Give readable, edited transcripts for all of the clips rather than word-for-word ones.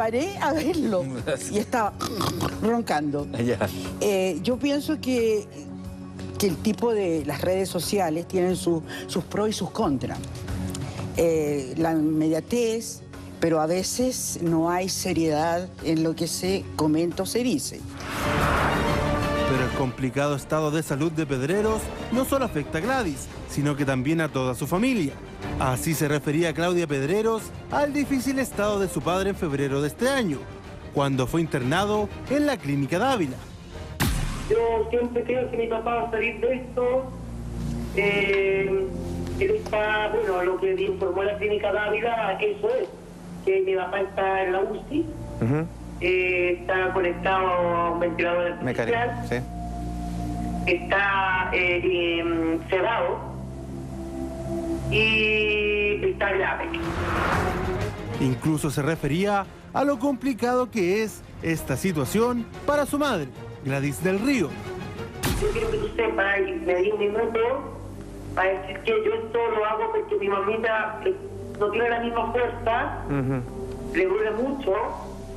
paré a verlo y estaba roncando. Yo pienso que el tipo de las redes sociales tienen sus pros y sus contras. La inmediatez, pero a veces no hay seriedad en lo que se comenta o se dice. Pero el complicado estado de salud de Pedreros no solo afecta a Gladys, sino que también a toda su familia. Así se refería Claudia Pedreros al difícil estado de su padre en febrero de este año, cuando fue internado en la clínica Dávila. Yo siempre creo que mi papá va a salir de esto. Él está, bueno, lo que me informó la clínica Dávila, eso es, que mi papá está en la UCI, está conectado a un ventilador artificial, sí. Está sedado y está grave. Incluso se refería a lo complicado que es esta situación para su madre, Gladys del Río. Yo quiero que tú sepas, y me di un minuto para decir que yo esto lo hago porque mi mamita no tiene la misma fuerza, le duele mucho,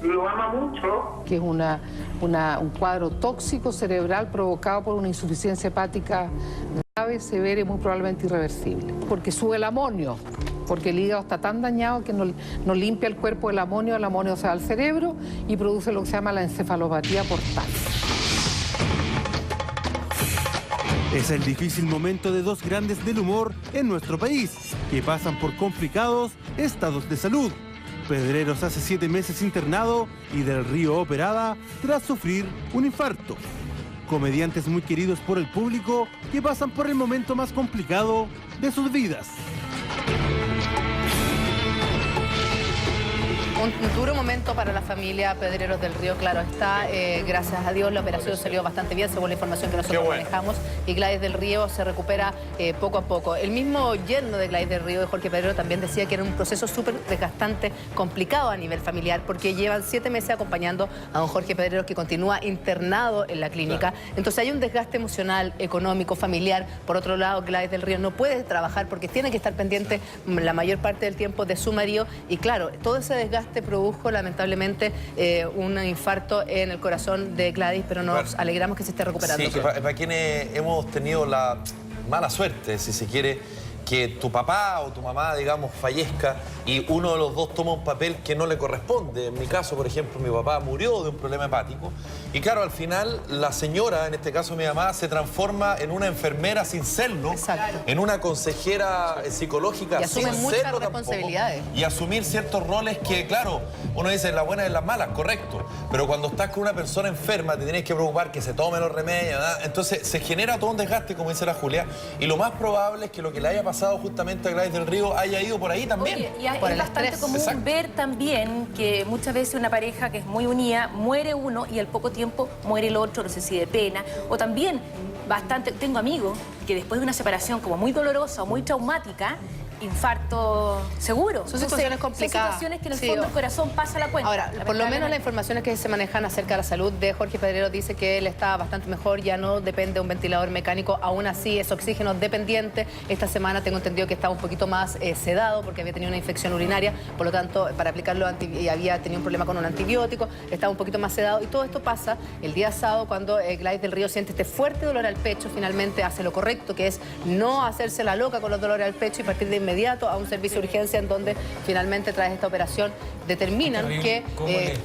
lo ama mucho. Que es un cuadro tóxico cerebral provocado por una insuficiencia hepática grave, severa y muy probablemente irreversible. Porque sube el amonio, porque el hígado está tan dañado que no limpia el cuerpo el amonio se va al cerebro y produce lo que se llama la encefalopatía portal. Es el difícil momento de dos grandes del humor en nuestro país, que pasan por complicados estados de salud. Pedreros hace 7 meses internado y Del Río operada tras sufrir un infarto. Comediantes muy queridos por el público que pasan por el momento más complicado de sus vidas. Un duro momento para la familia Pedreros del Río, claro está. Gracias a Dios la operación salió bastante bien, según la información que nosotros manejamos. Y Gladys del Río se recupera poco a poco. El mismo yerno de Gladys del Río, de Jorge Pedrero, también decía que era un proceso súper desgastante, complicado a nivel familiar, porque llevan 7 meses acompañando a don Jorge Pedrero, que continúa internado en la clínica. Claro. Entonces hay un desgaste emocional, económico, familiar. Por otro lado, Gladys del Río no puede trabajar porque tiene que estar pendiente la mayor parte del tiempo de su marido. Y claro, todo ese desgaste produjo lamentablemente un infarto en el corazón de Gladys, pero nos alegramos que se esté recuperando. Sí, para quienes hemos tenido la mala suerte, si se quiere, que tu papá o tu mamá, digamos, fallezca y uno de los dos toma un papel que no le corresponde. En mi caso, por ejemplo, mi papá murió de un problema hepático y claro, al final la señora, en este caso mi mamá, se transforma en una enfermera sin serlo, en una consejera psicológica y asume sin muchas serlo responsabilidades. Tampoco, y asumir ciertos roles que, claro, uno dice las buenas y las malas, correcto, pero cuando estás con una persona enferma te tienes que preocupar que se tome los remedios, ¿verdad? Entonces se genera todo un desgaste, como dice la Julia, y lo más probable es que lo que le haya pasado justamente a Gladys del Río haya ido por ahí también. Oye, y es bastante común ver también que muchas veces una pareja que es muy unida, muere uno y al poco tiempo muere el otro, no sé si de pena, o también tengo amigos que después de una separación como muy dolorosa o muy traumática, infarto seguro. Son situaciones complicadas. Son situaciones que en el fondo el corazón pasa la cuenta. Ahora, por lo menos las informaciones que se manejan acerca de la salud de Jorge Pedrero dice que él está bastante mejor, ya no depende de un ventilador mecánico, aún así es oxígeno dependiente. Esta semana tengo entendido que estaba un poquito más sedado porque había tenido una infección urinaria, por lo tanto, para aplicarlo había tenido un problema con un antibiótico, estaba un poquito más sedado y todo esto pasa el día sábado cuando Gladys del Río siente este fuerte dolor al pecho, finalmente hace lo correcto, que es no hacerse la loca con los dolores al pecho y partir de inmediato a un servicio de urgencia en donde finalmente tras esta operación determinan que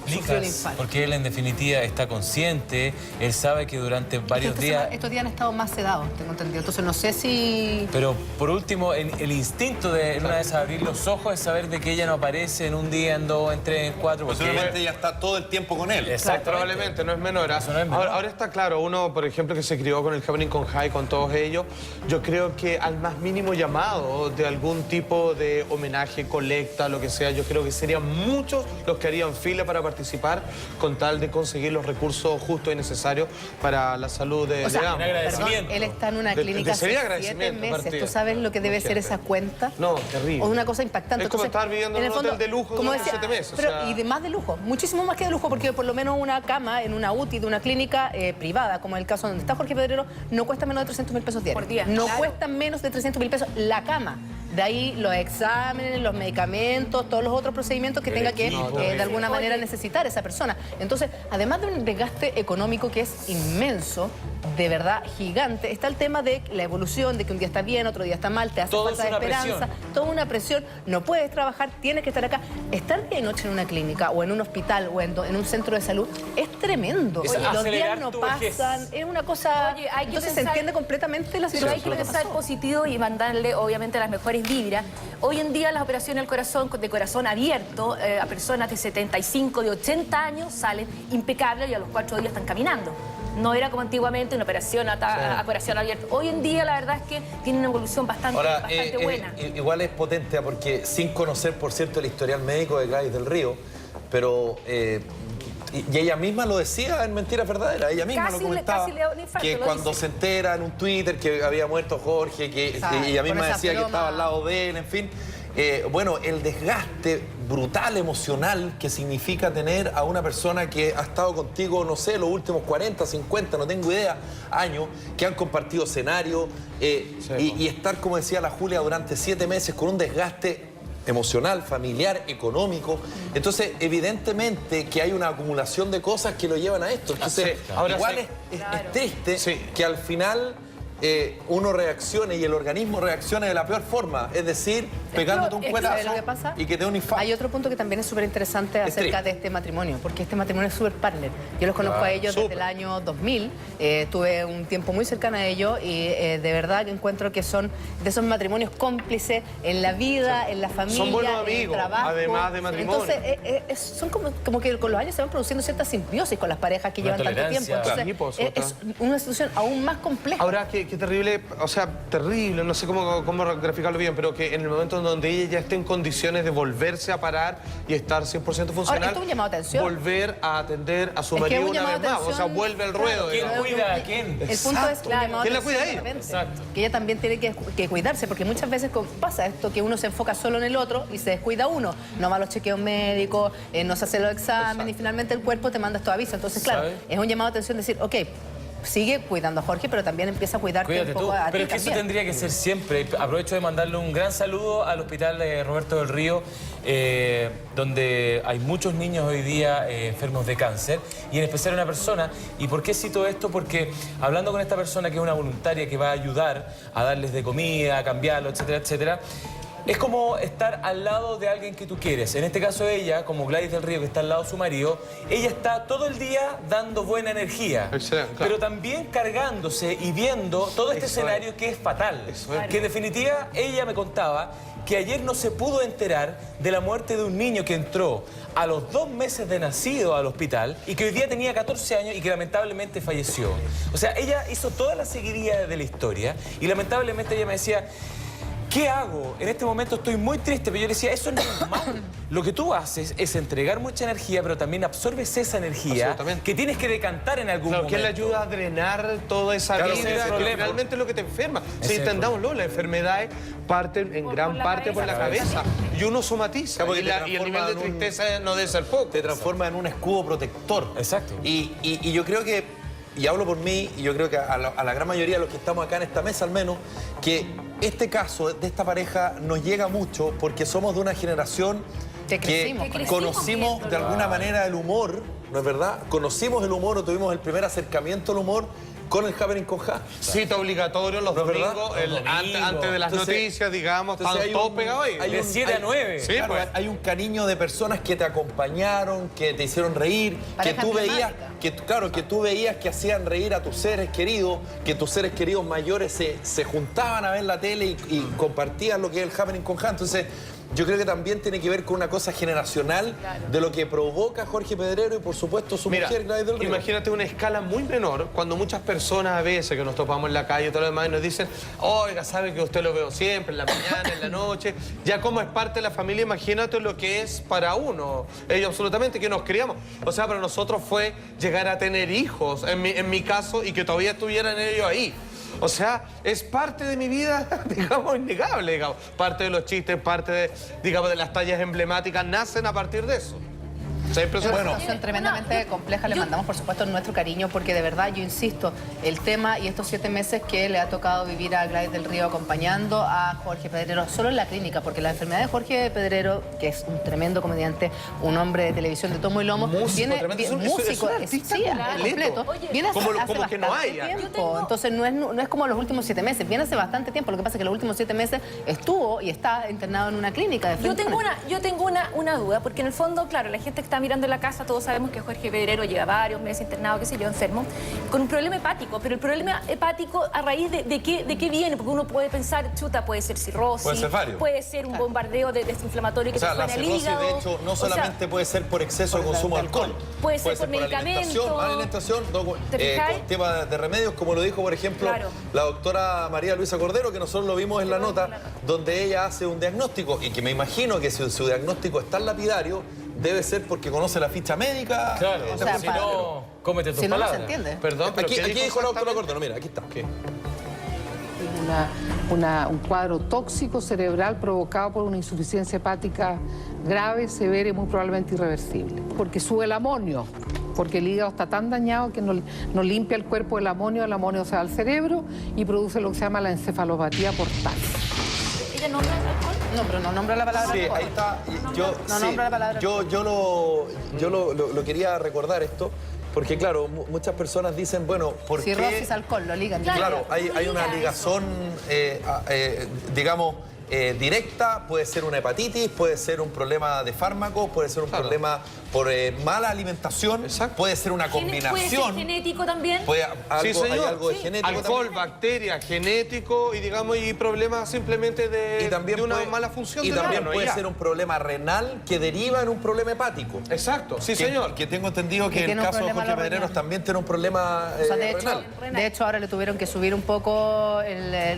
sufrió un infarto. Porque él en definitiva está consciente, él sabe que durante varios días... Estos días han estado más sedados, tengo entendido, entonces no sé si... Pero por último, el instinto de una vez abrir los ojos es saber de que ella no aparece en un día, en 2, en 3, en 4... Posiblemente ella está todo el tiempo con él. Probablemente, no es menor. Ahora está claro, uno, por ejemplo, que se crió con el Happening con Jai, con todos ellos, yo creo que al más mínimo llamado de algún tipo de homenaje, colecta, lo que sea, yo creo que serían muchos los que harían fila para participar con tal de conseguir los recursos justos y necesarios para la salud de perdón, él está en una clínica hace 7 meses. ¿Tú sabes lo que debe ser esa cuenta? No, terrible. O una cosa impactante. Es como estar viviendo en un hotel de lujo durante 7 meses. Pero, y de más de lujo, muchísimo más que de lujo, porque por lo menos una cama en una UTI de una clínica privada, como el caso donde está Jorge Pedrero, no cuesta menos de 300.000 pesos diarios. Por día. No cuesta menos de 300.000 pesos la cama. De ahí los exámenes, los medicamentos, todos los otros procedimientos que tenga que de alguna manera necesitar esa persona. Entonces, además de un desgaste económico que es inmenso, de verdad gigante, está el tema de la evolución, de que un día está bien, otro día está mal, te hace falta de esperanza, toda una presión, no puedes trabajar, tienes que estar acá. Estar día y noche en una clínica o en un hospital o en un centro de salud es tremendo. Los días no pasan, es una cosa... Oye, hay que entonces pensar, se entiende completamente la situación. Pero hay que pensar positivo y mandarle, obviamente, las mejores vibras. Hoy en día las operaciones del corazón, de corazón abierto, a personas de 75, de 80 años salen impecables y a los 4 días están caminando. No era como antiguamente una operación a corazón abierto. Hoy en día la verdad es que tiene una evolución bastante buena. Igual es potente porque sin conocer, por cierto, el historial médico de Gladys del Río, pero... y ella misma lo decía en Mentiras Verdaderas, ella misma lo comentaba, que cuando se entera en un Twitter que había muerto Jorge, que ella misma decía que estaba al lado de él, en fin. Bueno, el desgaste brutal emocional que significa tener a una persona que ha estado contigo, no sé, los últimos 40, 50, no tengo idea, años, que han compartido escenario, y estar, como decía la Julia, durante 7 meses con un desgaste emocional, familiar, económico. Entonces, evidentemente que hay una acumulación de cosas que lo llevan a esto. Entonces, igual es triste que al final uno reaccione y el organismo reaccione de la peor forma, es decir, pegándote un cuetazo y que te dé un infarto. Hay otro punto que también es súper interesante acerca de este matrimonio, porque este matrimonio es súper partner. Yo los conozco a ellos desde el año 2000, tuve un tiempo muy cercano a ellos y de verdad que encuentro que son de esos matrimonios cómplices en la vida, en la familia, son buenos amigos, en el trabajo. Además de matrimonio. Entonces, son como que con los años se van produciendo cierta simbiosis con las parejas que llevan tanto tiempo. Entonces, es una situación aún más compleja. Ahora, qué terrible, o sea, terrible, no sé cómo graficarlo bien, pero que en el momento en donde ella ya esté en condiciones de volverse a parar y estar 100% funcional, ahora, esto es un llamado de atención. Volver a atender a su marido una vez más, o sea, vuelve al ruedo. ¿Quién cuida a quién? El punto es ¿quién la cuida ahí? Que ella también tiene que cuidarse, porque muchas veces pasa esto, que uno se enfoca solo en el otro y se descuida uno. No va a los chequeos médicos, no se hace los exámenes y finalmente el cuerpo te manda estos avisos. Entonces, claro, es un llamado de atención decir, ok, sigue cuidando a Jorge, pero también empieza a cuidarte un poco a ti. Pero es que eso tendría que ser siempre. Aprovecho de mandarle un gran saludo al Hospital Roberto del Río, donde hay muchos niños hoy día enfermos de cáncer, y en especial una persona. ¿Y por qué cito esto? Porque hablando con esta persona, que es una voluntaria que va a ayudar a darles de comida, a cambiarlo, etcétera, etcétera, es como estar al lado de alguien que tú quieres. En este caso ella, como Gladys del Río, que está al lado de su marido, ella está todo el día dando buena energía, pero también cargándose y viendo todo este escenario que es fatal. Que en definitiva ella me contaba que ayer no se pudo enterar de la muerte de un niño que entró a los 2 meses de nacido al hospital y que hoy día tenía 14 años y que lamentablemente falleció. O sea, ella hizo toda la seguidilla de la historia y lamentablemente ella me decía, ¿qué hago? En este momento estoy muy triste, pero yo le decía, eso no es normal. Lo que tú haces es entregar mucha energía, pero también absorbes esa energía que tienes que decantar en algún momento. Que le ayuda a drenar toda esa vida, que realmente es lo que te enferma. Si entendámoslo, las enfermedades parten en gran parte por la cabeza. Y uno somatiza. Y el nivel de tristeza no debe ser poco. Te transforma en un escudo protector. Exacto. Y yo creo que, y hablo por mí, y yo creo que a la gran mayoría de los que estamos acá en esta mesa al menos, que este caso de esta pareja nos llega mucho porque somos de una generación que conocimos de alguna manera el humor, ¿no es verdad? Conocimos el humor o tuvimos el primer acercamiento al humor con el Happening con Ja. Cita obligatorio los domingos, antes de las noticias, digamos, están todos pegados ahí. De 7 a 9. Sí, claro, pues. Hay un cariño de personas que te acompañaron, que te hicieron reír, que tú veías, que tú veías que hacían reír a tus seres queridos, que tus seres queridos mayores se juntaban a ver la tele y compartían lo que es el Happening con Ja. Entonces, yo creo que también tiene que ver con una cosa generacional de lo que provoca Jorge Pedrero y, por supuesto, su mujer, Gladys del Río. Imagínate una escala muy menor, cuando muchas personas a veces que nos topamos en la calle y todo lo demás y nos dicen, oiga, sabe que usted lo veo siempre, en la mañana, en la noche, ya como es parte de la familia, imagínate lo que es para uno, ellos absolutamente, que nos criamos. O sea, para nosotros fue llegar a tener hijos, en mi caso, y que todavía estuvieran ellos ahí. O sea, es parte de mi vida, digamos, innegable, digamos. Parte de los chistes, parte de, digamos, de las tallas emblemáticas, nacen a partir de eso. Siempre Es una bueno. situación tremendamente compleja. Le mandamos, por supuesto, nuestro cariño, porque de verdad, yo insisto, el tema y estos 7 meses que le ha tocado vivir a Gladys del Río acompañando a Jorge Pedrero, solo en la clínica, porque la enfermedad de Jorge Pedrero, que es un tremendo comediante, un hombre de televisión de tomo y lomo, Músico, músico, sí, completo. Viene hace como que no bastante haya. tiempo. Entonces no es como los últimos 7 meses, viene hace bastante tiempo. Lo que pasa es que los últimos 7 meses estuvo y está internado en una clínica de Yo tengo una duda, porque en el fondo, claro, la gente que está mirando en la casa, todos sabemos que Jorge Pedrero lleva varios meses internado, qué sé yo, enfermo, con un problema hepático. Pero el problema hepático, ¿a raíz de qué viene? Porque uno puede pensar, chuta, puede ser cirrosis, Puede ser varios. puede ser un bombardeo desinflamatorio que O sea, te fue la en el cirrosis, hígado. de hecho, no solamente puede ser por exceso de consumo de alcohol. Puede ser por alimentación, mala alimentación, ¿Te fijáis? con tema de remedios, como lo dijo, por ejemplo, Claro. la doctora María Luisa Cordero, que nosotros lo vimos en la nota, donde ella hace un diagnóstico, y que me imagino que si su diagnóstico es tan lapidario, debe ser porque conoce la ficha médica. Claro, O sea, si no, cómete tus Si no, no se palabras. entiende. Perdón, pero Aquí ¿qué dijo la doctora exactamente? Cordero, mira, aquí está. Un cuadro tóxico cerebral provocado por una insuficiencia hepática grave, severa y muy probablemente irreversible. Porque sube el amonio, porque el hígado está tan dañado que no limpia el cuerpo el amonio se va al cerebro y produce lo que se llama la encefalopatía portal. ¿Ella nombra el alcohol? No, pero no nombra la palabra Sí, alcohol. ahí está. Yo, No sí, nombra la palabra yo lo quería recordar esto, porque claro, muchas personas dicen, bueno, ¿por qué? Cirrosis, alcohol, lo ligan. Claro, hay una ligazón, digamos, directa, puede ser una hepatitis, puede ser un problema de fármacos, puede ser un problema por mala alimentación, puede ser una combinación. ¿Puede ser genético también? Hay señor. algo de genético Alcohol, también. bacterias, genético y digamos y problemas simplemente de una mala función y del también órgano, puede ya. ser un problema renal que deriva en un problema hepático. Exacto, sí señor. Que tengo entendido que Que el tiene un caso de problema Jorge renal. Pedreros también tiene un problema O sea, de renal. hecho, ahora le tuvieron que subir un poco,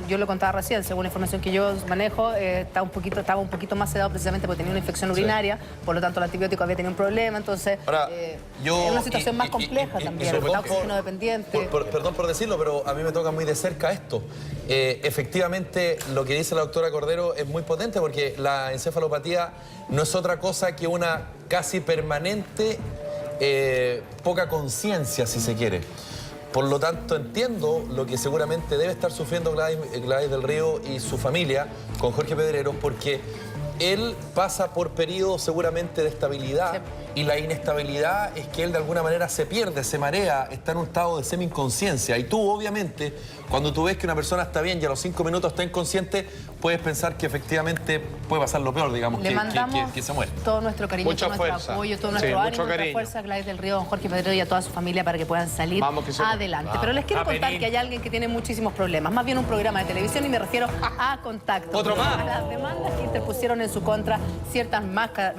yo lo contaba recién, según la información que yo manejo, estaba un poquito más sedado precisamente porque tenía una infección urinaria, por lo tanto el antibiótico había tenido un problema, entonces Ahora, es una situación más compleja también, sobre está todo oxígeno dependiente. Perdón por decirlo, pero a mí me toca muy de cerca esto. Efectivamente, lo que dice la doctora Cordero es muy potente porque la encefalopatía no es otra cosa que una casi permanente poca conciencia, si se quiere. Por lo tanto, entiendo lo que seguramente debe estar sufriendo Gladys del Río y su familia con Jorge Pedreros, porque él pasa por periodos seguramente de estabilidad. Sí. Y la inestabilidad es que él de alguna manera se pierde, se marea, está en un estado de semi-inconsciencia. Y tú, obviamente, cuando tú ves que una persona está bien y a los 5 minutos está inconsciente, puedes pensar que efectivamente puede pasar lo peor, digamos, Le mandamos que se muere. todo nuestro cariño, Mucha todo nuestro fuerza. apoyo, todo Sí, nuestro mucho ánimo, nuestra cariño. fuerza a Gladys del Río, a don Jorge Pedrero y a toda su familia para que puedan salir Vamos, que se adelante. pueda. Pero les quiero contar Happening. que hay alguien que tiene muchísimos problemas, más bien un programa de televisión y me refiero a Contacto. Otro más. A las demandas que interpusieron en su contra ciertas marcas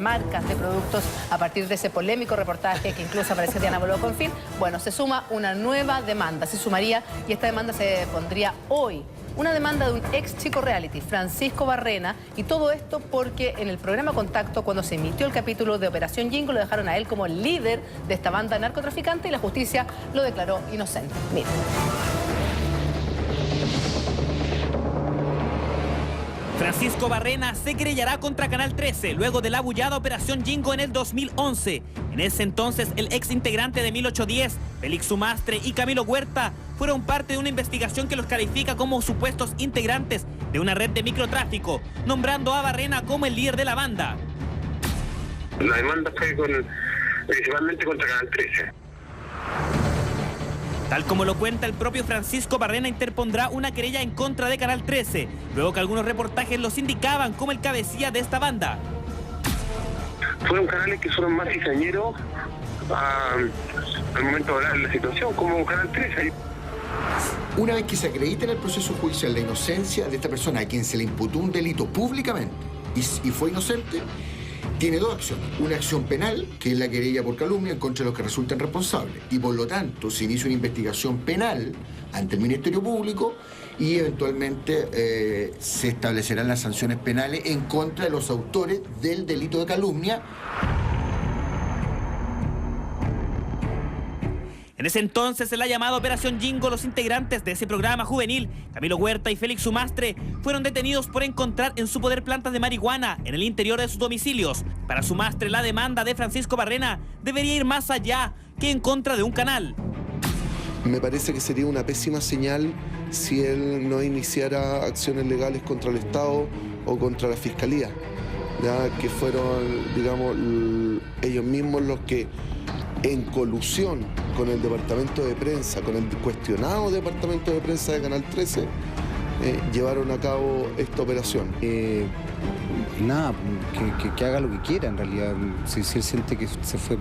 de productos a partir de ese polémico reportaje que incluso apareció Diana Boló con fin. Bueno, se suma una nueva demanda, se sumaría y esta demanda se pondría hoy. Una demanda de un ex chico reality, Francisco Barrena, y todo esto porque en el programa Contacto, cuando se emitió el capítulo de Operación Jingo, lo dejaron a él como líder de esta banda narcotraficante y la justicia lo declaró inocente. Miren. Francisco Barrena se querellará contra Canal 13 luego de la bullada Operación Jingo en el 2011. En ese entonces, el ex integrante de 1810, Félix Sumastre y Camilo Huerta, fueron parte de una investigación que los califica como supuestos integrantes de una red de microtráfico, nombrando a Barrena como el líder de la banda. La demanda fue principalmente contra Canal 13. Tal como lo cuenta el propio Francisco Barrena, interpondrá una querella en contra de Canal 13, luego que algunos reportajes los indicaban como el cabecilla de esta banda. Fueron canales que fueron más cizañeros al momento de hablar de la situación, como Canal 13. Una vez que se acredita en el proceso judicial la inocencia de esta persona a quien se le imputó un delito públicamente y fue inocente, tiene dos acciones. Una acción penal, que es la querella por calumnia en contra de los que resultan responsables. Y por lo tanto se inicia una investigación penal ante el Ministerio Público y eventualmente se establecerán las sanciones penales en contra de los autores del delito de calumnia. En ese entonces, en la llamada Operación Jingo, los integrantes de ese programa juvenil, Camilo Huerta y Félix Sumastre, fueron detenidos por encontrar en su poder plantas de marihuana en el interior de sus domicilios. Para Sumastre, la demanda de Francisco Barrena debería ir más allá que en contra de un canal. Me parece que sería una pésima señal si él no iniciara acciones legales contra el Estado o contra la Fiscalía, ya que fueron, digamos, ellos mismos los que, en colusión con el departamento de prensa, con el cuestionado departamento de prensa de Canal 13, llevaron a cabo esta operación. Nada, que haga lo que quiera en realidad. Si él siente que se fue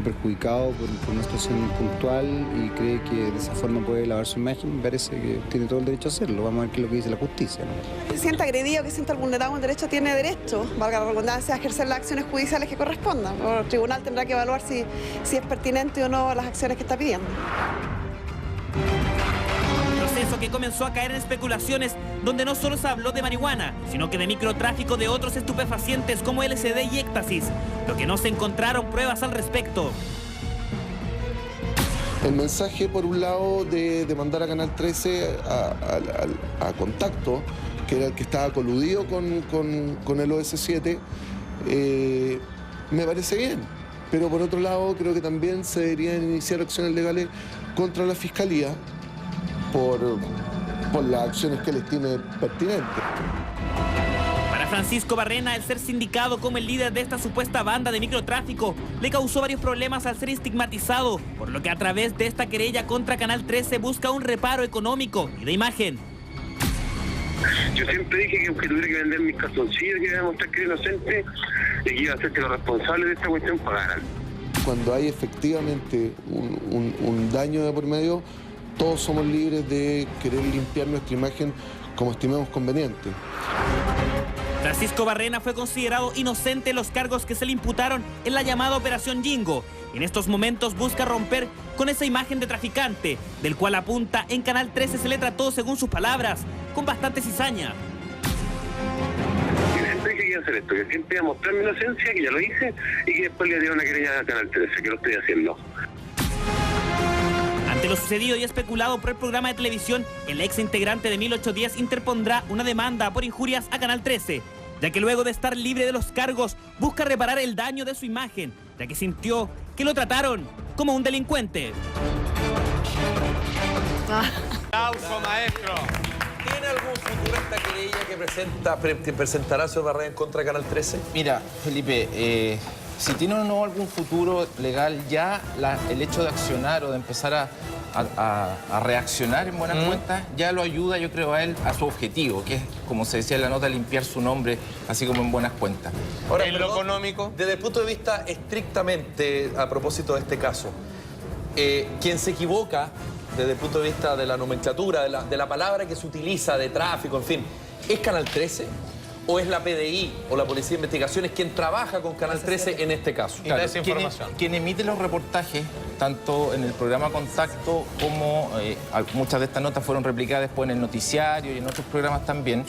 perjudicado por una situación puntual y cree que de esa forma puede lavar su imagen, me parece que tiene todo el derecho a hacerlo. Vamos a ver qué es lo que dice la justicia, ¿no? Si se siente agredido, que sienta vulnerado un derecho, tiene derecho, valga la redundancia, a ejercer las acciones judiciales que correspondan. El tribunal tendrá que evaluar si es pertinente o no las acciones que está pidiendo. Proceso que comenzó a caer en especulaciones donde no solo se habló de marihuana, sino que de microtráfico de otros estupefacientes como LSD y éxtasis, lo que no se encontraron pruebas al respecto. El mensaje, por un lado, de mandar a Canal 13 a Contacto, que era el que estaba coludido con el OS7, me parece bien. Pero por otro lado, creo que también se deberían iniciar acciones legales contra la Fiscalía por las acciones que él estime pertinentes. Para Francisco Barrena, el ser sindicado como el líder de esta supuesta banda de microtráfico le causó varios problemas al ser estigmatizado, por lo que a través de esta querella contra Canal 13 busca un reparo económico y de imagen. Yo siempre dije que aunque tuviera que vender mis calzoncillos, que iba a demostrar que era inocente y que iba a ser que los responsables de esta cuestión pagaran. Cuando hay efectivamente un daño de por medio, todos somos libres de querer limpiar nuestra imagen como estimemos conveniente. Francisco Barrena fue considerado inocente en los cargos que se le imputaron en la llamada Operación Jingo. En estos momentos busca romper con esa imagen de traficante, del cual apunta en Canal 13 se le trató, según sus palabras, con bastante cizaña. Yo siempre dije que iba a hacer esto, que siempre iba a mostrar mi inocencia, que ya lo hice, y que después le dio una querella a Canal 13, que lo estoy haciendo. Ante lo sucedido y especulado por el programa de televisión, el ex integrante de 1810 interpondrá una demanda por injurias a Canal 13, ya que luego de estar libre de los cargos, busca reparar el daño de su imagen, ya que sintió que lo trataron como un delincuente. ¡Aplauso, maestro! ¿Tiene algún futuro esta querella que presentará señor Barrena en contra de Canal 13? Mira, Felipe, si tiene o no algún futuro legal, ya el hecho de accionar o de empezar a reaccionar en buenas cuentas, ya lo ayuda, yo creo, a él a su objetivo, que es, como se decía en la nota, limpiar su nombre, así como en buenas cuentas. Ahora, en lo económico, desde el punto de vista estrictamente, a propósito de este caso, quien se equivoca desde el punto de vista de la nomenclatura, de la palabra que se utiliza, de tráfico, en fin, ¿es Canal 13? ¿O es la PDI o la Policía de Investigaciones quien trabaja con Canal 13 en este caso? Claro, quien emite los reportajes, tanto en el programa Contacto como muchas de estas notas fueron replicadas después en el noticiario y en otros programas también,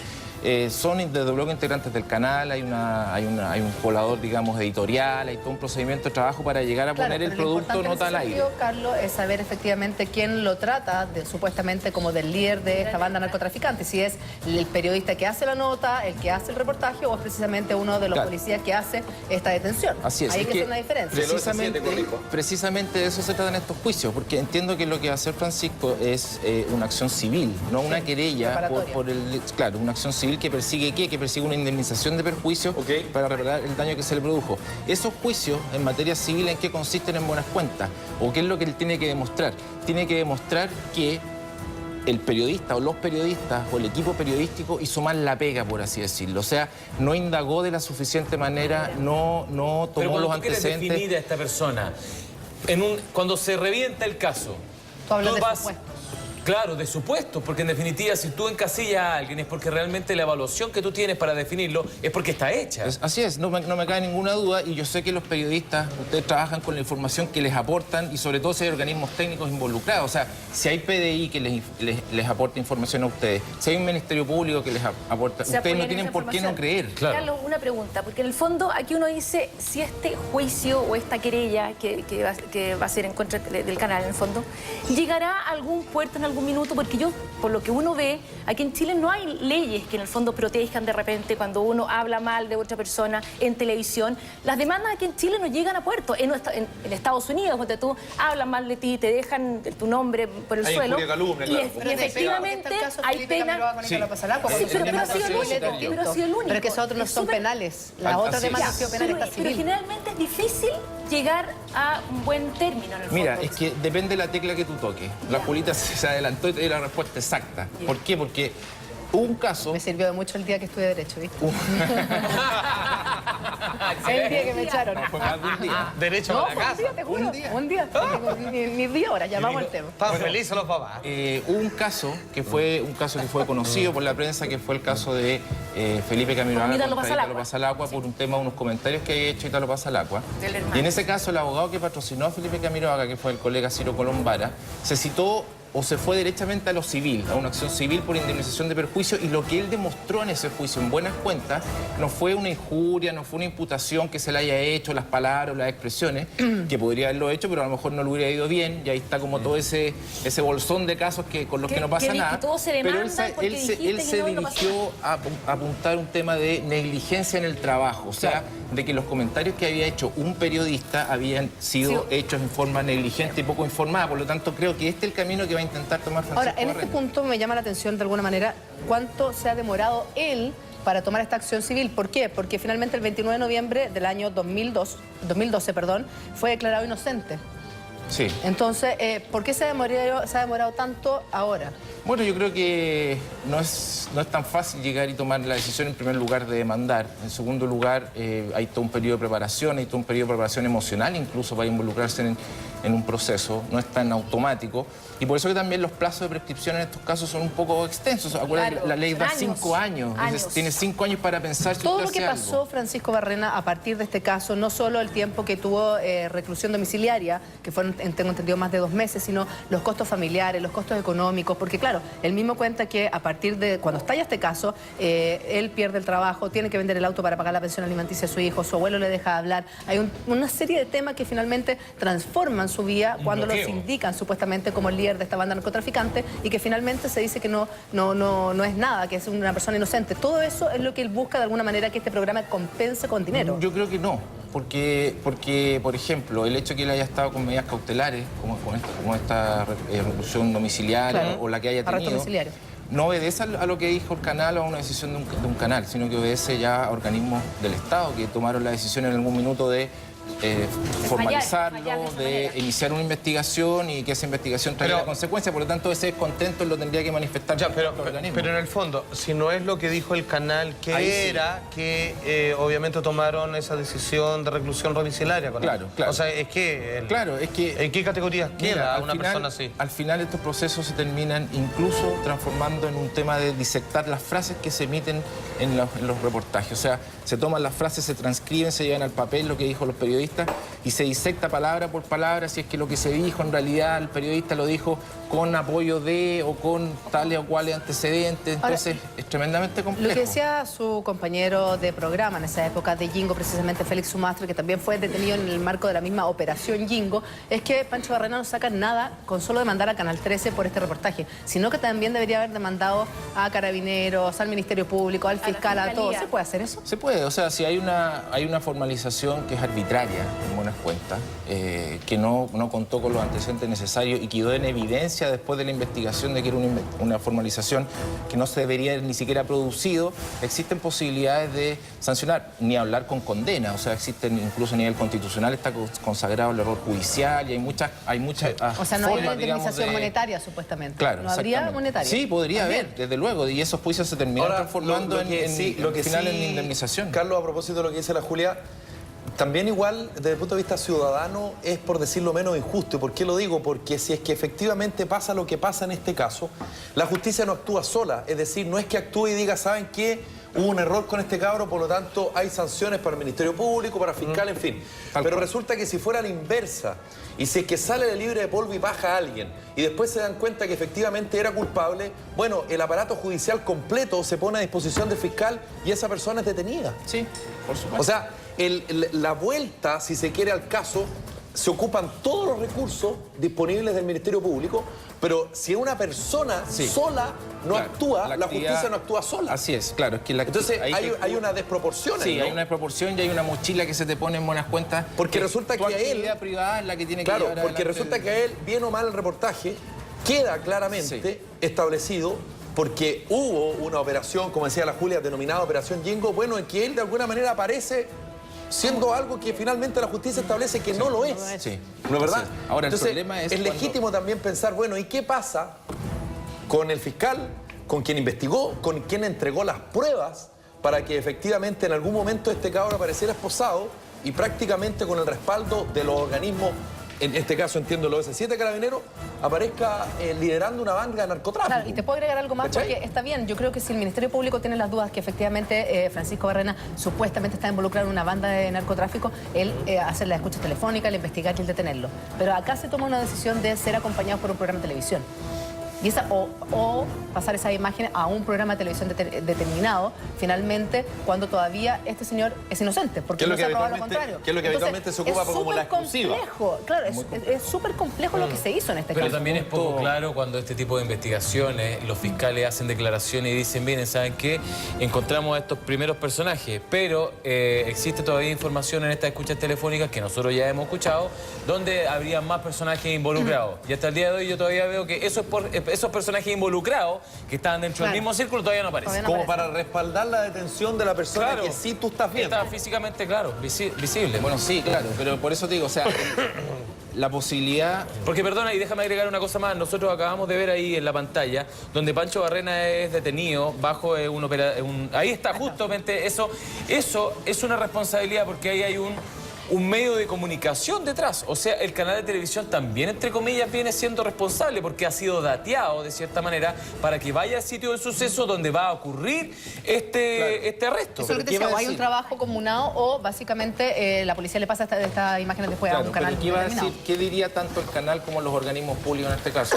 son desde luego integrantes del canal, hay un colador, digamos, editorial, hay todo un procedimiento de trabajo para llegar a poner el producto nota al aire. Carlos, es saber efectivamente quién lo trata supuestamente como del líder de esta banda narcotraficante, si es el periodista que hace la nota, el que hace el reportaje o es precisamente uno de los policías que hace esta detención. Así es. Ahí hay que hacer una diferencia. Precisamente de eso se tratan estos juicios, porque entiendo que lo que va a hacer Francisco es una acción civil, no una querella claro, una acción civil que persigue ¿qué? Que persigue una indemnización de perjuicio para reparar el daño que se le produjo. Esos juicios en materia civil, ¿en qué consisten? En buenas cuentas. ¿O qué es lo que él tiene que demostrar? Tiene que demostrar que el periodista o los periodistas o el equipo periodístico hizo mal la pega, por así decirlo. O sea, no indagó de la suficiente manera, no tomó los antecedentes. ¿Quieres definir a esta persona? Cuando se revienta el caso, tú hablas de supuestos. Claro, de supuesto, porque en definitiva si tú encasillas a alguien es porque realmente la evaluación que tú tienes para definirlo es porque está hecha. Así es, no me cabe ninguna duda y yo sé que los periodistas, ustedes trabajan con la información que les aportan y sobre todo si hay organismos técnicos involucrados. O sea, si hay PDI que les aporta información a ustedes, si hay un Ministerio Público que les aporta, ustedes no tienen por qué no creer. Claro. Carlos, una pregunta, porque en el fondo aquí uno dice si este juicio o esta querella que va a ser en contra del canal, en el fondo, llegará a algún puerto en algún minuto, porque yo, por lo que uno ve, aquí en Chile no hay leyes que en el fondo protejan de repente cuando uno habla mal de otra persona en televisión. Las demandas aquí en Chile no llegan a puerto. En Estados Unidos, donde tú hablas mal de ti, te dejan tu nombre por el suelo. Y efectivamente hay pena. Sí, pero ha sido el único. Pero que esos otros no son penales. La otra demanda ha sido penal, está civil. Pero generalmente es difícil llegar a un buen término en el fondo. Mira, es que depende de la tecla que tú toques. La Julita se adelantó y te dio la respuesta exacta. ¿Por qué? Porque hubo un caso... Me sirvió de mucho el día que estudié Derecho, ¿viste? El día que me echaron. No, fue más de un día. Derecho a la casa. Un día, te juro. Un día. Ni 10 horas, ya vamos al tema. Estaban felices los papás. Hubo un caso que fue conocido por la prensa, que fue el caso de Felipe Camiroaga contra Italo Pasalacqua por un tema, unos comentarios que había hecho Italo Pasalacqua. Y en ese caso el abogado que patrocinó a Felipe Camiroaga, que fue el colega Ciro Colombara, se citó o se fue derechamente a lo civil, a una acción civil por indemnización de perjuicio, y lo que él demostró en ese juicio, en buenas cuentas, no fue una injuria, no fue una imputación que se le haya hecho, las palabras o las expresiones, que podría haberlo hecho, pero a lo mejor no le hubiera ido bien, y ahí está como todo ese bolsón de casos con los que no pasa nada. Pero él se dirigió a apuntar un tema de negligencia en el trabajo, o sea, de que los comentarios que había hecho un periodista habían sido hechos en forma negligente y poco informada. Por lo tanto, creo que este es el camino que va a intentar tomar Francisco Ahora, en Barrena. este punto me llama la atención de alguna manera cuánto se ha demorado él para tomar esta acción civil. ¿Por qué? Porque finalmente el 29 de noviembre del año 2012, fue declarado inocente. Sí. Entonces, ¿por qué se ha demorado tanto ahora? Bueno, yo creo que no es tan fácil llegar y tomar la decisión en primer lugar de demandar. En segundo lugar, hay todo un periodo de preparación, hay todo un periodo de preparación emocional incluso para involucrarse en un proceso. No es tan automático. Y por eso que también los plazos de prescripción en estos casos son un poco extensos. Acuérdate, la ley da 5 años. Tiene 5 años para pensar si todo usted lo que hace pasó, algo. Francisco Barrena, a partir de este caso, no solo el tiempo que tuvo reclusión domiciliaria, que fueron, tengo entendido, más de 2 meses, sino los costos familiares, los costos económicos, porque claro, él mismo cuenta que a partir de cuando estalla este caso, él pierde el trabajo, tiene que vender el auto para pagar la pensión alimenticia a su hijo, su abuelo le deja de hablar. Hay una serie de temas que finalmente transforman su vida cuando los indican supuestamente como el líder de esta banda narcotraficante y que finalmente se dice que no es nada, que es una persona inocente. Todo eso es lo que él busca de alguna manera que este programa compense con dinero. Yo creo que no. Porque, por ejemplo, el hecho de que él haya estado con medidas cautelares, como esta reclusión domiciliaria, claro, o la que haya tenido, no obedece a lo que dijo el canal o a una decisión de un canal, sino que obedece ya a organismos del Estado que tomaron la decisión en algún minuto de formalizarlo, de iniciar una investigación y que esa investigación traiga consecuencias. Por lo tanto, ese descontento lo tendría que manifestar pero en el fondo, si no es lo que dijo el canal, que era que obviamente tomaron esa decisión de reclusión domiciliaria con él. O sea, es que... ¿En qué categorías queda una persona así? Al final estos procesos se terminan incluso transformando en un tema de disectar las frases que se emiten en los reportajes. O sea, se toman las frases, se transcriben, se llevan al papel lo que dijo los periodistas y se disecta palabra por palabra si es que lo que se dijo en realidad el periodista lo dijo con apoyo de o con tales o cuales antecedentes. Entonces es tremendamente complejo. Lo que decía su compañero de programa en esa época de Jingo, precisamente Félix Sumastre, que también fue detenido en el marco de la misma operación Jingo, es que Pancho Barrena no saca nada con solo demandar a Canal 13 por este reportaje, sino que también debería haber demandado a Carabineros, al Ministerio Público, al fiscal, a todos. ¿Se puede hacer eso? Se puede, o sea, si hay una formalización que es arbitraria, en buenas cuentas, que no contó con los antecedentes necesarios y quedó en evidencia después de la investigación de que era una formalización que no se debería ni siquiera producido, existen posibilidades de sancionar, ni hablar con condena, o sea, existen incluso a nivel constitucional, está consagrado el error judicial y hay muchas o sea, no hay una indemnización monetaria, supuestamente. Claro, ¿no habría monetaria? Sí, podría haber, desde luego, y esos juicios se terminan transformando en indemnización. Carlos, a propósito de lo que dice la Julia, también igual, desde el punto de vista ciudadano, es por decirlo menos injusto. ¿Y por qué lo digo? Porque si es que efectivamente pasa lo que pasa en este caso, la justicia no actúa sola. Es decir, no es que actúe y diga, ¿saben qué? Hubo un error con este cabro, por lo tanto hay sanciones para el Ministerio Público, para fiscal, en fin. Pero resulta que si fuera la inversa, y si es que sale de libre de polvo y baja a alguien, y después se dan cuenta que efectivamente era culpable, bueno, el aparato judicial completo se pone a disposición del fiscal y esa persona es detenida. Sí, por supuesto. O sea, la vuelta, si se quiere, al caso, se ocupan todos los recursos disponibles del Ministerio Público, pero si una persona sola no actúa, la justicia no actúa sola. Así es, claro. Es que entonces hay una desproporción. Sí, ¿no? hay una desproporción y hay una mochila que se te pone en buenas cuentas. Porque resulta que a él... privada es la que tiene que Claro, llevar porque adelante resulta que a él, bien o mal el reportaje, queda claramente establecido porque hubo una operación, como decía la Julia, denominada Operación Jingo, bueno, en que él de alguna manera aparece siendo algo que finalmente la justicia establece que no lo es. Sí. ¿No es verdad? Ahora, entonces, el problema es legítimo también pensar, bueno, ¿y qué pasa con el fiscal, con quien investigó, con quien entregó las pruebas para que efectivamente en algún momento este cabro apareciera esposado y prácticamente con el respaldo de los organismos, en este caso entiendo los S7 Carabineros, aparezca liderando una banda de narcotráfico? Claro, y te puedo agregar algo más, porque está bien, yo creo que si el Ministerio Público tiene las dudas que efectivamente Francisco Barrena supuestamente está involucrado en una banda de narcotráfico, él hace la escucha telefónica, el investigar y el detenerlo. Pero acá se toma una decisión de ser acompañado por un programa de televisión. Y o pasar esa imagen a un programa de televisión determinado, finalmente, cuando todavía este señor es inocente, porque no se ha probado lo contrario. Que es lo que habitualmente se ocupa como la exclusiva. Claro, es súper complejo lo que se hizo en este caso. Pero también es poco claro cuando este tipo de investigaciones, los fiscales hacen declaraciones y dicen, miren, ¿saben qué? Encontramos a estos primeros personajes, pero existe todavía información en estas escuchas telefónicas que nosotros ya hemos escuchado, donde habría más personajes involucrados. Y hasta el día de hoy yo todavía veo que esos personajes involucrados que estaban dentro del mismo círculo todavía no aparecen. Como para respaldar la detención de la persona que sí tú estás viendo. Está físicamente, claro, visible. Bueno, sí, claro, pero por eso te digo, o sea, la posibilidad... Porque, perdona, y déjame agregar una cosa más. Nosotros acabamos de ver ahí en la pantalla donde Pancho Barrena es detenido bajo ahí está justamente eso es una responsabilidad porque ahí hay un medio de comunicación detrás. O sea, el canal de televisión también, entre comillas, viene siendo responsable porque ha sido dateado, de cierta manera, para que vaya al sitio del suceso donde va a ocurrir este arresto. Eso es lo que te decía, o hay un trabajo comunado o básicamente la policía le pasa estas imágenes después a un canal determinado. ¿Qué diría tanto el canal como los organismos públicos en este caso?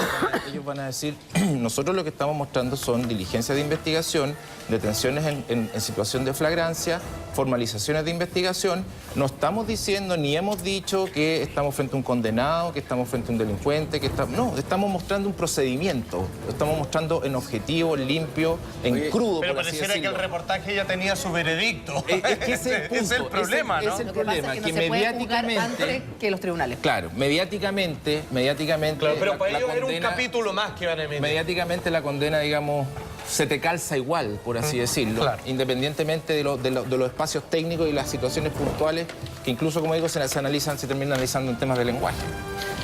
Ellos van a decir, nosotros lo que estamos mostrando son diligencias de investigación, detenciones en situación de flagrancia, formalizaciones de investigación. No estamos diciendo ni hemos dicho que estamos frente a un condenado, que estamos frente a un delincuente, no, estamos mostrando un procedimiento, lo estamos mostrando en objetivo, limpio, en crudo. Pero por así pareciera decirlo. que el reportaje ya tenía su veredicto. Es que ese es el punto. Es el problema, ¿no? Es el Lo que pasa problema, es que no se puede juzgar antes que los tribunales. Claro, mediáticamente... Claro, pero para ellos era un capítulo más que iban a emitir. Mediáticamente la condena, digamos, se te calza igual, por así decirlo, independientemente de los espacios técnicos y las situaciones puntuales que incluso, como digo, se terminan analizando en temas de lenguaje.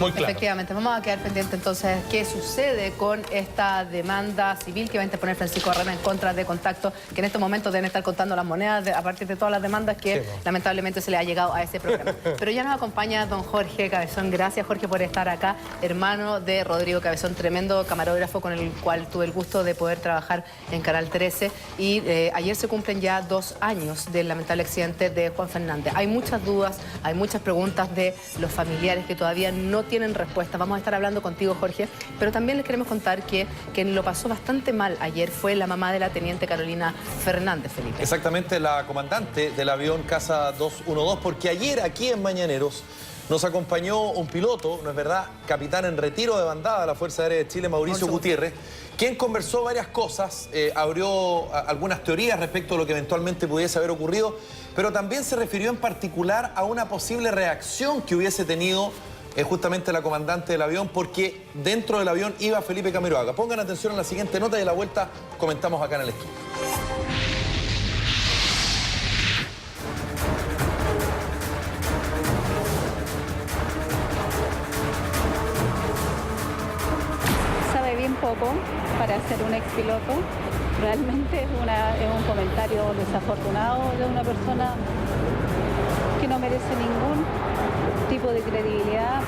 Muy claro. Efectivamente, vamos a quedar pendientes entonces qué sucede con esta demanda civil que va a interponer Francisco Barrena en contra de Contacto, que en este momento deben estar contando las monedas a partir de todas las demandas que lamentablemente se le ha llegado a ese programa. Pero ya nos acompaña don Jorge Cabezón. Gracias, Jorge, por estar acá, hermano de Rodrigo Cabezón, tremendo camarógrafo con el cual tuve el gusto de poder trabajar en Canal 13. Y ayer se cumplen ya 2 años del lamentable accidente de Juan Fernández. Hay muchas dudas, hay muchas preguntas de los familiares que todavía no tienen respuesta. Vamos a estar hablando contigo, Jorge, pero también les queremos contar que quien lo pasó bastante mal ayer fue la mamá de la teniente Carolina Fernández, Felipe. Exactamente, la comandante del avión Casa 212, porque ayer aquí en Mañaneros nos acompañó un piloto, ¿no es verdad?, capitán en retiro de bandada de la Fuerza Aérea de Chile, Mauricio Gutiérrez, quien conversó varias cosas, abrió algunas teorías respecto a lo que eventualmente pudiese haber ocurrido, pero también se refirió en particular a una posible reacción que hubiese tenido justamente la comandante del avión, porque dentro del avión iba Felipe Camiroaga. Pongan atención a la siguiente nota y a la vuelta comentamos acá en el estudio. Sabe bien poco para ser un expiloto. Realmente es un comentario desafortunado de una persona que no merece ningún tipo de credibilidad.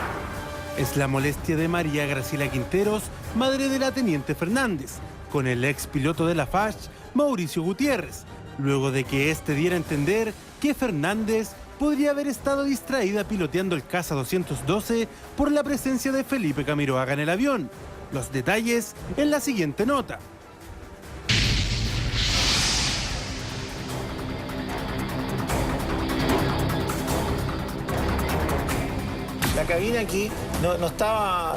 Es la molestia de María Graciela Quinteros, madre de la teniente Fernández, con el ex piloto de la FACH, Mauricio Gutiérrez, luego de que este diera a entender que Fernández podría haber estado distraída piloteando el Caza 212 por la presencia de Felipe Camiroaga en el avión. Los detalles en la siguiente nota. La cabina aquí no estaba,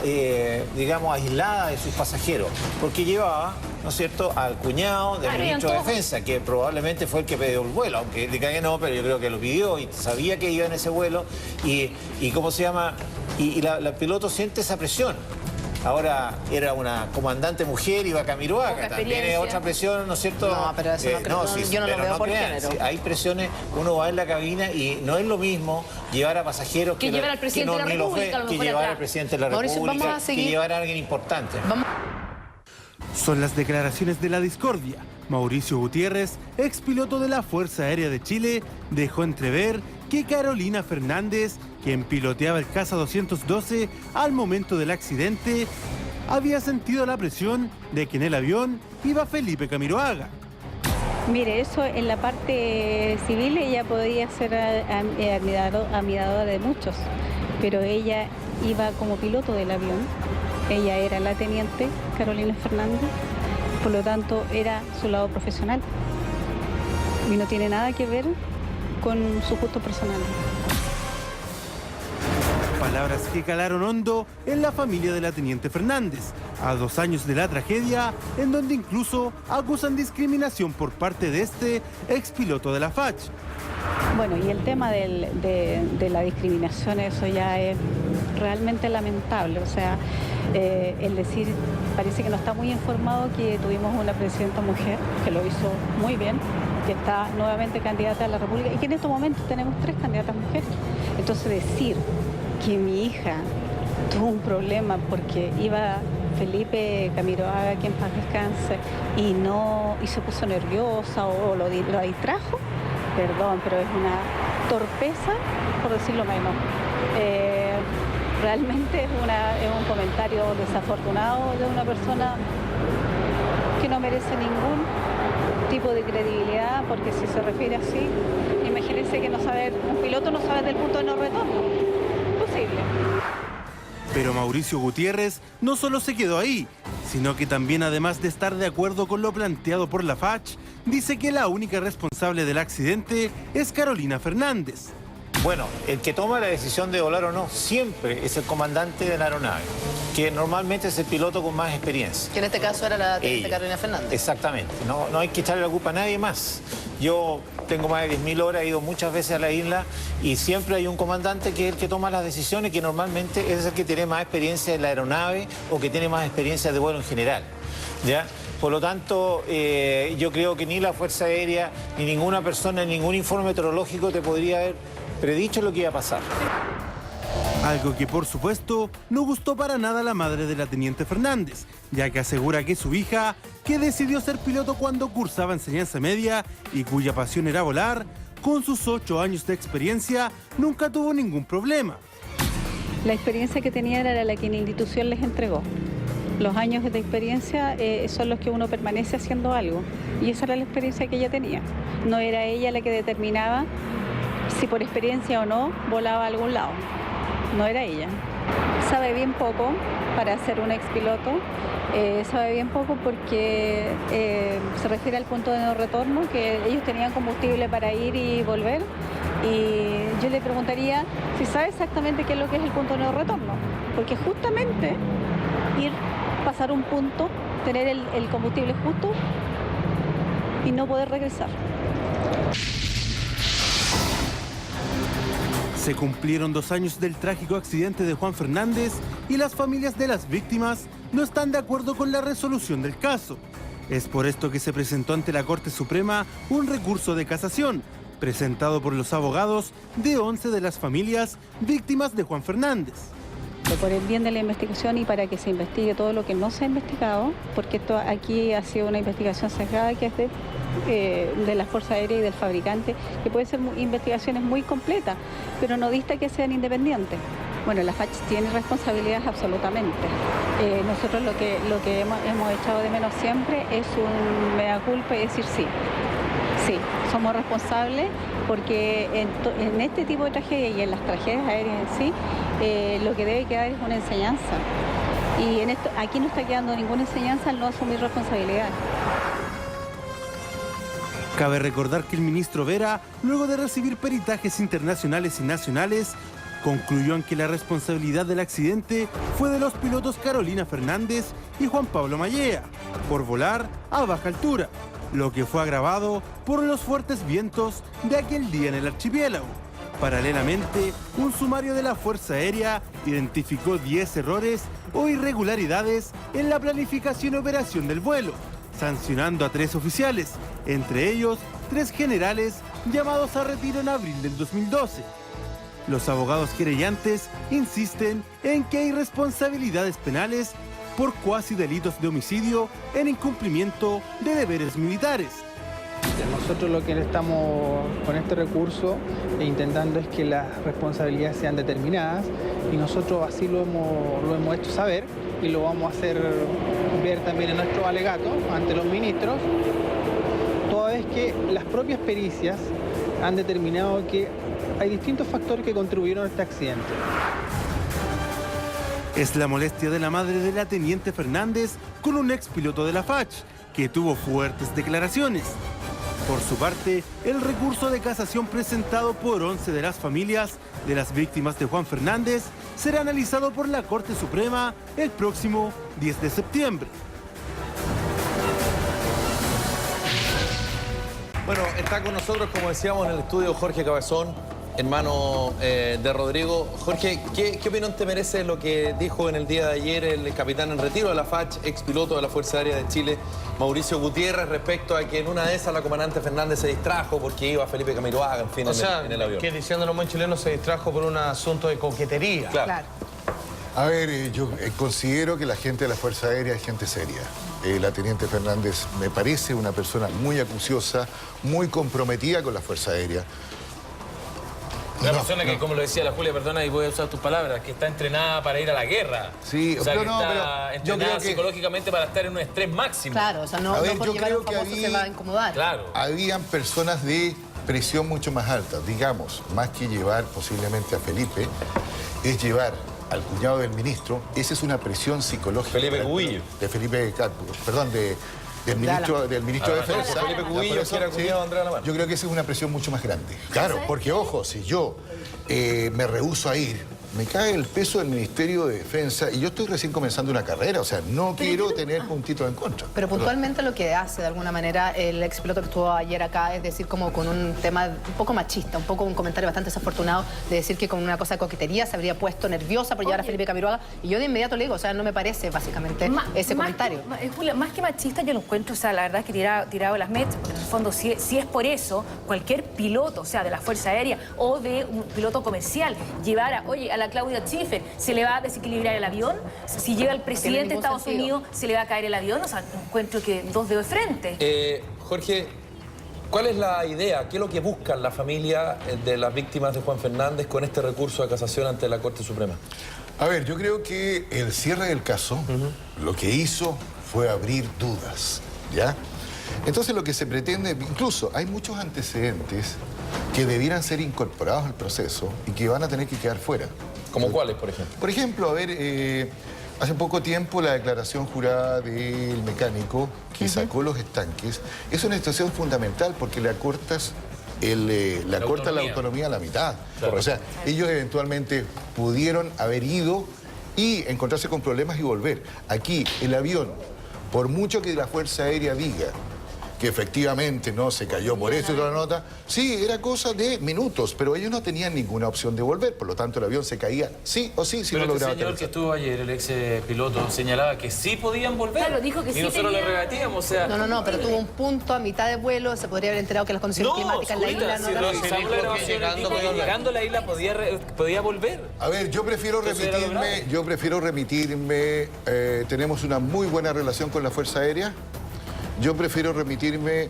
digamos, aislada de sus pasajeros, porque llevaba, ¿no es cierto?, al cuñado del ministro de Defensa, que probablemente fue el que pidió el vuelo, aunque diga que no, pero yo creo que lo pidió y sabía que iba en ese vuelo. Y ¿cómo se llama? Y la piloto siente esa presión. Ahora era una comandante mujer, iba a Camiroaga, también es otra presión, ¿no es cierto? No, pero eso no creo, yo no lo veo por género. Sí, hay presiones, uno va en la cabina y no es lo mismo llevar a pasajeros que llevar al presidente de la República, que llevar al presidente de la República, que llevar a alguien importante. Son las declaraciones de la discordia. Mauricio Gutiérrez, ex piloto de la Fuerza Aérea de Chile, dejó entrever que Carolina Fernández, quien piloteaba el Caza 212 al momento del accidente, había sentido la presión de que en el avión iba Felipe Camiroaga. Mire, eso en la parte civil ella podía ser admiradora de muchos, pero ella iba como piloto del avión. Ella era la teniente Carolina Fernández, por lo tanto era su lado profesional y no tiene nada que ver con su gusto personal. Palabras que calaron hondo en la familia de la teniente Fernández, a 2 años de la tragedia, en donde incluso acusan discriminación por parte de este expiloto de la FACH. Bueno, y el tema de la discriminación, eso ya es realmente lamentable. O sea, el decir, parece que no está muy informado que tuvimos una presidenta mujer que lo hizo muy bien, que está nuevamente candidata a la República y que en estos momentos tenemos 3 candidatas mujeres. Entonces decir que mi hija tuvo un problema porque iba Felipe Camiroaga, que en paz descanse, y se puso nerviosa o lo distrajo, perdón, pero es una torpeza, por decirlo menos. Realmente es un comentario desafortunado de una persona que no merece ningún tipo de credibilidad, porque si se refiere así, imagínense que un piloto no sabe del punto de no retorno. Imposible. Pero Mauricio Gutiérrez no solo se quedó ahí, sino que también, además de estar de acuerdo con lo planteado por la FACH, dice que la única responsable del accidente es Carolina Fernández. Bueno, el que toma la decisión de volar o no siempre es el comandante de la aeronave, que normalmente es el piloto con más experiencia. Que en este caso era la teniente Carolina Fernández. Exactamente, no hay que echarle la culpa a nadie más. Yo tengo más de 10.000 horas, he ido muchas veces a la isla y siempre hay un comandante que es el que toma las decisiones, que normalmente es el que tiene más experiencia en la aeronave o que tiene más experiencia de vuelo en general, ¿ya? Por lo tanto, yo creo que ni la Fuerza Aérea, ni ninguna persona, ni ningún informe meteorológico te podría haber predicho lo que iba a pasar. Algo que, por supuesto, no gustó para nada a la madre de la teniente Fernández, ya que asegura que su hija, que decidió ser piloto cuando cursaba enseñanza media y cuya pasión era volar, con sus 8 años de experiencia, nunca tuvo ningún problema. La experiencia que tenían era la que la institución les entregó. Los años de experiencia son los que uno permanece haciendo algo, y esa era la experiencia que ella tenía. No era ella la que determinaba si por experiencia o no volaba a algún lado. No era ella. Sabe bien poco para ser un expiloto, sabe bien poco porque se refiere al punto de no retorno, que ellos tenían combustible para ir y volver, y yo le preguntaría si sabe exactamente qué es lo que es el punto de no retorno, porque justamente pasar un punto, tener el combustible justo y no poder regresar. Se cumplieron 2 años del trágico accidente de Juan Fernández y las familias de las víctimas no están de acuerdo con la resolución del caso. Es por esto que se presentó ante la Corte Suprema un recurso de casación, presentado por los abogados de 11 de las familias víctimas de Juan Fernández. independiente, por el bien de la investigación y para que se investigue todo lo que no se ha investigado, porque esto aquí ha sido una investigación sesgada que es de la Fuerza Aérea y del fabricante, que puede ser investigaciones muy completas, pero no dista que sean independientes. Bueno, la FACH tiene responsabilidades absolutamente. Nosotros lo que hemos echado de menos siempre es un mea culpa y decir sí, somos responsables, porque en este tipo de tragedia y en las tragedias aéreas en sí, lo que debe quedar es una enseñanza. Y aquí no está quedando ninguna enseñanza al no asumir responsabilidades. Cabe recordar que el ministro Vera, luego de recibir peritajes internacionales y nacionales, concluyó en que la responsabilidad del accidente fue de los pilotos Carolina Fernández y Juan Pablo Mallea, por volar a baja altura, lo que fue agravado por los fuertes vientos de aquel día en el archipiélago. Paralelamente, un sumario de la Fuerza Aérea identificó 10 errores o irregularidades en la planificación y operación del vuelo, sancionando a 3 oficiales, entre ellos 3 generales llamados a retiro en abril del 2012. Los abogados querellantes insisten en que hay responsabilidades penales por cuasi delitos de homicidio en incumplimiento de deberes militares. Nosotros lo que estamos con este recurso intentando es que las responsabilidades sean determinadas, y nosotros así lo hemos hecho saber y lo vamos a hacer ver también en nuestro alegato ante los ministros, toda vez que las propias pericias han determinado que hay distintos factores que contribuyeron a este accidente. Es la molestia de la madre de la teniente Fernández con un ex piloto de la FACH, que tuvo fuertes declaraciones. Por su parte, el recurso de casación presentado por 11 de las familias de las víctimas de Juan Fernández será analizado por la Corte Suprema el próximo 10 de septiembre. Bueno, está con nosotros, como decíamos, en el estudio Jorge Cabezón, hermano de Rodrigo. Jorge, ¿qué opinión te merece lo que dijo en el día de ayer el capitán en retiro de la FACH, ex piloto de la Fuerza Aérea de Chile, Mauricio Gutiérrez, respecto a que en una de esas la comandante Fernández se distrajo porque iba Felipe Camiroaga, en fin, en el avión? Que diciéndolo muy chileno, se distrajo por un asunto de coquetería. Claro. A ver, yo considero que la gente de la Fuerza Aérea es gente seria. La teniente Fernández me parece una persona muy acuciosa, muy comprometida con la Fuerza Aérea. Una persona que, como lo decía la Julia, perdona y voy a usar tus palabras, que está entrenada para ir a la guerra. Sí, o sea, pero que está entrenada psicológicamente para estar en un estrés máximo. Claro, o sea, no por llevar un famoso se va a incomodar. Claro. Habían personas de presión mucho más alta, digamos, más que llevar posiblemente a Felipe, es llevar al cuñado del ministro. Esa es una presión psicológica. Felipe Cubillo. De Felipe, perdón, del ministro de Defensa. Felipe Cubillo, que era cuñado de Andrea Lamar. Yo creo que esa es una presión mucho más grande. Claro, porque ojo, si yo me rehúso a ir, me cae el peso del Ministerio de Defensa y yo estoy recién comenzando una carrera, o sea, no quiero tener puntitos en contra. Pero puntualmente lo que hace de alguna manera el ex piloto que estuvo ayer acá es decir, como con un tema un poco machista, un poco un comentario bastante desafortunado de decir que con una cosa de coquetería se habría puesto nerviosa por llevar a Felipe Camiroaga, y yo de inmediato le digo, o sea, no me parece básicamente ese comentario. Julia, más que machista yo lo encuentro, o sea, la verdad es que tirado las mechas, porque en el fondo si es por eso, cualquier piloto, o sea, de la Fuerza Aérea o de un piloto comercial, llevar a la Claudia Schiffer, ¿se le va a desequilibrar el avión? Si llega el presidente de Estados Unidos, ¿se le va a caer el avión? O sea, encuentro que dos dedos de frente. Jorge, ¿cuál es la idea? ¿Qué es lo que buscan la familia de las víctimas de Juan Fernández con este recurso de casación ante la Corte Suprema? A ver, yo creo que el cierre del caso lo que hizo fue abrir dudas, ¿ya? Entonces lo que se pretende, incluso hay muchos antecedentes que debieran ser incorporados al proceso y que van a tener que quedar fuera. ¿Como cuáles, por ejemplo? Por ejemplo, a ver, hace poco tiempo la declaración jurada del mecánico que sacó los estanques es una situación fundamental porque le acortas la autonomía a la mitad. Claro. O sea, ellos eventualmente pudieron haber ido y encontrarse con problemas y volver. Aquí, el avión, por mucho que la Fuerza Aérea diga que efectivamente no se cayó por eso y toda la nota. Sí, era cosa de minutos, pero ellos no tenían ninguna opción de volver, por lo tanto el avión se caía sí o sí si pero no lograba señor aterrizar. que estuvo ayer, el ex piloto, señalaba que sí podían volver. Claro, dijo que y sí nosotros tenía... le regateamos, o sea... No, pero tuvo un punto a mitad de vuelo, se podría haber enterado que las condiciones climáticas en la isla no eran... Llegando a la isla podía volver. A ver, yo prefiero remitirme, tenemos una muy buena relación con la Fuerza Aérea. Yo prefiero remitirme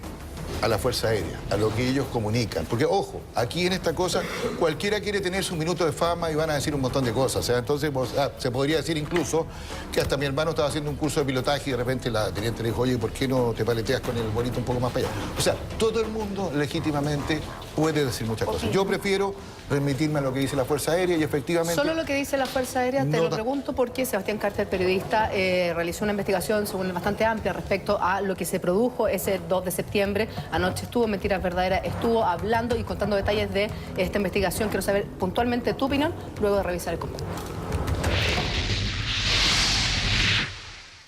a la Fuerza Aérea, a lo que ellos comunican. Porque, ojo, aquí en esta cosa, cualquiera quiere tener su minuto de fama y van a decir un montón de cosas. O sea, entonces se podría decir incluso que hasta mi hermano estaba haciendo un curso de pilotaje y de repente la teniente le dijo, oye, ¿por qué no te paleteas con el bonito un poco más para allá? O sea, todo el mundo legítimamente puede decir muchas cosas. Yo prefiero remitirme a lo que dice la Fuerza Aérea y efectivamente... Solo lo que dice la Fuerza Aérea, te lo pregunto porque Sebastián Carter, periodista, realizó una investigación, según él, bastante amplia respecto a lo que se produjo ese 2 de septiembre. Anoche estuvo en Mentiras Verdaderas, estuvo hablando y contando detalles de esta investigación. Quiero saber puntualmente tu opinión luego de revisar el contenido.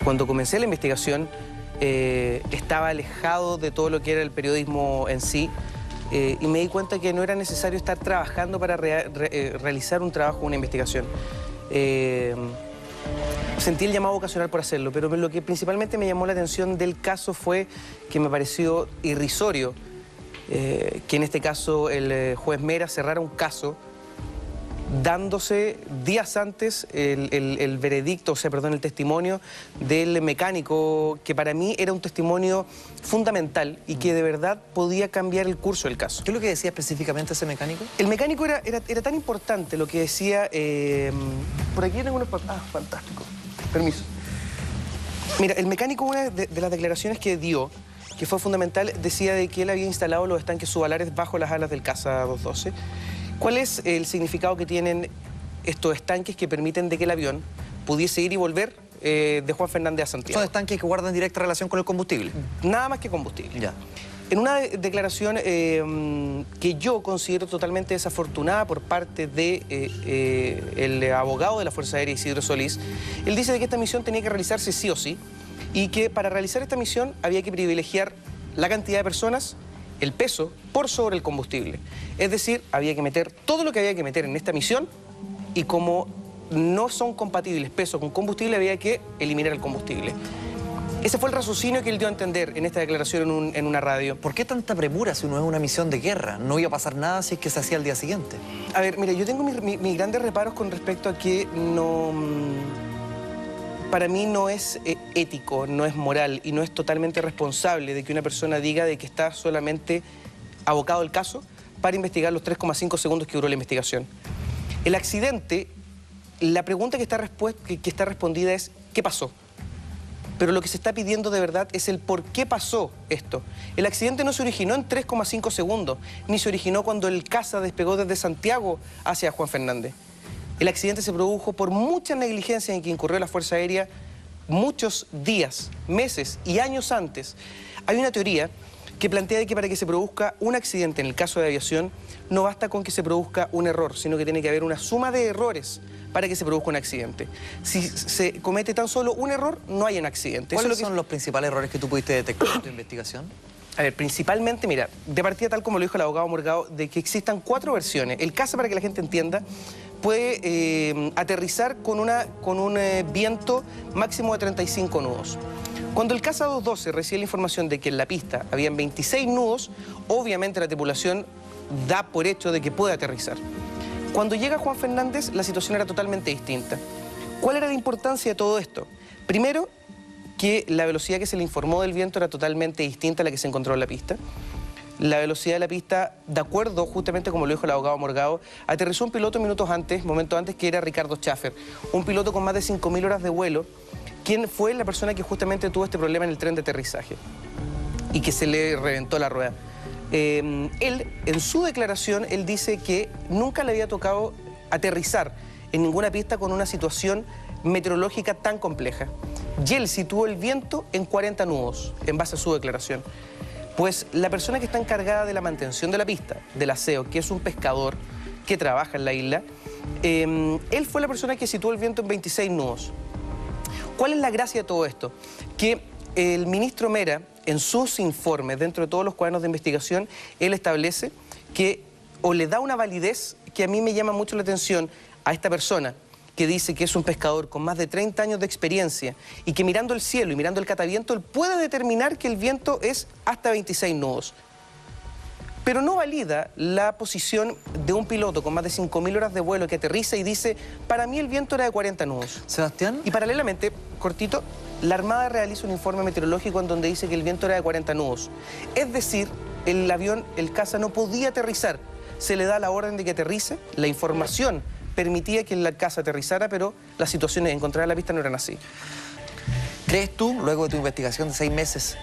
Cuando comencé la investigación, estaba alejado de todo lo que era el periodismo en sí. Y me di cuenta que no era necesario estar trabajando para realizar un trabajo, una investigación. Sentí el llamado vocacional por hacerlo, pero lo que principalmente me llamó la atención del caso fue que me pareció irrisorio que en este caso el juez Mera cerrara un caso dándose días antes el veredicto, o sea, perdón, el testimonio del mecánico, que para mí era un testimonio fundamental y que de verdad podía cambiar el curso del caso. ¿Qué es lo que decía específicamente ese mecánico? El mecánico era tan importante lo que decía... por aquí tengo unos... Ah, fantástico. Permiso. Mira, el mecánico, una de las declaraciones que dio, que fue fundamental, decía de que él había instalado los estanques subalares bajo las alas del Caza 212. ¿Cuál es el significado que tienen estos estanques que permiten de que el avión pudiese ir y volver de Juan Fernández a Santiago? ¿Son estanques que guardan directa relación con el combustible? Nada más que combustible. Ya. En una declaración que yo considero totalmente desafortunada por parte de el abogado de la Fuerza Aérea, Isidro Solís, él dice de que esta misión tenía que realizarse sí o sí y que para realizar esta misión había que privilegiar la cantidad de personas, el peso, por sobre el combustible. Es decir, había que meter todo lo que había que meter en esta misión y como no son compatibles peso con combustible, había que eliminar el combustible. Ese fue el raciocinio que él dio a entender en esta declaración en una radio. ¿Por qué tanta premura si uno es una misión de guerra? ¿No iba a pasar nada si es que se hacía al día siguiente? A ver, mire, yo tengo mis grandes reparos con respecto a que no... Para mí no es ético, no es moral y no es totalmente responsable de que una persona diga de que está solamente abocado al caso para investigar los 3,5 segundos que duró la investigación. El accidente, la pregunta que está respondida es ¿qué pasó? Pero lo que se está pidiendo de verdad es el por qué pasó esto. El accidente no se originó en 3,5 segundos, ni se originó cuando el Caza despegó desde Santiago hacia Juan Fernández. El accidente se produjo por mucha negligencia en que incurrió la Fuerza Aérea muchos días, meses y años antes. Hay una teoría que plantea de que para que se produzca un accidente en el caso de aviación no basta con que se produzca un error, sino que tiene que haber una suma de errores para que se produzca un accidente. Si se comete tan solo un error, no hay un accidente. ¿Cuáles son los principales errores que tú pudiste detectar en tu investigación? A ver, principalmente, mira, de partida tal como lo dijo el abogado Morgado, de que existan 4 versiones. El Caza, para que la gente entienda, puede aterrizar con un viento máximo de 35 nudos. Cuando el Caza 212 recibe la información de que en la pista habían 26 nudos, obviamente la tripulación da por hecho de que puede aterrizar. Cuando llega Juan Fernández, la situación era totalmente distinta. ¿Cuál era la importancia de todo esto? Primero, que la velocidad que se le informó del viento era totalmente distinta a la que se encontró en la pista. La velocidad de la pista, de acuerdo, justamente como lo dijo el abogado Morgado, aterrizó un piloto momentos antes, que era Ricardo Schaffer, un piloto con más de 5.000 horas de vuelo, quien fue la persona que justamente tuvo este problema en el tren de aterrizaje y que se le reventó la rueda. Él, en su declaración, él dice que nunca le había tocado aterrizar en ninguna pista con una situación meteorológica tan compleja. Y él situó el viento en 40 nudos, en base a su declaración. Pues la persona que está encargada de la mantención de la pista, del aseo, que es un pescador que trabaja en la isla, él fue la persona que situó el viento en 26 nudos. ¿Cuál es la gracia de todo esto? Que el ministro Mera en sus informes, dentro de todos los cuadernos de investigación, él establece que, o le da una validez que a mí me llama mucho la atención a esta persona, que dice que es un pescador con más de 30 años de experiencia y que mirando el cielo y mirando el cataviento, él puede determinar que el viento es hasta 26 nudos. Pero no valida la posición de un piloto con más de 5.000 horas de vuelo que aterriza y dice, para mí el viento era de 40 nudos. Sebastián. Y paralelamente, cortito, la Armada realiza un informe meteorológico en donde dice que el viento era de 40 nudos. Es decir, el avión, el caza, no podía aterrizar. Se le da la orden de que aterrice, la información permitía que el caza aterrizara, pero las situaciones de encontrar la pista no eran así. ¿Crees tú, luego de tu investigación de 6 meses,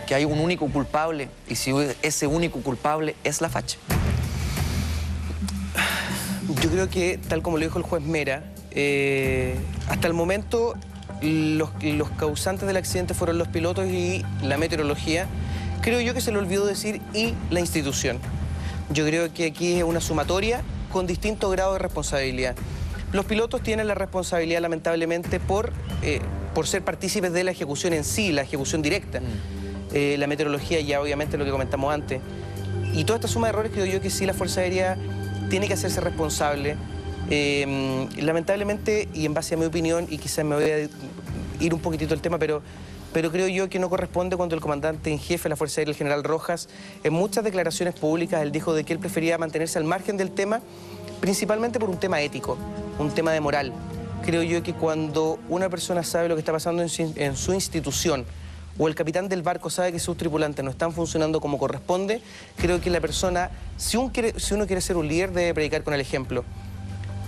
que hay un único culpable y si ese único culpable es la facha? Yo creo que, tal como lo dijo el juez Mera, hasta el momento los causantes del accidente fueron los pilotos y la meteorología. Creo yo que se le olvidó decir y la institución. Yo creo que aquí es una sumatoria con distinto grado de responsabilidad. Los pilotos tienen la responsabilidad, lamentablemente, por ser partícipes de la ejecución en sí, la ejecución directa. La meteorología ya, obviamente, lo que comentamos antes. Y toda esta suma de errores creo yo que sí la Fuerza Aérea tiene que hacerse responsable. Lamentablemente, y en base a mi opinión, y quizás me voy a ir un poquitito del tema, pero creo yo que no corresponde cuando el comandante en jefe de la Fuerza Aérea, el general Rojas, en muchas declaraciones públicas, él dijo de que él prefería mantenerse al margen del tema, principalmente por un tema ético, un tema de moral. Creo yo que cuando una persona sabe lo que está pasando en su institución, o el capitán del barco sabe que sus tripulantes no están funcionando como corresponde, creo que la persona, si uno quiere ser un líder, debe predicar con el ejemplo.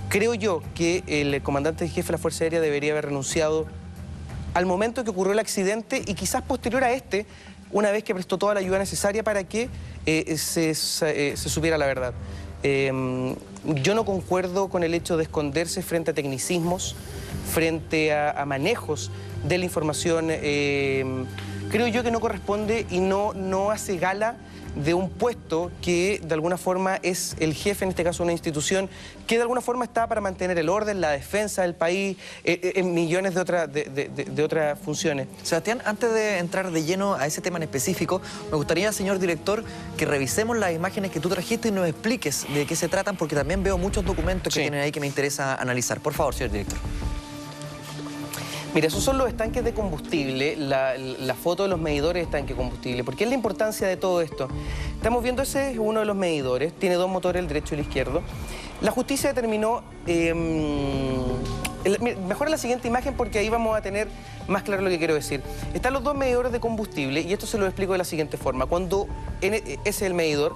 Creo yo que el comandante en jefe de la Fuerza Aérea debería haber renunciado al momento que ocurrió el accidente y quizás posterior a este, una vez que prestó toda la ayuda necesaria para que se supiera la verdad. Yo no concuerdo con el hecho de esconderse frente a tecnicismos, frente a manejos de la información. Creo yo que no corresponde y no hace gala de un puesto que de alguna forma es el jefe, en este caso una institución, que de alguna forma está para mantener el orden, la defensa del país, en millones de otras funciones. Sebastián, antes de entrar de lleno a ese tema en específico, me gustaría, señor director, que revisemos las imágenes que tú trajiste y nos expliques de qué se tratan, porque también veo muchos documentos que tienen ahí que me interesa analizar. Por favor, señor director. Mira, esos son los estanques de combustible, la foto de los medidores de estanque de combustible. ¿Por qué es la importancia de todo esto? Estamos viendo, ese es uno de los medidores, tiene 2 motores, el derecho y el izquierdo. La justicia determinó, mejor la siguiente imagen porque ahí vamos a tener más claro lo que quiero decir. Están los 2 medidores de combustible y esto se lo explico de la siguiente forma. Cuando ese es el medidor,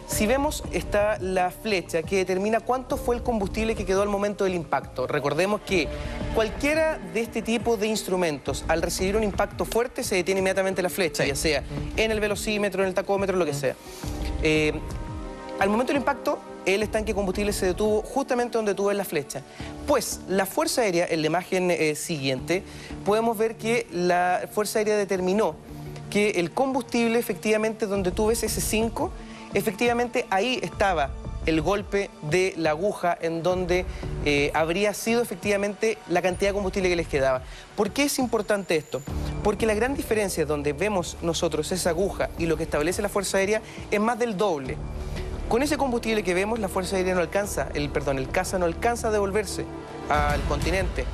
si vemos, está la flecha que determina cuánto fue el combustible que quedó al momento del impacto. Recordemos que cualquiera de este tipo de instrumentos, al recibir un impacto fuerte, se detiene inmediatamente la flecha, ya sea en el velocímetro, en el tacómetro, lo que sea. Al momento del impacto, el estanque de combustible se detuvo justamente donde tú ves la flecha. Pues la Fuerza Aérea, en la imagen siguiente, podemos ver que la Fuerza Aérea determinó que el combustible, efectivamente, donde tú ves ese 5, efectivamente, ahí estaba el golpe de la aguja en donde habría sido efectivamente la cantidad de combustible que les quedaba. ¿Por qué es importante esto? Porque la gran diferencia donde vemos nosotros esa aguja y lo que establece la Fuerza Aérea es más del doble. Con ese combustible que vemos, la Fuerza Aérea no alcanza, el caza no alcanza a devolverse al continente.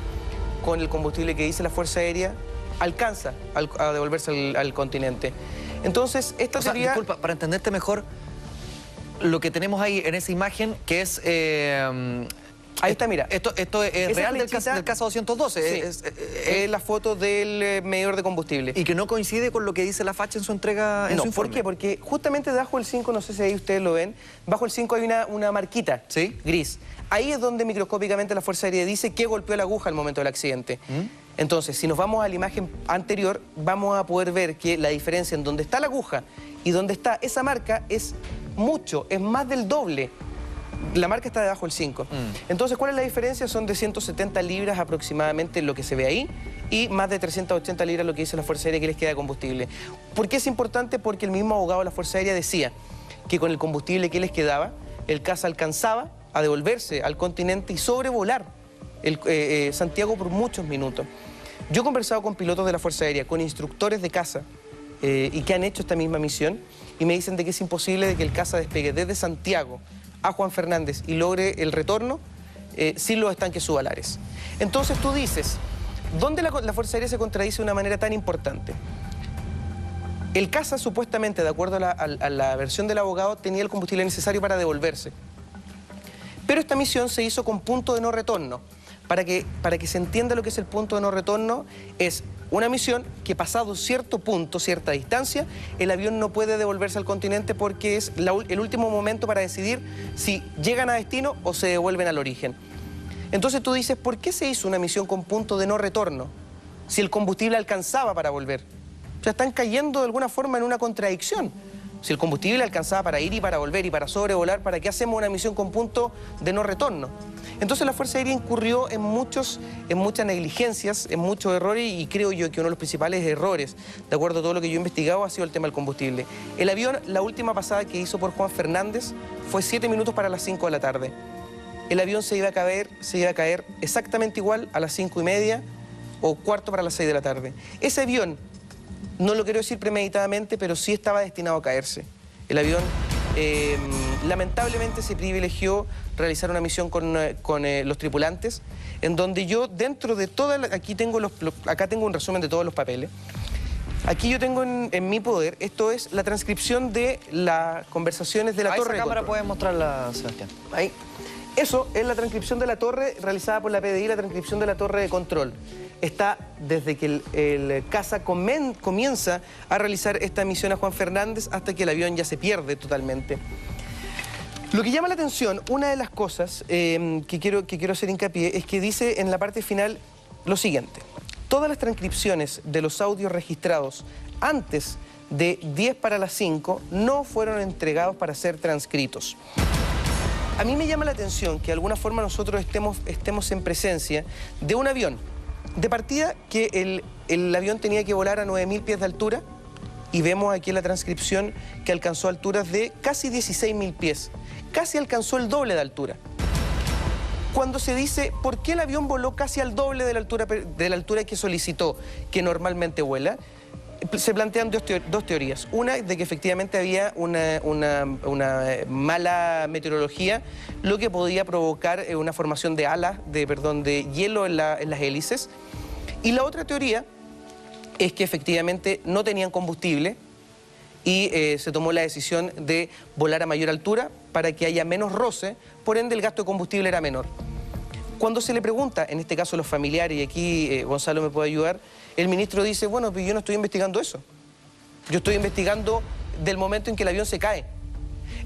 Con el combustible que dice la Fuerza Aérea, alcanza a devolverse al continente. Entonces, esta teoría... Disculpa, para entenderte mejor, lo que tenemos ahí en esa imagen, que es... ahí está, mira. Esto es real del caza 212. Sí, es la foto del medidor de combustible. Y que no coincide con lo que dice la facha en su entrega, en su informe. ¿Por qué? Porque justamente debajo del 5, no sé si ahí ustedes lo ven, bajo el 5 hay una marquita gris. Ahí es donde microscópicamente la Fuerza Aérea dice que golpeó la aguja al momento del accidente. Entonces, si nos vamos a la imagen anterior, vamos a poder ver que la diferencia en donde está la aguja y donde está esa marca es mucho, es más del doble. La marca está debajo del 5. Entonces, ¿cuál es la diferencia? Son de 170 libras aproximadamente lo que se ve ahí y más de 380 libras lo que dice la Fuerza Aérea que les queda de combustible. ¿Por qué es importante? Porque el mismo abogado de la Fuerza Aérea decía que con el combustible que les quedaba, el caza alcanzaba a devolverse al continente y sobrevolar Santiago por muchos minutos. Yo he conversado con pilotos de la Fuerza Aérea, con instructores de caza, y que han hecho esta misma misión, y me dicen de que es imposible de que el CASA despegue desde Santiago a Juan Fernández y logre el retorno sin los estanques subalares. Entonces tú dices, ¿dónde la Fuerza Aérea se contradice de una manera tan importante? El CASA supuestamente, de acuerdo a la versión del abogado, tenía el combustible necesario para devolverse. Pero esta misión se hizo con punto de no retorno. Para que se entienda lo que es el punto de no retorno, es una misión que pasado cierto punto, cierta distancia, el avión no puede devolverse al continente porque es el último momento para decidir si llegan a destino o se devuelven al origen. Entonces tú dices, ¿por qué se hizo una misión con punto de no retorno si el combustible alcanzaba para volver? O sea, están cayendo de alguna forma en una contradicción. Si el combustible alcanzaba para ir y para volver y para sobrevolar, ¿para qué hacemos una misión con punto de no retorno? Entonces la Fuerza Aérea incurrió en muchas negligencias, en muchos errores, y creo yo que uno de los principales errores, de acuerdo a todo lo que yo he investigado, ha sido el tema del combustible. El avión, la última pasada que hizo por Juan Fernández, fue 7 minutos para las 5 de la tarde. El avión se iba a caer exactamente igual a las 5:30 o cuarto para las 6 de la tarde. Ese avión, no lo quiero decir premeditadamente, pero sí estaba destinado a caerse. El avión, lamentablemente, se privilegió realizar una misión con los tripulantes, en donde yo, dentro de toda acá tengo un resumen de todos los papeles. Aquí yo tengo en mi poder, esto es la transcripción de las conversaciones de la torre. Esa cámara puede mostrarla, Sebastián. Ahí. Eso es la transcripción de la torre realizada por la PDI, la transcripción de la torre de control. Está desde que el CASA comienza a realizar esta misión a Juan Fernández hasta que el avión ya se pierde totalmente. Lo que llama la atención, una de las cosas que quiero hacer hincapié, es que dice en la parte final lo siguiente. Todas las transcripciones de los audios registrados antes de 10 para las 5 no fueron entregados para ser transcritos. A mí me llama la atención que de alguna forma nosotros estemos en presencia de un avión. De partida que el avión tenía que volar a 9.000 pies de altura, y vemos aquí en la transcripción que alcanzó alturas de casi 16.000 pies. Casi alcanzó el doble de altura. Cuando se dice, ¿por qué el avión voló casi al doble de la altura que solicitó, que normalmente vuela? Se plantean dos teorías. Una, de que efectivamente había una mala meteorología, lo que podía provocar una formación de alas, de hielo en las hélices. Y la otra teoría es que efectivamente no tenían combustible y se tomó la decisión de volar a mayor altura para que haya menos roce, por ende el gasto de combustible era menor. Cuando se le pregunta, en este caso a los familiares, y aquí Gonzalo me puede ayudar, el ministro dice, bueno, pues yo no estoy investigando eso. Yo estoy investigando del momento en que el avión se cae.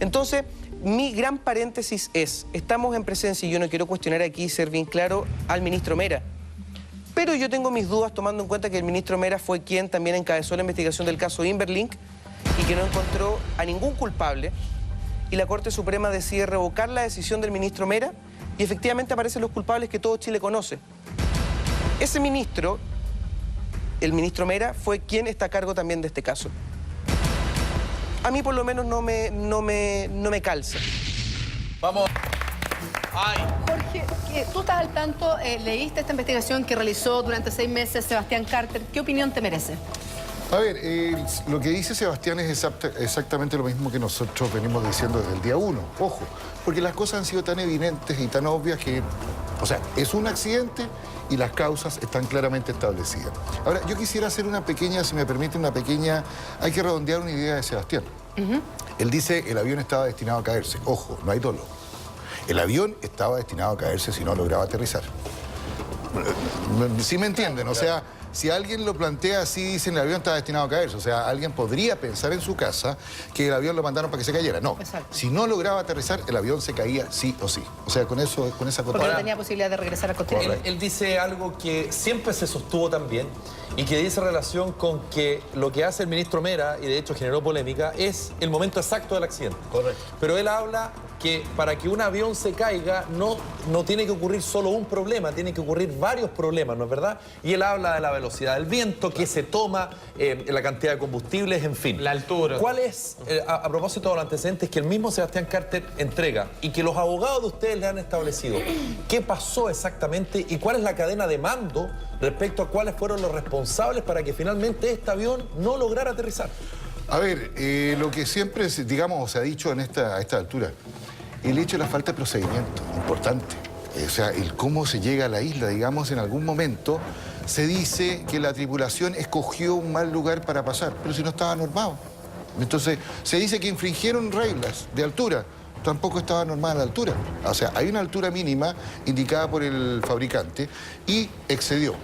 Entonces, mi gran paréntesis es, estamos en presencia, y yo no quiero cuestionar aquí, ser bien claro, al ministro Mera. Pero yo tengo mis dudas tomando en cuenta que el ministro Mera fue quien también encabezó la investigación del caso Inverlink y que no encontró a ningún culpable, y la Corte Suprema decide revocar la decisión del ministro Mera y efectivamente aparecen los culpables que todo Chile conoce. Ese ministro, el ministro Mera, fue quien está a cargo también de este caso. A mí por lo menos no me calza. Vamos. Ay. Jorge, tú estás al tanto, leíste esta investigación que realizó durante 6 meses Sebastián Carter. ¿Qué opinión te merece? A ver, lo que dice Sebastián es exactamente lo mismo que nosotros venimos diciendo desde el día 1. Ojo, porque las cosas han sido tan evidentes y tan obvias que, o sea, es un accidente y las causas están claramente establecidas. Ahora, yo quisiera hacer una pequeña, si me permite, hay que redondear una idea de Sebastián. Él dice, el avión estaba destinado a caerse. Ojo, no hay dolo. El avión estaba destinado a caerse si no lograba aterrizar. ¿Sí me entienden? O sea, si alguien lo plantea así, dicen el avión estaba destinado a caerse. O sea, alguien podría pensar en su casa que el avión lo mandaron para que se cayera. No. Exacto. Si no lograba aterrizar, el avión se caía sí o sí. O sea, con esa acotación. Porque no tenía posibilidad de regresar al continente. Él dice algo que siempre se sostuvo también y que dice relación con que lo que hace el ministro Mera, y de hecho generó polémica, es el momento exacto del accidente. Correcto. Pero él habla que para que un avión se caiga no tiene que ocurrir solo un problema, tiene que ocurrir varios problemas, ¿no es verdad? Y él habla de la velocidad del viento, que se toma, la cantidad de combustibles, en fin. La altura. ¿Cuál es, a propósito de los antecedentes que el mismo Sebastián Carter entrega y que los abogados de ustedes le han establecido? ¿Qué pasó exactamente y cuál es la cadena de mando respecto a cuáles fueron los responsables para que finalmente este avión no lograra aterrizar? A ver, lo que siempre, digamos, se ha dicho a esta altura, el hecho de la falta de procedimiento, importante. O sea, el cómo se llega a la isla, digamos, en algún momento se dice que la tripulación escogió un mal lugar para pasar, pero si no estaba normado. Entonces, se dice que infringieron reglas de altura, tampoco estaba normada la altura. O sea, hay una altura mínima indicada por el fabricante y excedió.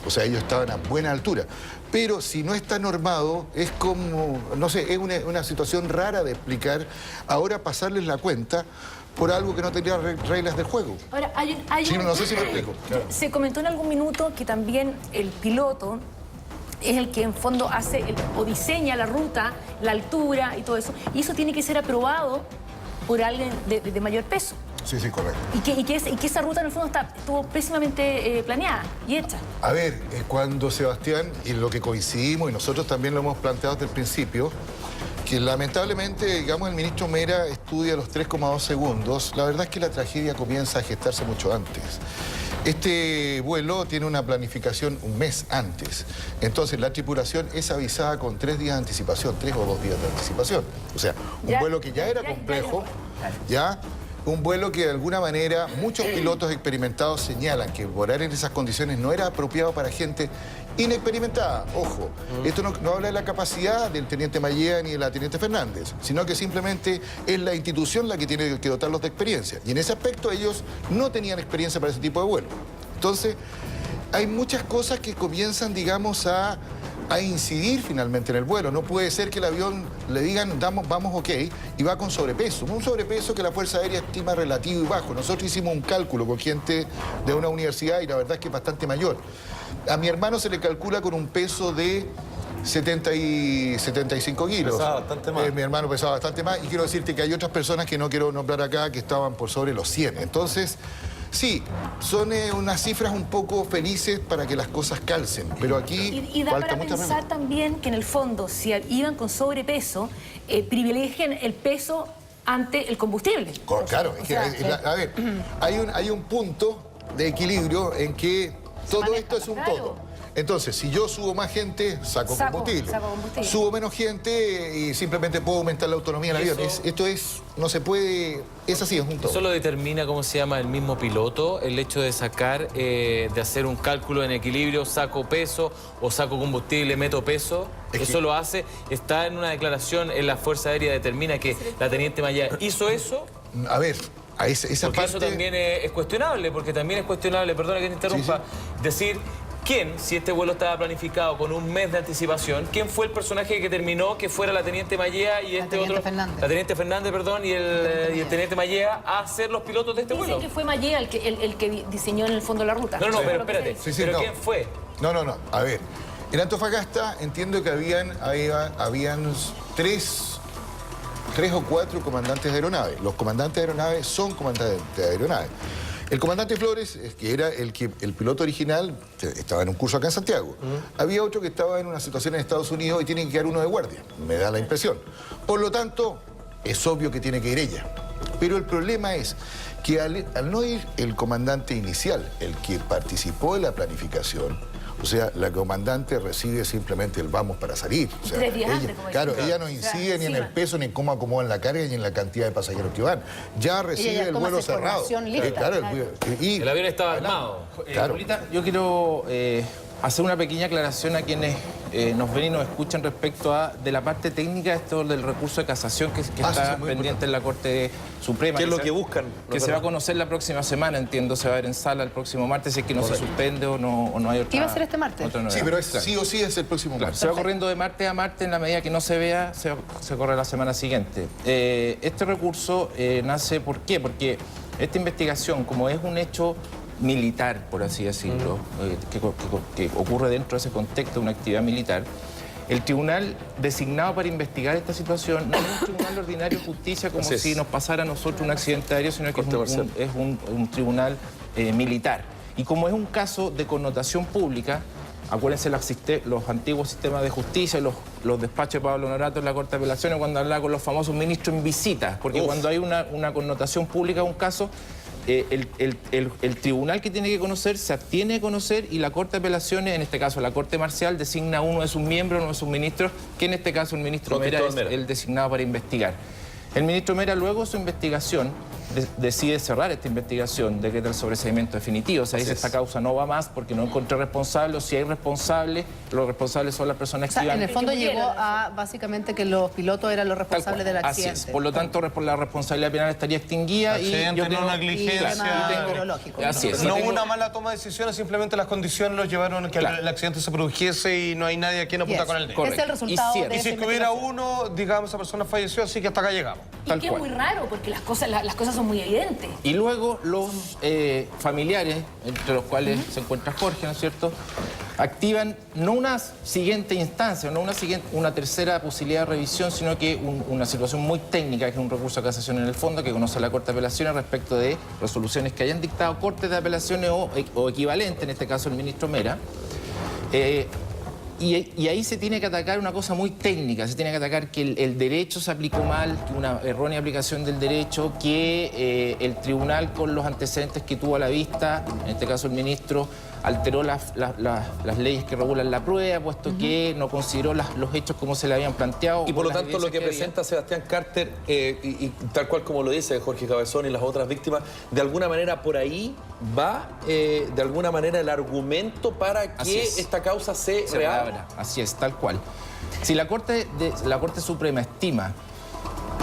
O sea, ellos estaban a buena altura. Pero si no está normado, es como, no sé, es una situación rara de explicar. Ahora pasarles la cuenta por algo que no tenía reglas del juego. Ahora, no sé si me explico. Claro. Se comentó en algún minuto que también el piloto es el que en fondo hace o diseña la ruta, la altura y todo eso. Y eso tiene que ser aprobado por alguien de mayor peso. Sí, correcto. Y que esa ruta en el fondo estuvo pésimamente planeada y hecha. A ver, cuando Sebastián, y lo que coincidimos, y nosotros también lo hemos planteado desde el principio, que lamentablemente, digamos, el ministro Mera estudia los 3,2 segundos, la verdad es que la tragedia comienza a gestarse mucho antes. Este vuelo tiene una planificación un mes antes. Entonces, la tripulación es avisada con 3 días de anticipación, 3 o 2 días de anticipación. O sea, un vuelo que ya era complejo, un vuelo que de alguna manera muchos pilotos experimentados señalan que volar en esas condiciones no era apropiado para gente inexperimentada. Ojo, esto no habla de la capacidad del teniente Mallea ni de la teniente Fernández, sino que simplemente es la institución la que tiene que dotarlos de experiencia. Y en ese aspecto ellos no tenían experiencia para ese tipo de vuelo. Entonces, hay muchas cosas que comienzan, digamos, a incidir finalmente en el vuelo. No puede ser que el avión le digan, vamos ok, y va con sobrepeso. Un sobrepeso que la Fuerza Aérea estima relativo y bajo. Nosotros hicimos un cálculo con gente de una universidad y la verdad es que es bastante mayor. A mi hermano se le calcula con un peso de 75 kilos. Pesaba bastante más. Mi hermano pesaba bastante más y quiero decirte que hay otras personas que no quiero nombrar acá que estaban por sobre los 100. Entonces, sí, son unas cifras un poco felices para que las cosas calcen, pero aquí y da falta para mucha pensar también que en el fondo, si iban con sobrepeso, privilegien el peso ante el combustible. Claro, es que, a ver, hay un punto de equilibrio en que todo esto es un todo. Entonces, si yo subo más gente, saco combustible. Subo menos gente y simplemente puedo aumentar la autonomía del avión. Esto es, no se puede, es así, es un todo. ¿Eso lo determina, cómo se llama, el mismo piloto? El hecho de sacar, de hacer un cálculo en equilibrio, saco peso o saco combustible, meto peso. Eso lo hace, está en una declaración en la Fuerza Aérea, determina que la teniente Mallea hizo eso. A ver, esa porque parte... eso también es cuestionable, porque también es cuestionable, perdona que te interrumpa, decir... ¿Quién, si este vuelo estaba planificado con un mes de anticipación, quién fue el personaje que terminó que fuera la teniente Mallea y este otro... La teniente Fernández, perdón, y el teniente Mallea a ser los pilotos de este vuelo? Dicen que fue Mallea el que diseñó en el fondo la ruta. No, pero espérate. ¿Pero quién fue? No. A ver, en Antofagasta entiendo que habían 3 o 4 comandantes de aeronaves. Los comandantes de aeronaves son comandantes de aeronaves. El comandante Flores, que era el piloto original, estaba en un curso acá en Santiago. Había otro que estaba en una situación en Estados Unidos y tiene que quedar uno de guardia, me da la impresión. Por lo tanto, es obvio que tiene que ir ella. Pero el problema es que al no ir el comandante inicial, el que participó en la planificación, o sea, la comandante recibe simplemente el vamos para salir. O sea, 3 días antes, como ella no incide ni en el peso, ni en cómo acomodan la carga, ni en la cantidad de pasajeros que van. Ya recibe el vuelo cerrado. El avión estaba armado. Lolita, yo quiero hacer una pequeña aclaración a quienes nos ven y nos escuchan respecto de la parte técnica esto del recurso de casación que está pendiente en la Corte Suprema. ¿Qué es lo que buscan? Que se va a conocer la próxima semana, entiendo, se va a ver en sala el próximo martes, si es que no se suspende o no hay otra... ¿Qué iba a ser este martes? Sí, pero sí o sí es el próximo martes. Se va corriendo de martes a martes, en la medida que no se vea, se corre la semana siguiente. Este recurso nace, ¿por qué? Porque esta investigación, como es un hecho militar, por así decirlo, que ocurre dentro de ese contexto de una actividad militar, El tribunal designado para investigar esta situación no es un tribunal ordinario de justicia como si nos pasara a nosotros un accidente aéreo, sino que es un tribunal militar. Y como es un caso de connotación pública, acuérdense los antiguos sistemas de justicia, los despachos de Pablo Norato en la Corte de Apelaciones cuando hablaba con los famosos ministros en visita, porque cuando hay una connotación pública de un caso, el tribunal que tiene que conocer se abstiene de conocer y la Corte de Apelaciones, en este caso la Corte Marcial, designa a uno de sus miembros, uno de sus ministros, que en este caso el ministro Mera es el designado para investigar. El ministro Mera, luego de su investigación, decide cerrar esta investigación, decreta el sobreseimiento definitivo. O sea, dice, esta causa no va más porque no encontré responsable, o si hay responsable, los responsables son las personas que iban. En el fondo llegó a básicamente que los pilotos eran los responsables del accidente. Así es. Por lo tanto, la responsabilidad penal estaría extinguida y yo tengo una negligencia. Así es. No hubo una mala toma de decisiones, simplemente las condiciones los llevaron a que el accidente se produjese y no hay nadie a quien apuntar con el dedo. Es el resultado de y si hubiera uno, digamos, esa persona falleció, así que hasta acá llegamos. Y que es muy raro, porque las cosas son muy evidentes. Y luego los familiares, entre los cuales se encuentra Jorge, ¿no es cierto?, activan no una siguiente instancia, no una tercera posibilidad de revisión, sino que una situación muy técnica, que es un recurso de casación en el fondo, que conoce la Corte de Apelaciones respecto de resoluciones que hayan dictado Cortes de Apelaciones o equivalente, en este caso el ministro Mera. Y ahí se tiene que atacar una cosa muy técnica, se tiene que atacar que el derecho se aplicó mal, que una errónea aplicación del derecho, que el tribunal con los antecedentes que tuvo a la vista, en este caso el ministro, alteró las leyes que regulan la prueba, puesto que no consideró los hechos como se le habían planteado. Y por lo tanto lo que presenta Sebastián Carter, y tal cual como lo dice Jorge Cabezón y las otras víctimas, de alguna manera por ahí va, de alguna manera, el argumento para que esta causa se reabra. Así es, tal cual. Si la Corte Suprema estima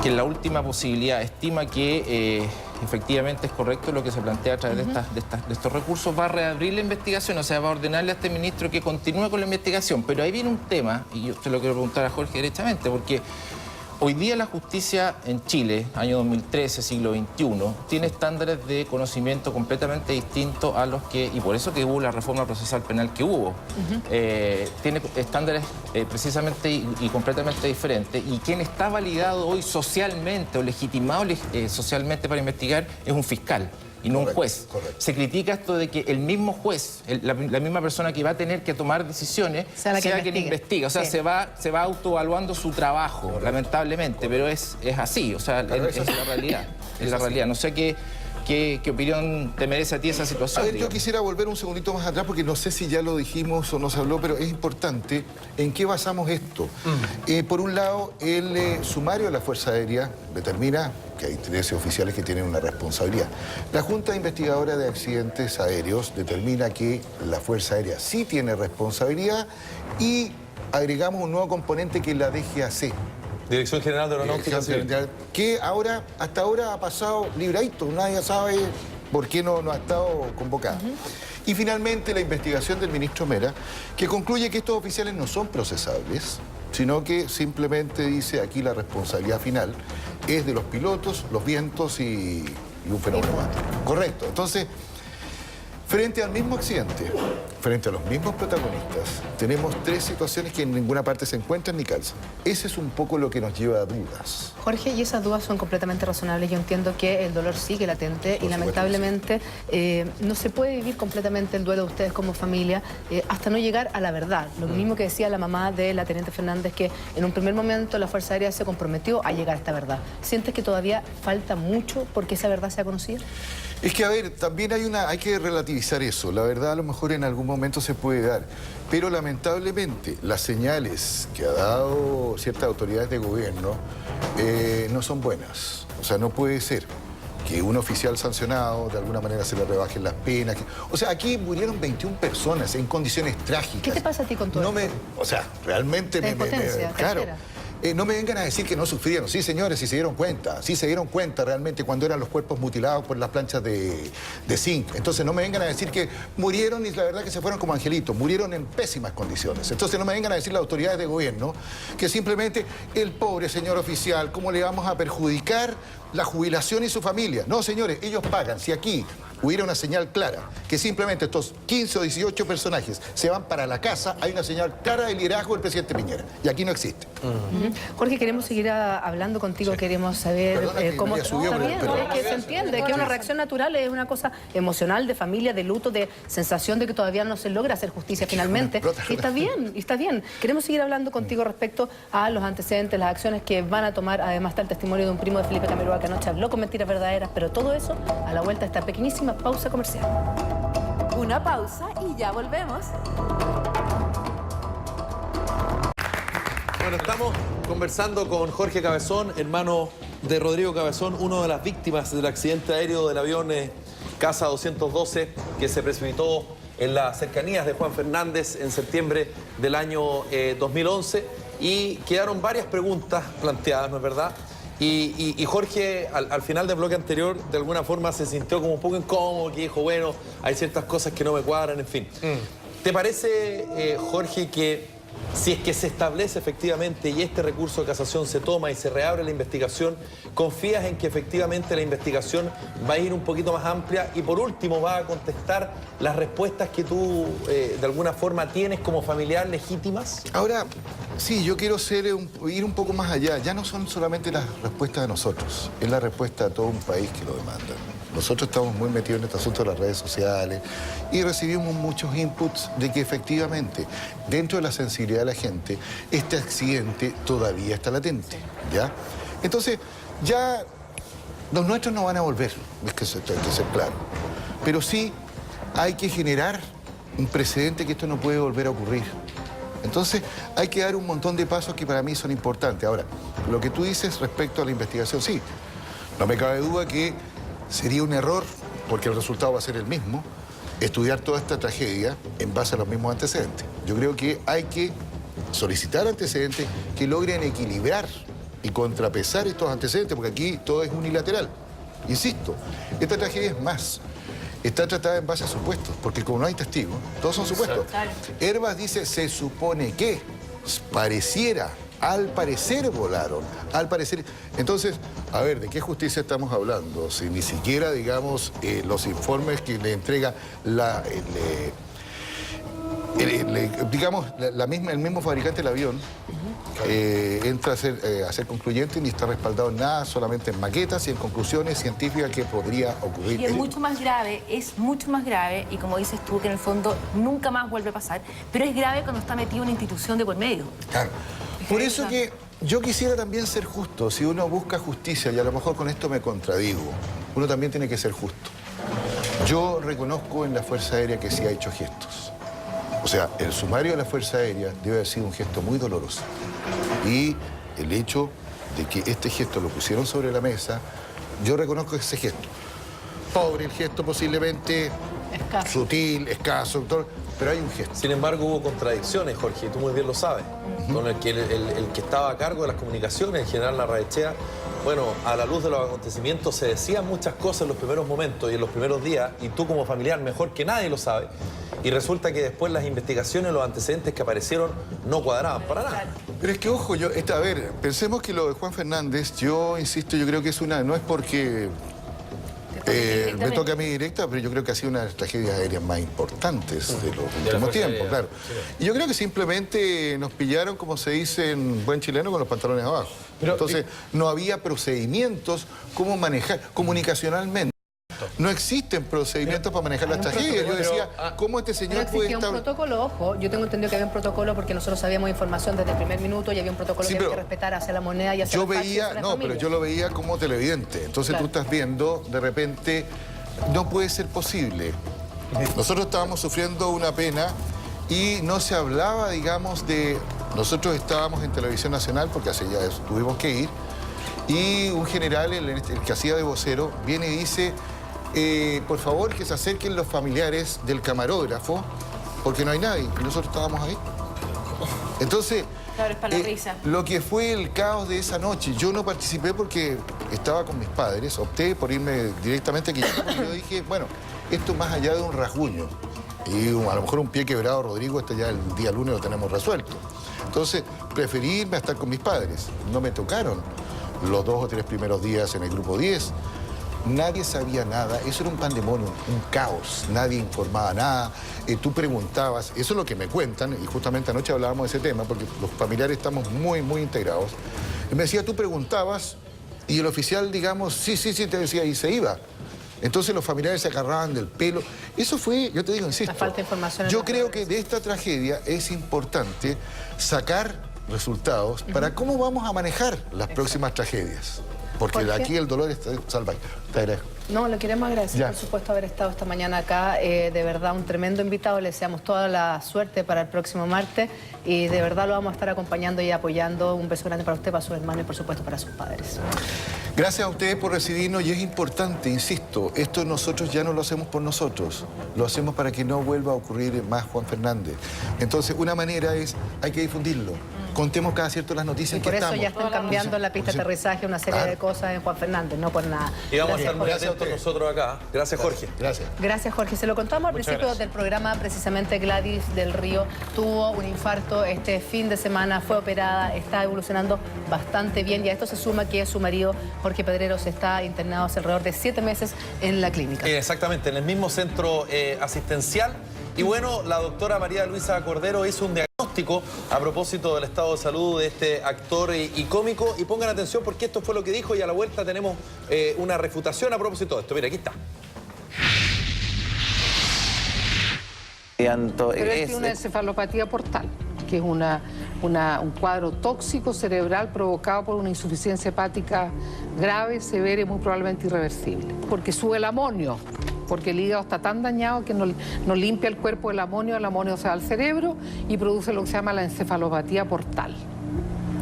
que en la última posibilidad estima que efectivamente es correcto lo que se plantea a través de estos recursos, va a reabrir la investigación, o sea, va a ordenarle a este ministro que continúe con la investigación. Pero ahí viene un tema, y yo se lo quiero preguntar a Jorge directamente, porque hoy día la justicia en Chile, año 2013, siglo XXI, tiene estándares de conocimiento completamente distintos a los que, y por eso que hubo la reforma procesal penal que hubo, tiene estándares precisamente y completamente diferentes, y quien está validado hoy socialmente o legitimado socialmente para investigar es un fiscal y no un juez. Se critica esto de que el mismo juez, la misma persona que va a tener que tomar decisiones, sea quien investiga. O sea, se va autoevaluando su trabajo, lamentablemente, pero es así, o sea, es la realidad. Es la realidad. No sé qué opinión te merece a ti esa situación. A ver, yo quisiera volver un segundito más atrás, porque no sé si ya lo dijimos o no se habló, pero es importante en qué basamos esto. Por un lado, el sumario de la Fuerza Aérea determina que hay 13 oficiales que tienen una responsabilidad. La Junta Investigadora de Accidentes Aéreos determina que la Fuerza Aérea sí tiene responsabilidad y agregamos un nuevo componente que es la DGAC. Dirección General de Aeronáutica Civil. Que hasta ahora ha pasado libradito, nadie sabe por qué no ha estado convocada. Y finalmente la investigación del ministro Mera, que concluye que estos oficiales no son procesables, sino que simplemente dice aquí la responsabilidad final es de los pilotos, los vientos y un fenómeno más. Correcto. Entonces, frente al mismo accidente, frente a los mismos protagonistas, tenemos tres situaciones que en ninguna parte se encuentran ni calzan. Ese es un poco lo que nos lleva a dudas. Jorge, y esas dudas son completamente razonables. Yo entiendo que el dolor sigue latente y lamentablemente no se puede vivir completamente el duelo de ustedes como familia hasta no llegar a la verdad. Lo mismo que decía la mamá de la teniente Fernández, que en un primer momento la Fuerza Aérea se comprometió a llegar a esta verdad. ¿Sientes que todavía falta mucho porque esa verdad sea conocida? Es que, a ver, también hay que relativizar eso. La verdad, a lo mejor en algún momento se puede dar. Pero lamentablemente, las señales que ha dado ciertas autoridades de gobierno no son buenas. O sea, no puede ser que un oficial sancionado de alguna manera se le rebajen las penas. O sea, aquí murieron 21 personas en condiciones trágicas. ¿Qué te pasa a ti con todo esto? O sea, realmente claro. No me vengan a decir que no sufrieron. Sí, señores, sí se dieron cuenta realmente cuando eran los cuerpos mutilados por las planchas de zinc. Entonces no me vengan a decir que murieron y la verdad que se fueron como angelitos, murieron en pésimas condiciones. Entonces no me vengan a decir las autoridades de gobierno que simplemente el pobre señor oficial, ¿cómo le vamos a perjudicar la jubilación y su familia. No, señores, ellos pagan. Si aquí hubiera una señal clara, que simplemente estos 15 o 18 personajes se van para la casa, hay una señal clara de liderazgo del presidente Piñera. Y aquí no existe. Jorge, queremos seguir hablando contigo, queremos saber cómo... Subió, es que se entiende, que una reacción natural es una cosa emocional, de familia, de luto, de sensación de que todavía no se logra hacer justicia finalmente. Y está bien, y está bien. Queremos seguir hablando contigo respecto a los antecedentes, las acciones que van a tomar. Además está el testimonio de un primo de Felipe Camiroaga que anoche habló con mentiras verdaderas, pero todo eso a la vuelta de esta pequeñísima pausa comercial. Una pausa y ya volvemos. Bueno, estamos conversando con Jorge Cabezón, hermano de Rodrigo Cabezón, uno de las víctimas del accidente aéreo del avión Casa 212 que se precipitó en las cercanías de Juan Fernández en septiembre del año 2011, y quedaron varias preguntas planteadas, ¿no es verdad? Y Jorge, al final del bloque anterior, de alguna forma se sintió como un poco incómodo, que dijo, bueno, hay ciertas cosas que no me cuadran, en fin. ¿Te parece, Jorge, que si es que se establece efectivamente y este recurso de casación se toma y se reabre la investigación, confías en que efectivamente la investigación va a ir un poquito más amplia y por último va a contestar las respuestas que tú de alguna forma tienes como familiar legítimas? Ahora, sí, yo quiero ir un poco más allá. Ya no son solamente las respuestas de nosotros, es la respuesta de todo un país que lo demanda. Nosotros estamos muy metidos en este asunto de las redes sociales y recibimos muchos inputs de que efectivamente, dentro de la sensibilidad de la gente, este accidente todavía está latente, ¿ya? Entonces, ya los nuestros no van a volver, hay que ser claro. Pero sí hay que generar un precedente que esto no puede volver a ocurrir. Entonces, hay que dar un montón de pasos que para mí son importantes. Ahora, lo que tú dices respecto a la investigación, sí, no me cabe duda que sería un error, porque el resultado va a ser el mismo, estudiar toda esta tragedia en base a los mismos antecedentes. Yo creo que hay que solicitar antecedentes que logren equilibrar y contrapesar estos antecedentes, porque aquí todo es unilateral. Insisto, esta tragedia es más. Está tratada en base a supuestos, porque como no hay testigos, todos son supuestos. Herbas dice, se supone que, pareciera, al parecer volaron, al parecer... Entonces, a ver, ¿de qué justicia estamos hablando? Si ni siquiera, digamos, los informes que le entrega el mismo fabricante del avión entra a ser concluyente, ni está respaldado en nada, solamente en maquetas y en conclusiones científicas que podría ocurrir. Y es mucho más grave, y como dices tú, que en el fondo nunca más vuelve a pasar, pero es grave cuando está metido una institución de por medio. Claro. Por eso que yo quisiera también ser justo. Si uno busca justicia, y a lo mejor con esto me contradigo, uno también tiene que ser justo. Yo reconozco en la Fuerza Aérea que sí ha hecho gestos. O sea, el sumario de la Fuerza Aérea debe haber sido un gesto muy doloroso. Y el hecho de que este gesto lo pusieron sobre la mesa, yo reconozco ese gesto. Pobre el gesto, posiblemente sutil, escaso, pero hay un gesto. Sin embargo, hubo contradicciones, Jorge, y tú muy bien lo sabes, con el que estaba a cargo de las comunicaciones, el general Larraechea. Bueno, a la luz de los acontecimientos se decían muchas cosas en los primeros momentos y en los primeros días, y tú como familiar mejor que nadie lo sabes, y resulta que después las investigaciones, los antecedentes que aparecieron no cuadraban para nada. Pero es que, ojo, a ver, pensemos que lo de Juan Fernández, yo insisto, yo creo que no es porque me toca a mí directa, pero yo creo que ha sido una de las tragedias aéreas más importantes de los últimos tiempos, claro. Y yo creo que simplemente nos pillaron, como se dice en buen chileno, con los pantalones abajo. Entonces, no había procedimientos cómo manejar comunicacionalmente. No existen procedimientos para manejar las tragedias. Yo decía, ¿cómo este señor puede estar...? Un protocolo, ojo, yo tengo entendido que había un protocolo porque nosotros sabíamos información desde el primer minuto y había un protocolo que había que respetar hacia la moneda y hacia pero yo lo veía como televidente. Entonces tú estás viendo, de repente, no puede ser posible. Nosotros estábamos sufriendo una pena y no se hablaba, digamos, de... Nosotros estábamos en Televisión Nacional porque hace ya tuvimos que ir y un general, el que hacía de vocero, viene y dice... por favor, que se acerquen los familiares del camarógrafo, porque no hay nadie, y nosotros estábamos ahí. Entonces, claro, es para la risa. Lo que fue el caos de esa noche, yo no participé porque estaba con mis padres, opté por irme directamente aquí, porque yo dije, bueno, esto más allá de un rasguño, y a lo mejor un pie quebrado, Rodrigo, ya el día lunes lo tenemos resuelto. Entonces, preferí irme a estar con mis padres, no me tocaron. los 2 o 3 primeros días en el grupo 10. Nadie sabía nada, eso era un pandemonio, un caos, nadie informaba nada, tú preguntabas, eso es lo que me cuentan, y justamente anoche hablábamos de ese tema, porque los familiares estamos muy, muy integrados. Y me decía, tú preguntabas, y el oficial, digamos, sí, te decía, y se iba. Entonces los familiares se agarraban del pelo. Eso fue, yo te digo, insisto, la falta de información. Yo creo que de esta tragedia es importante sacar resultados para cómo vamos a manejar las próximas tragedias. Porque de aquí el dolor está salvaje. Te agradezco. No, le queremos agradecer, por supuesto, haber estado esta mañana acá. De verdad, un tremendo invitado. Le deseamos toda la suerte para el próximo martes. Y de verdad lo vamos a estar acompañando y apoyando. Un beso grande para usted, para sus hermanos y, por supuesto, para sus padres. Gracias a ustedes por recibirnos y es importante, insisto, esto nosotros ya no lo hacemos por nosotros, lo hacemos para que no vuelva a ocurrir más Juan Fernández. Entonces, una manera es, hay que difundirlo. Contemos cada cierto las noticias que estamos. Por eso ya están cambiando en la pista de aterrizaje una serie de cosas en Juan Fernández, no por nada. Y vamos a estar muy atentos nosotros acá. Gracias, Jorge. Gracias. Gracias, Jorge. Se lo contamos al principio del programa, precisamente Gladys del Río tuvo un infarto este fin de semana, fue operada, está evolucionando bastante bien y a esto se suma que su marido, Jorge Pedreros, está internado hace alrededor de 7 meses en la clínica. Exactamente, en el mismo centro asistencial. Y bueno, la doctora María Luisa Cordero hizo un diagnóstico a propósito del estado de salud de este actor y cómico. Y pongan atención porque esto fue lo que dijo y a la vuelta tenemos una refutación a propósito de esto. Mira, aquí está. Pero él tiene una encefalopatía portal, que es un cuadro tóxico cerebral provocado por una insuficiencia hepática grave, severa y muy probablemente irreversible. Porque sube el amonio, porque el hígado está tan dañado que no limpia el cuerpo el amonio se va al cerebro y produce lo que se llama la encefalopatía portal.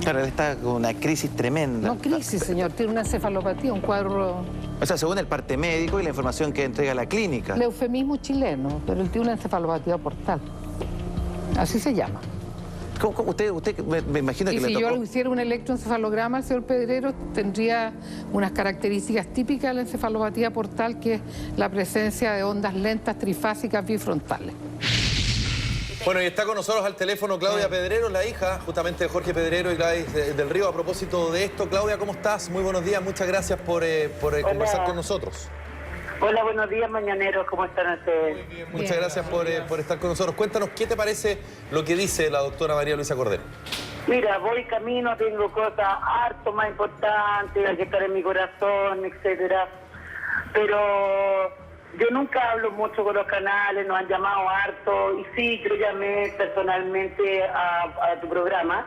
Claro, él está con una crisis tremenda. No crisis, señor, tiene una encefalopatía, un cuadro... O sea, según el parte médico y la información que entrega la clínica. El eufemismo chileno, pero él tiene una encefalopatía portal. Así se llama. ¿Cómo? Usted me imagino que le tocó... Y si yo le hiciera un electroencefalograma al señor Pedreros, tendría unas características típicas de la encefalopatía portal, que es la presencia de ondas lentas trifásicas bifrontales. Bueno, y está con nosotros al teléfono Claudia Pedreros, la hija justamente de Jorge Pedreros y Gladys del Río. A propósito de esto, Claudia, ¿cómo estás? Muy buenos días, muchas gracias por conversar con nosotros. Hola, buenos días, mañaneros, ¿cómo están ustedes? Muy bien, muchas gracias por estar con nosotros. Cuéntanos, ¿qué te parece lo que dice la doctora María Luisa Cordero? Mira, voy camino, tengo cosas harto más importantes, hay que estar en mi corazón, etcétera. Pero yo nunca hablo mucho con los canales, nos han llamado harto, y sí, yo llamé personalmente a tu programa,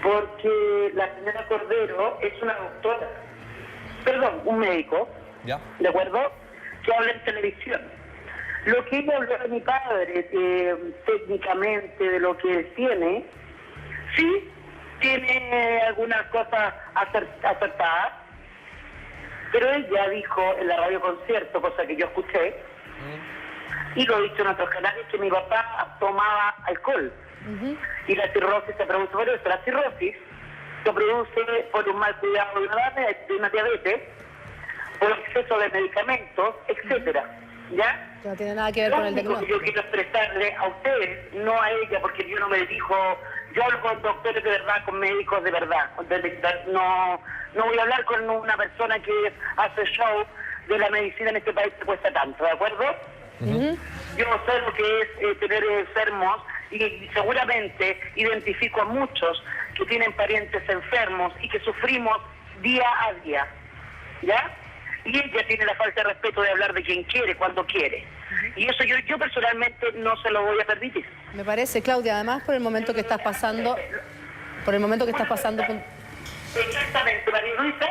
porque la señora Cordero es una doctora, perdón, un médico, ¿ya? ¿De acuerdo? Que habla en televisión. Lo que ella habló de mi padre, técnicamente, de lo que él tiene, sí, tiene algunas cosas acertadas, pero ella dijo en la radio concierto, cosa que yo escuché, y lo he dicho en otros canales, que mi papá tomaba alcohol. Y la cirrosis se produce por eso. La cirrosis se produce por un mal cuidado de una diabetes, por exceso de medicamentos, etcétera. ¿Ya? No tiene nada que ver con el diagnóstico. Yo quiero expresarle a ustedes, no a ella, porque yo no me dirijo, yo hablo con doctores de verdad, con médicos de verdad. No voy a hablar con una persona que hace show de la medicina en este país que cuesta tanto, ¿de acuerdo? Yo sé lo que es tener enfermos y seguramente identifico a muchos que tienen parientes enfermos y que sufrimos día a día, ¿ya? Y ella tiene la falta de respeto de hablar de quien quiere, cuando quiere. Y eso yo personalmente no se lo voy a permitir. Me parece, Claudia, además por el momento que estás pasando... Exactamente, María Luisa.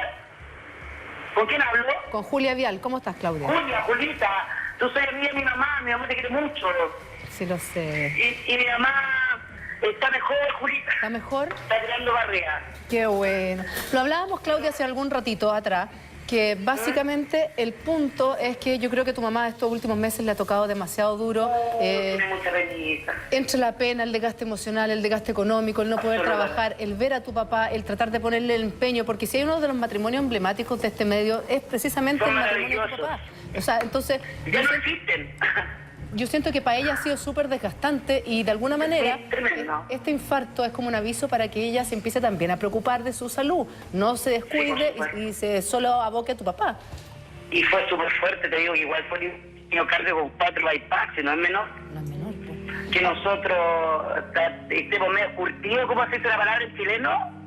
¿Con quién hablo? Con Julia Vial. ¿Cómo estás, Claudia? Julita, tú soy amiga de mi mamá te quiere mucho. Sí, lo sé. Y mi mamá está mejor, Julita. ¿Está mejor? Está tirando barriga. Qué bueno. Lo hablábamos, Claudia, hace algún ratito atrás, que básicamente el punto es que yo creo que tu mamá estos últimos meses le ha tocado demasiado duro. Tiene mucha penita. Entre la pena, el desgaste emocional, el desgaste económico, el no poder trabajar, el ver a tu papá, el tratar de ponerle el empeño, porque si hay uno de los matrimonios emblemáticos de este medio es precisamente el matrimonio de tu papá. O sea, entonces... Ya no existen. yo siento que para ella ha sido súper desgastante y de alguna manera este infarto es como un aviso para que ella se empiece también a preocupar de su salud, no se descuide y se solo aboque a tu papá. Y fue súper fuerte, te digo, que igual fue un miocardio con 4 bypass, si no es menor. No es menor, pues. Que nosotros estemos medio curtidos, ¿cómo se dice la palabra en chileno?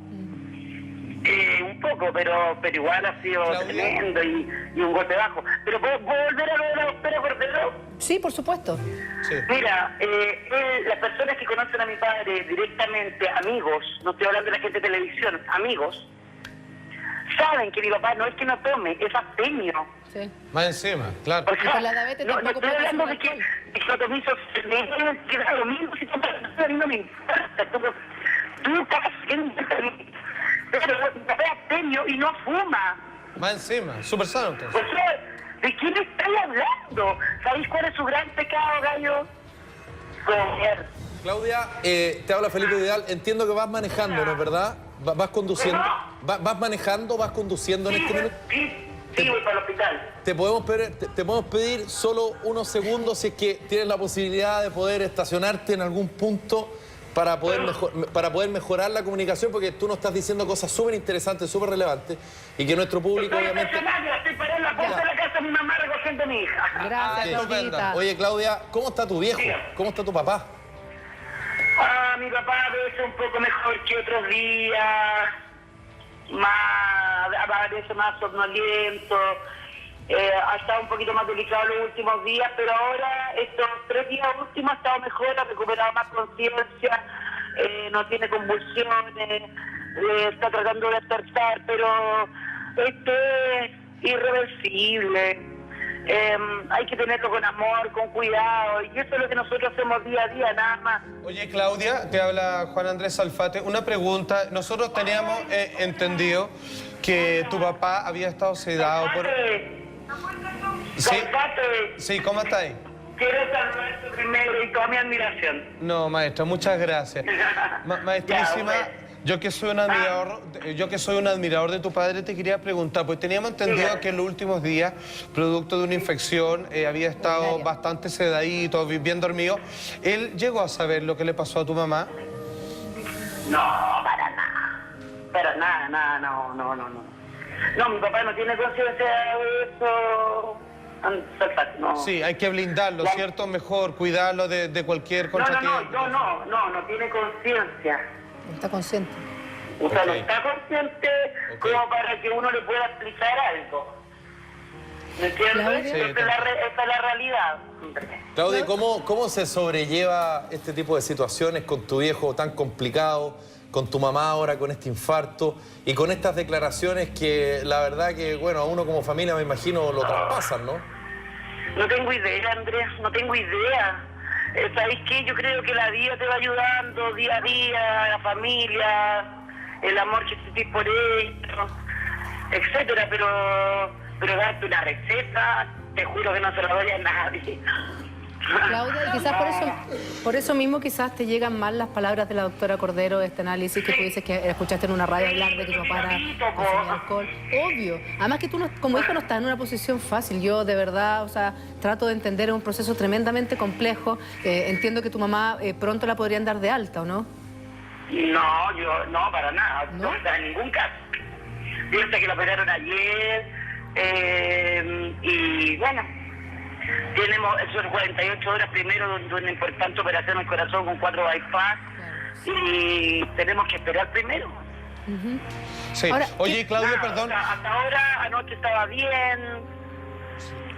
Un poco, pero igual ha sido tremendo y un golpe bajo. ¿Pero puedo volver a lo de la doctora Cordero? Sí, por supuesto. Sí. Mira, las personas que conocen a mi padre directamente, amigos, no estoy hablando de la gente de televisión, amigos, saben que mi papá no es que no tome, es abstemio. Sí. Más encima, claro. O sea, no estoy hablando de que lo tomizo, que da lo mismo si no me importa. Tú estás haciendo... Pero mi papá es abstemio y no fuma. Más encima, súper sano entonces. O sea, ¿de quién estáis hablando? ¿Sabéis cuál es su gran pecado, gallo? Comer. Claudia, te habla Felipe Vidal. Entiendo que vas manejando, ¿no es verdad? ¿Vas conduciendo? ¿Vas manejando? ¿Vas conduciendo en este minuto? Sí, voy para el hospital. Te podemos pedir solo unos segundos si es que tienes la posibilidad de poder estacionarte en algún punto para poder mejorar la comunicación, porque tú nos estás diciendo cosas súper interesantes, súper relevantes, y que nuestro público obviamente... Estoy parado en la puerta de la casa de mi mamá recogiendo a mi hija. Gracias, Claudita. Oye, Claudia, ¿cómo está tu viejo? ¿Cómo está tu papá? Mi papá a veces un poco mejor que otros días, a veces más somnoliento, ha estado un poquito más delicado los últimos días, pero ahora estos 3 días últimos ha estado mejor, ha recuperado más conciencia, no tiene convulsiones, está tratando de despertar, pero esto es irreversible. Hay que tenerlo con amor, con cuidado, y eso es lo que nosotros hacemos día a día, nada más. Oye, Claudia, te habla Juan Andrés Salfate. Una pregunta. Nosotros teníamos entendido que tu papá había estado sedado por... ¿Sí? Sí, ¿cómo está ahí? Quiero saludarte primero y toda mi admiración. No, maestra, muchas gracias. Maestrísima, yo que soy un admirador de tu padre, te quería preguntar, pues teníamos entendido que en los últimos días, producto de una infección, había estado bastante sedadito, bien dormido. ¿Él llegó a saber lo que le pasó a tu mamá? No, para nada. Para nada, no. No, mi papá no tiene conciencia de eso. No. Sí, hay que blindarlo, ¿cierto? Mejor cuidarlo de cualquier contratiempo. No tiene conciencia. No está consciente. O sea, no está consciente como para que uno le pueda explicar algo. ¿Me entiendes? Sí, Esa es la realidad. Claudia, ¿cómo se sobrelleva este tipo de situaciones con tu viejo tan complicado, con tu mamá ahora con este infarto y con estas declaraciones que la verdad que, bueno, a uno como familia me imagino lo traspasan, ¿no? No tengo idea, Andrés, no tengo idea. ¿Sabéis qué? Yo creo que la vida te va ayudando día a día, la familia, el amor que sentís por ellos, etcétera, pero darte una receta, te juro que no se la doy a nadie. Claudia, y quizás por eso mismo quizás te llegan mal las palabras de la doctora Cordero de este análisis que tú dices que escuchaste en una radio hablar de que tu papá consumía alcohol. Obvio. Además que tú, como hijo, no estás en una posición fácil. Yo, de verdad, o sea, trato de entender, es un proceso tremendamente complejo. Entiendo que tu mamá pronto la podrían dar de alta, ¿o no? No, para nada. No está en ningún caso. Piensa que la operaron ayer y bueno... Tenemos esos 48 horas primero de una importante operación al corazón con 4 bypass y tenemos que esperar primero. Sí. Ahora, oye, Claudia, perdón. Hasta ahora, anoche estaba bien,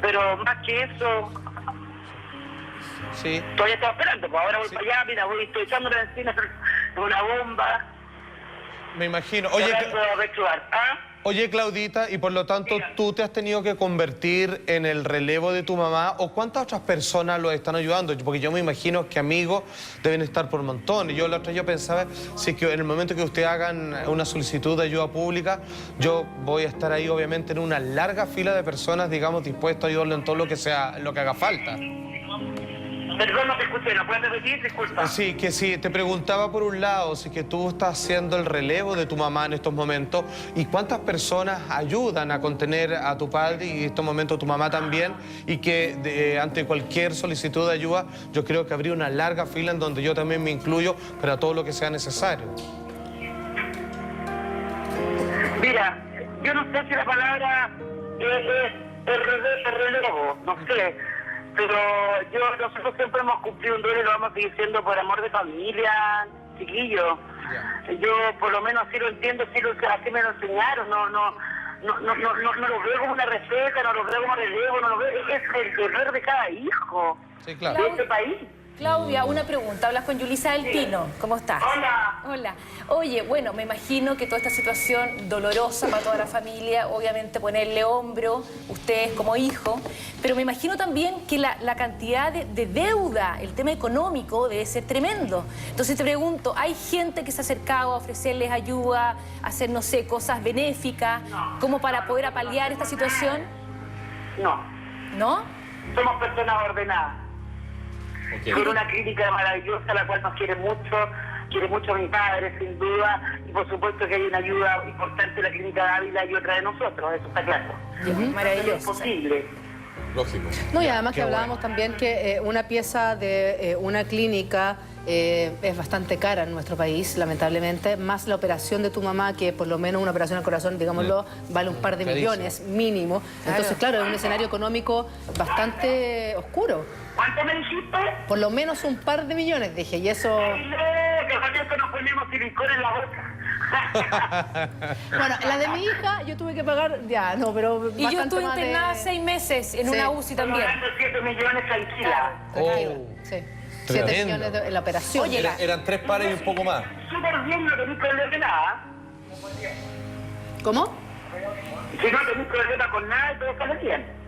pero más que eso... Sí. Todavía estaba esperando, pues ahora voy para allá, mira, estoy echándole encima una bomba. Me imagino. Oye, Claudita, y por lo tanto tú te has tenido que convertir en el relevo de tu mamá, ¿o cuántas otras personas lo están ayudando? Porque yo me imagino que amigos deben estar por montones. Yo pensaba, si que en el momento que ustedes hagan una solicitud de ayuda pública, yo voy a estar ahí obviamente en una larga fila de personas, digamos, dispuestas a ayudarle en todo lo que haga falta. Perdón, no te escuché, ¿no puedes repetir? Disculpa. Sí, que sí, te preguntaba por un lado si que tú estás haciendo el relevo de tu mamá en estos momentos y cuántas personas ayudan a contener a tu padre y en estos momentos tu mamá también, y que ante cualquier solicitud de ayuda yo creo que habría una larga fila en donde yo también me incluyo para todo lo que sea necesario. Mira, yo no sé si la palabra es relevo, no sé. Pero nosotros siempre hemos cumplido un rol y lo vamos a seguir siendo por amor de familia, chiquillos. Yo por lo menos sí lo entiendo, así me lo enseñaron, no lo veo como una receta, no lo veo como relevo, no lo veo, es el deber de cada hijo de este país. Claudia, una pregunta. Hablas con Yulisa del Pino. ¿Cómo estás? Hola. Hola. Oye, bueno, me imagino que toda esta situación dolorosa para toda la familia, obviamente ponerle hombro, ustedes como hijos, pero me imagino también que la cantidad de deuda, el tema económico debe ser tremendo. Entonces te pregunto, ¿hay gente que se ha acercado a ofrecerles ayuda, a hacer, no sé, cosas benéficas, como para poder apalear esta situación? No. ¿No? Somos personas ordenadas. Con una clínica maravillosa, la cual nos quiere mucho mi padre, sin duda, y por supuesto que hay una ayuda importante en la clínica de Ávila y otra de nosotros, eso está claro. Maravilloso. Es posible. Lógico. No, y además que hablábamos también que una pieza de una clínica es bastante cara en nuestro país, lamentablemente, más la operación de tu mamá, que por lo menos una operación al corazón, digámoslo, vale un par de millones mínimo. Entonces, claro, es un escenario económico bastante oscuro. ¿Cuánto me dijiste? Por lo menos un par de millones, dije, y eso... que nos ponemos silicón en la boca. Bueno, la de mi hija yo tuve que pagar, ya, no, pero y yo estuve internada 6 meses en una UCI también. 7 millones tranquila. Sí. 7 millones en la operación. Oye, eran 3 pares y un poco más. Súper bien, no tenéis problema de nada. ¿Cómo? Si no tenéis problema con nada, todo sale bien.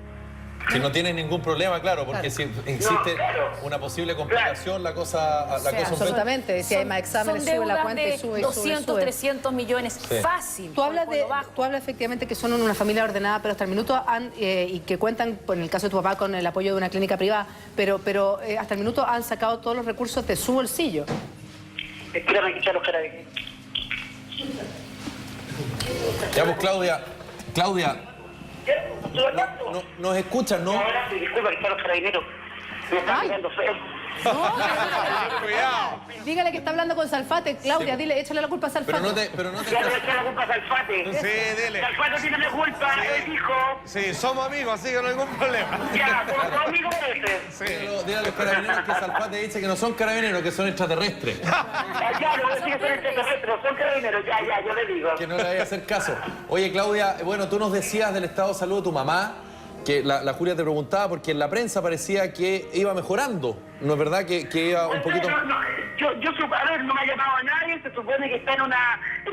Si no tienes ningún problema, claro, porque si existe una posible complicación, la cosa... absolutamente, si hay más exámenes, sube la cuenta y sube. 200, 300 millones, fácil. Tú hablas efectivamente que son una familia ordenada, pero hasta el minuto y que cuentan, en el caso de tu papá, con el apoyo de una clínica privada, pero hasta el minuto han sacado todos los recursos de su bolsillo. Espérame, que los carabineros. Ya, pues, Claudia, nos escuchan, ¿no? Ahora sí, disculpa, que están los carabineros. Me están mirando feo. Cuidado. Dígale que está hablando con Salfate, Claudia, dile, échale la culpa a Salfate. Ya le eché la culpa a Salfate. Sí, dile. Salfate tiene la culpa, es hijo. Sí, somos amigos, así que no hay ningún problema. Ya, como amigo ese. Dile a los carabineros que Salfate dice que no son carabineros, que son extraterrestres. Ya, no voy a decir que son extraterrestres, son carabineros, ya, yo le digo. Que no le vaya a hacer caso. Oye, Claudia, bueno, tú nos decías del estado de salud de tu mamá, que la Julia te preguntaba, porque en la prensa parecía que iba mejorando. ¿No es verdad que iba un poquito...? A ver, no me ha llamado a nadie, se supone que está en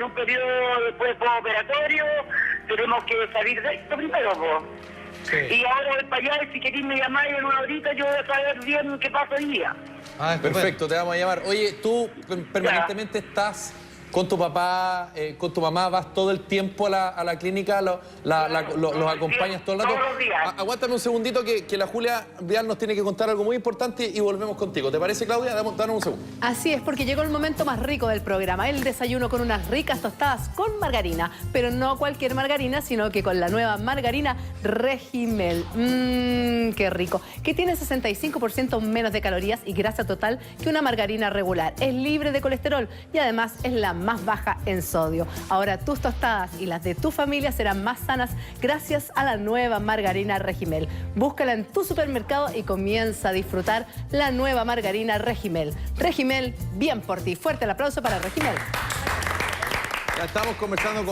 un periodo después postoperatorio, tenemos que salir de esto primero, po. Sí. Y ahora voy para allá y si queréis me llamáis en una horita, yo voy a saber bien qué pasa hoy día. Perfecto, te vamos a llamar. Oye, tú permanentemente estás con tu papá, con tu mamá, vas todo el tiempo a la clínica, los acompañas todo el rato. Todos los días. Aguántame un segundito que la Julia Vial nos tiene que contar algo muy importante y volvemos contigo. ¿Te parece, Claudia? Danos un segundo. Así es, porque llegó el momento más rico del programa, el desayuno con unas ricas tostadas con margarina, pero no cualquier margarina, sino que con la nueva margarina Regimel. Qué rico. Que tiene 65% menos de calorías y grasa total que una margarina regular. Es libre de colesterol y además es la más baja en sodio. Ahora tus tostadas y las de tu familia serán más sanas gracias a la nueva margarina Regimel. Búscala en tu supermercado y comienza a disfrutar la nueva margarina Regimel. Regimel, bien por ti. Fuerte el aplauso para Regimel. Ya estamos conversando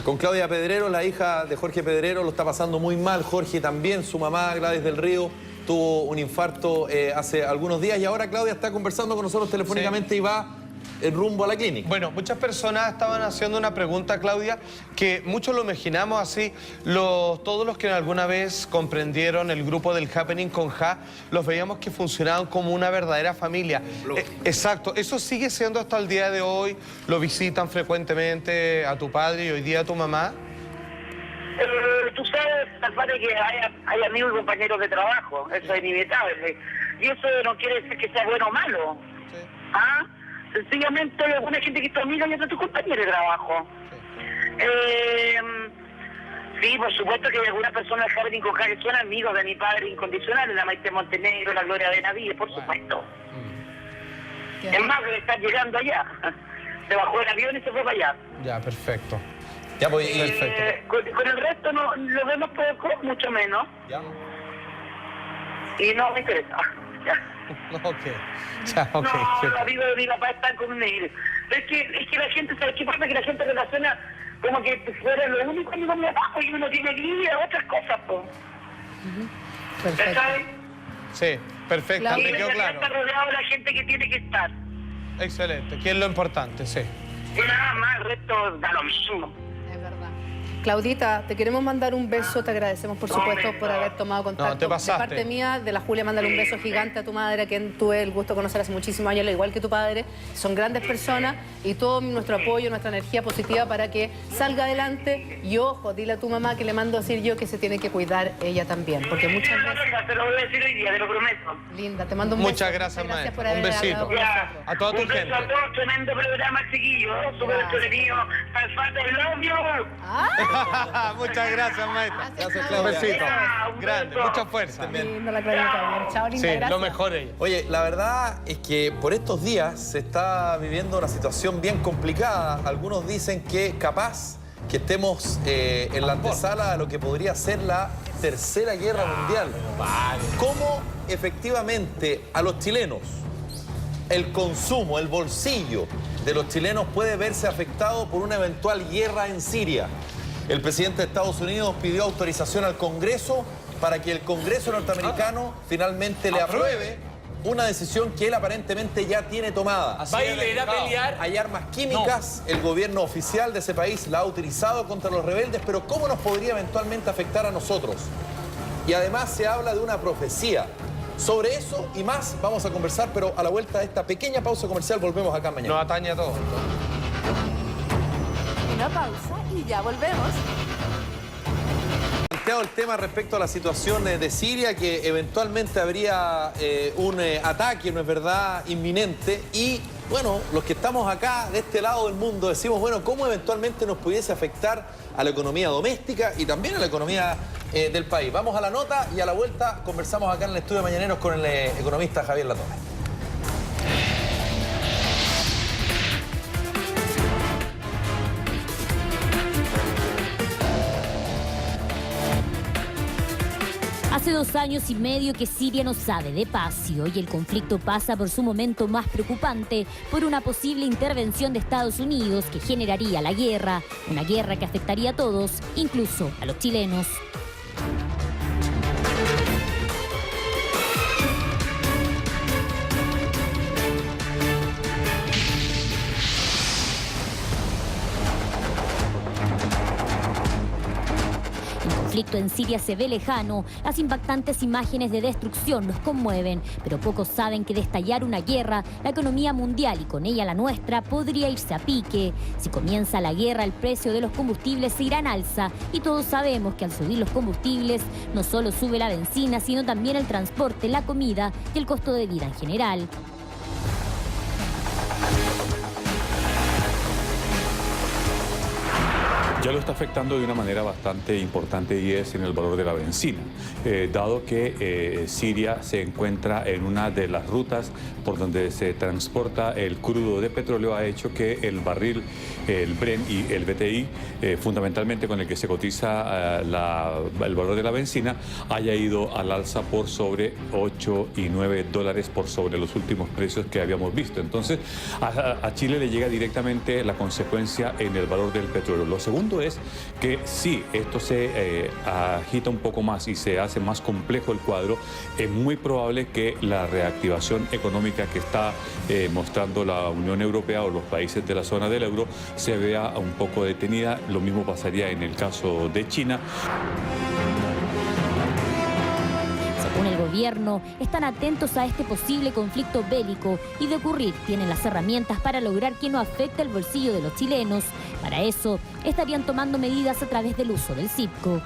con Claudia Pedrero, la hija de Jorge Pedrero. Lo está pasando muy mal. Jorge también, su mamá Gladys del Río, tuvo un infarto hace algunos días y ahora Claudia está conversando con nosotros telefónicamente y va el rumbo a la clínica. Bueno, muchas personas estaban haciendo una pregunta, Claudia, que muchos lo imaginamos así. Todos los que alguna vez comprendieron el grupo del Happening con Ja, los veíamos que funcionaban como una verdadera familia. Exacto, eso sigue siendo hasta el día de hoy. ¿Lo visitan frecuentemente a tu padre y hoy día a tu mamá? Tú sabes, Salfate, que hay amigos y compañeros de trabajo, eso es inevitable. y eso no quiere decir que sea bueno o malo. ¿Ah? Sencillamente hay alguna gente que es tu amiga y otra tu compañera de trabajo. Sí, por supuesto que hay algunas personas de Jardín con Jai que son amigos de mi padre incondicional, la Maite Montenegro, la Gloria Benavides, por supuesto. Es más, debe estar llegando allá. Se bajó del avión y se fue para allá. Ya, perfecto. Ya, pues, con el resto no lo vemos poco, mucho menos. Ya. Y no me interesa. Ya. Ok. Ya, ok. No, los amigos de mi papá están con él. Es que la gente, ¿sabes qué pasa? Que la gente relaciona como que fuera lo único amigo de mi papá y uno tiene vida, otras cosas, pues. Perfecto. Sí, perfecto, me quedó claro. Está rodeado de la gente que tiene que estar. Excelente, que es lo importante, sí. Y nada más, el resto da lo mismo. Claudita, te queremos mandar un beso, te agradecemos por supuesto por haber tomado contacto. No, te pasaste. De parte mía, de la Julia, mándale un beso gigante a tu madre, a quien tuve el gusto de conocer hace muchísimos años, al igual que tu padre. Son grandes personas y todo nuestro apoyo, nuestra energía positiva para que salga adelante. Y ojo, dile a tu mamá que le mando a decir yo que se tiene que cuidar ella también, porque muchas veces... Te lo voy a decir hoy día, te lo prometo. Linda, te mando un beso. Muchas gracias, Muchas gracias por maestra. haber Un besito. hablado con nosotros. A toda tu gente. Un beso a todos, tremendo programa, chiquillos. Súper entretenido. Alfate, love you. Muchas gracias, maestra. Gracias, Un besito. Un Grande, beso. mucha fuerza. Linda la Claudita, bien. Chao, linda, Sí, gracias. lo mejor ella. Oye, la verdad es que por estos días se está viviendo una situación bien complicada. Algunos dicen que capaz que estemos en la antesala de lo que podría ser la Tercera Guerra Mundial. ¿Cómo efectivamente a los chilenos el consumo, el bolsillo de los chilenos puede verse afectado por una eventual guerra en Siria? El presidente de Estados Unidos pidió autorización al Congreso para que el Congreso norteamericano finalmente le apruebe una decisión que él aparentemente ya tiene tomada. ¿Va a ir a pelear? Hay armas químicas, el gobierno oficial de ese país la ha utilizado contra los rebeldes, pero ¿cómo nos podría eventualmente afectar a nosotros? Y además se habla de una profecía. Sobre eso y más vamos a conversar, pero a la vuelta de esta pequeña pausa comercial volvemos acá mañana. Nos atañe a todos. Una pausa y ya volvemos. Planteado el tema respecto a la situación de Siria, que eventualmente habría un ataque, no es verdad, inminente. Y bueno, los que estamos acá de este lado del mundo decimos, bueno, ¿cómo eventualmente nos pudiese afectar a la economía doméstica y también a la economía del país? Vamos a la nota y a la vuelta conversamos acá en el estudio de Mañaneros con el economista Javier Latorre. Hace 2 años y medio que Siria no sabe de paz y hoy el conflicto pasa por su momento más preocupante por una posible intervención de Estados Unidos que generaría la guerra, una guerra que afectaría a todos, incluso a los chilenos. El conflicto en Siria se ve lejano, las impactantes imágenes de destrucción nos conmueven, pero pocos saben que de estallar una guerra, la economía mundial y con ella la nuestra podría irse a pique. Si comienza la guerra, el precio de los combustibles se irá en alza y todos sabemos que al subir los combustibles no solo sube la benzina, sino también el transporte, la comida y el costo de vida en general. Ya lo está afectando de una manera bastante importante y es en el valor de la benzina, dado que Siria se encuentra en una de las rutas por donde se transporta el crudo de petróleo, ha hecho que el barril, el Brent y el BTI, fundamentalmente con el que se cotiza el valor de la benzina, haya ido al alza por sobre 8 y 9 dólares por sobre los últimos precios que habíamos visto. Entonces, a Chile le llega directamente la consecuencia en el valor del petróleo. Lo segundo es que si esto se agita un poco más y se hace más complejo el cuadro, es muy probable que la reactivación económica que está mostrando la Unión Europea o los países de la zona del euro se vea un poco detenida. Lo mismo pasaría en el caso de China. Según el gobierno, están atentos a este posible conflicto bélico y de ocurrir tienen las herramientas para lograr que no afecte el bolsillo de los chilenos. Para eso, estarían tomando medidas a través del uso del CIPCO.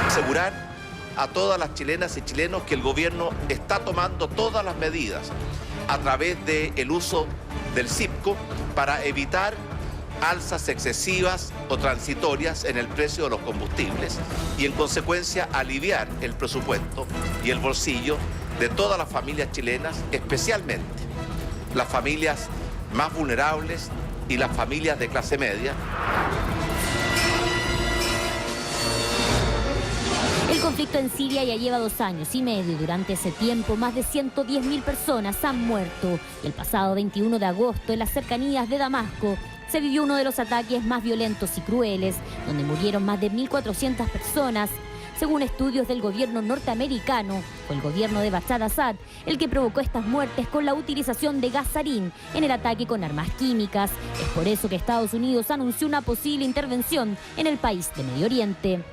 Asegurar a todas las chilenas y chilenos que el gobierno está tomando todas las medidas a través del uso del CIPCO para evitar alzas excesivas o transitorias en el precio de los combustibles y en consecuencia aliviar el presupuesto y el bolsillo de todas las familias chilenas, especialmente las familias más vulnerables y las familias de clase media. El conflicto en Siria ya lleva 2 años y medio y durante ese tiempo más de 110.000 personas han muerto. Y el pasado 21 de agosto, en las cercanías de Damasco, se vivió uno de los ataques más violentos y crueles, donde murieron más de 1.400 personas. Según estudios del gobierno norteamericano, fue el gobierno de Bashar al-Assad el que provocó estas muertes con la utilización de gas sarín en el ataque con armas químicas. Es por eso que Estados Unidos anunció una posible intervención en el país de Medio Oriente.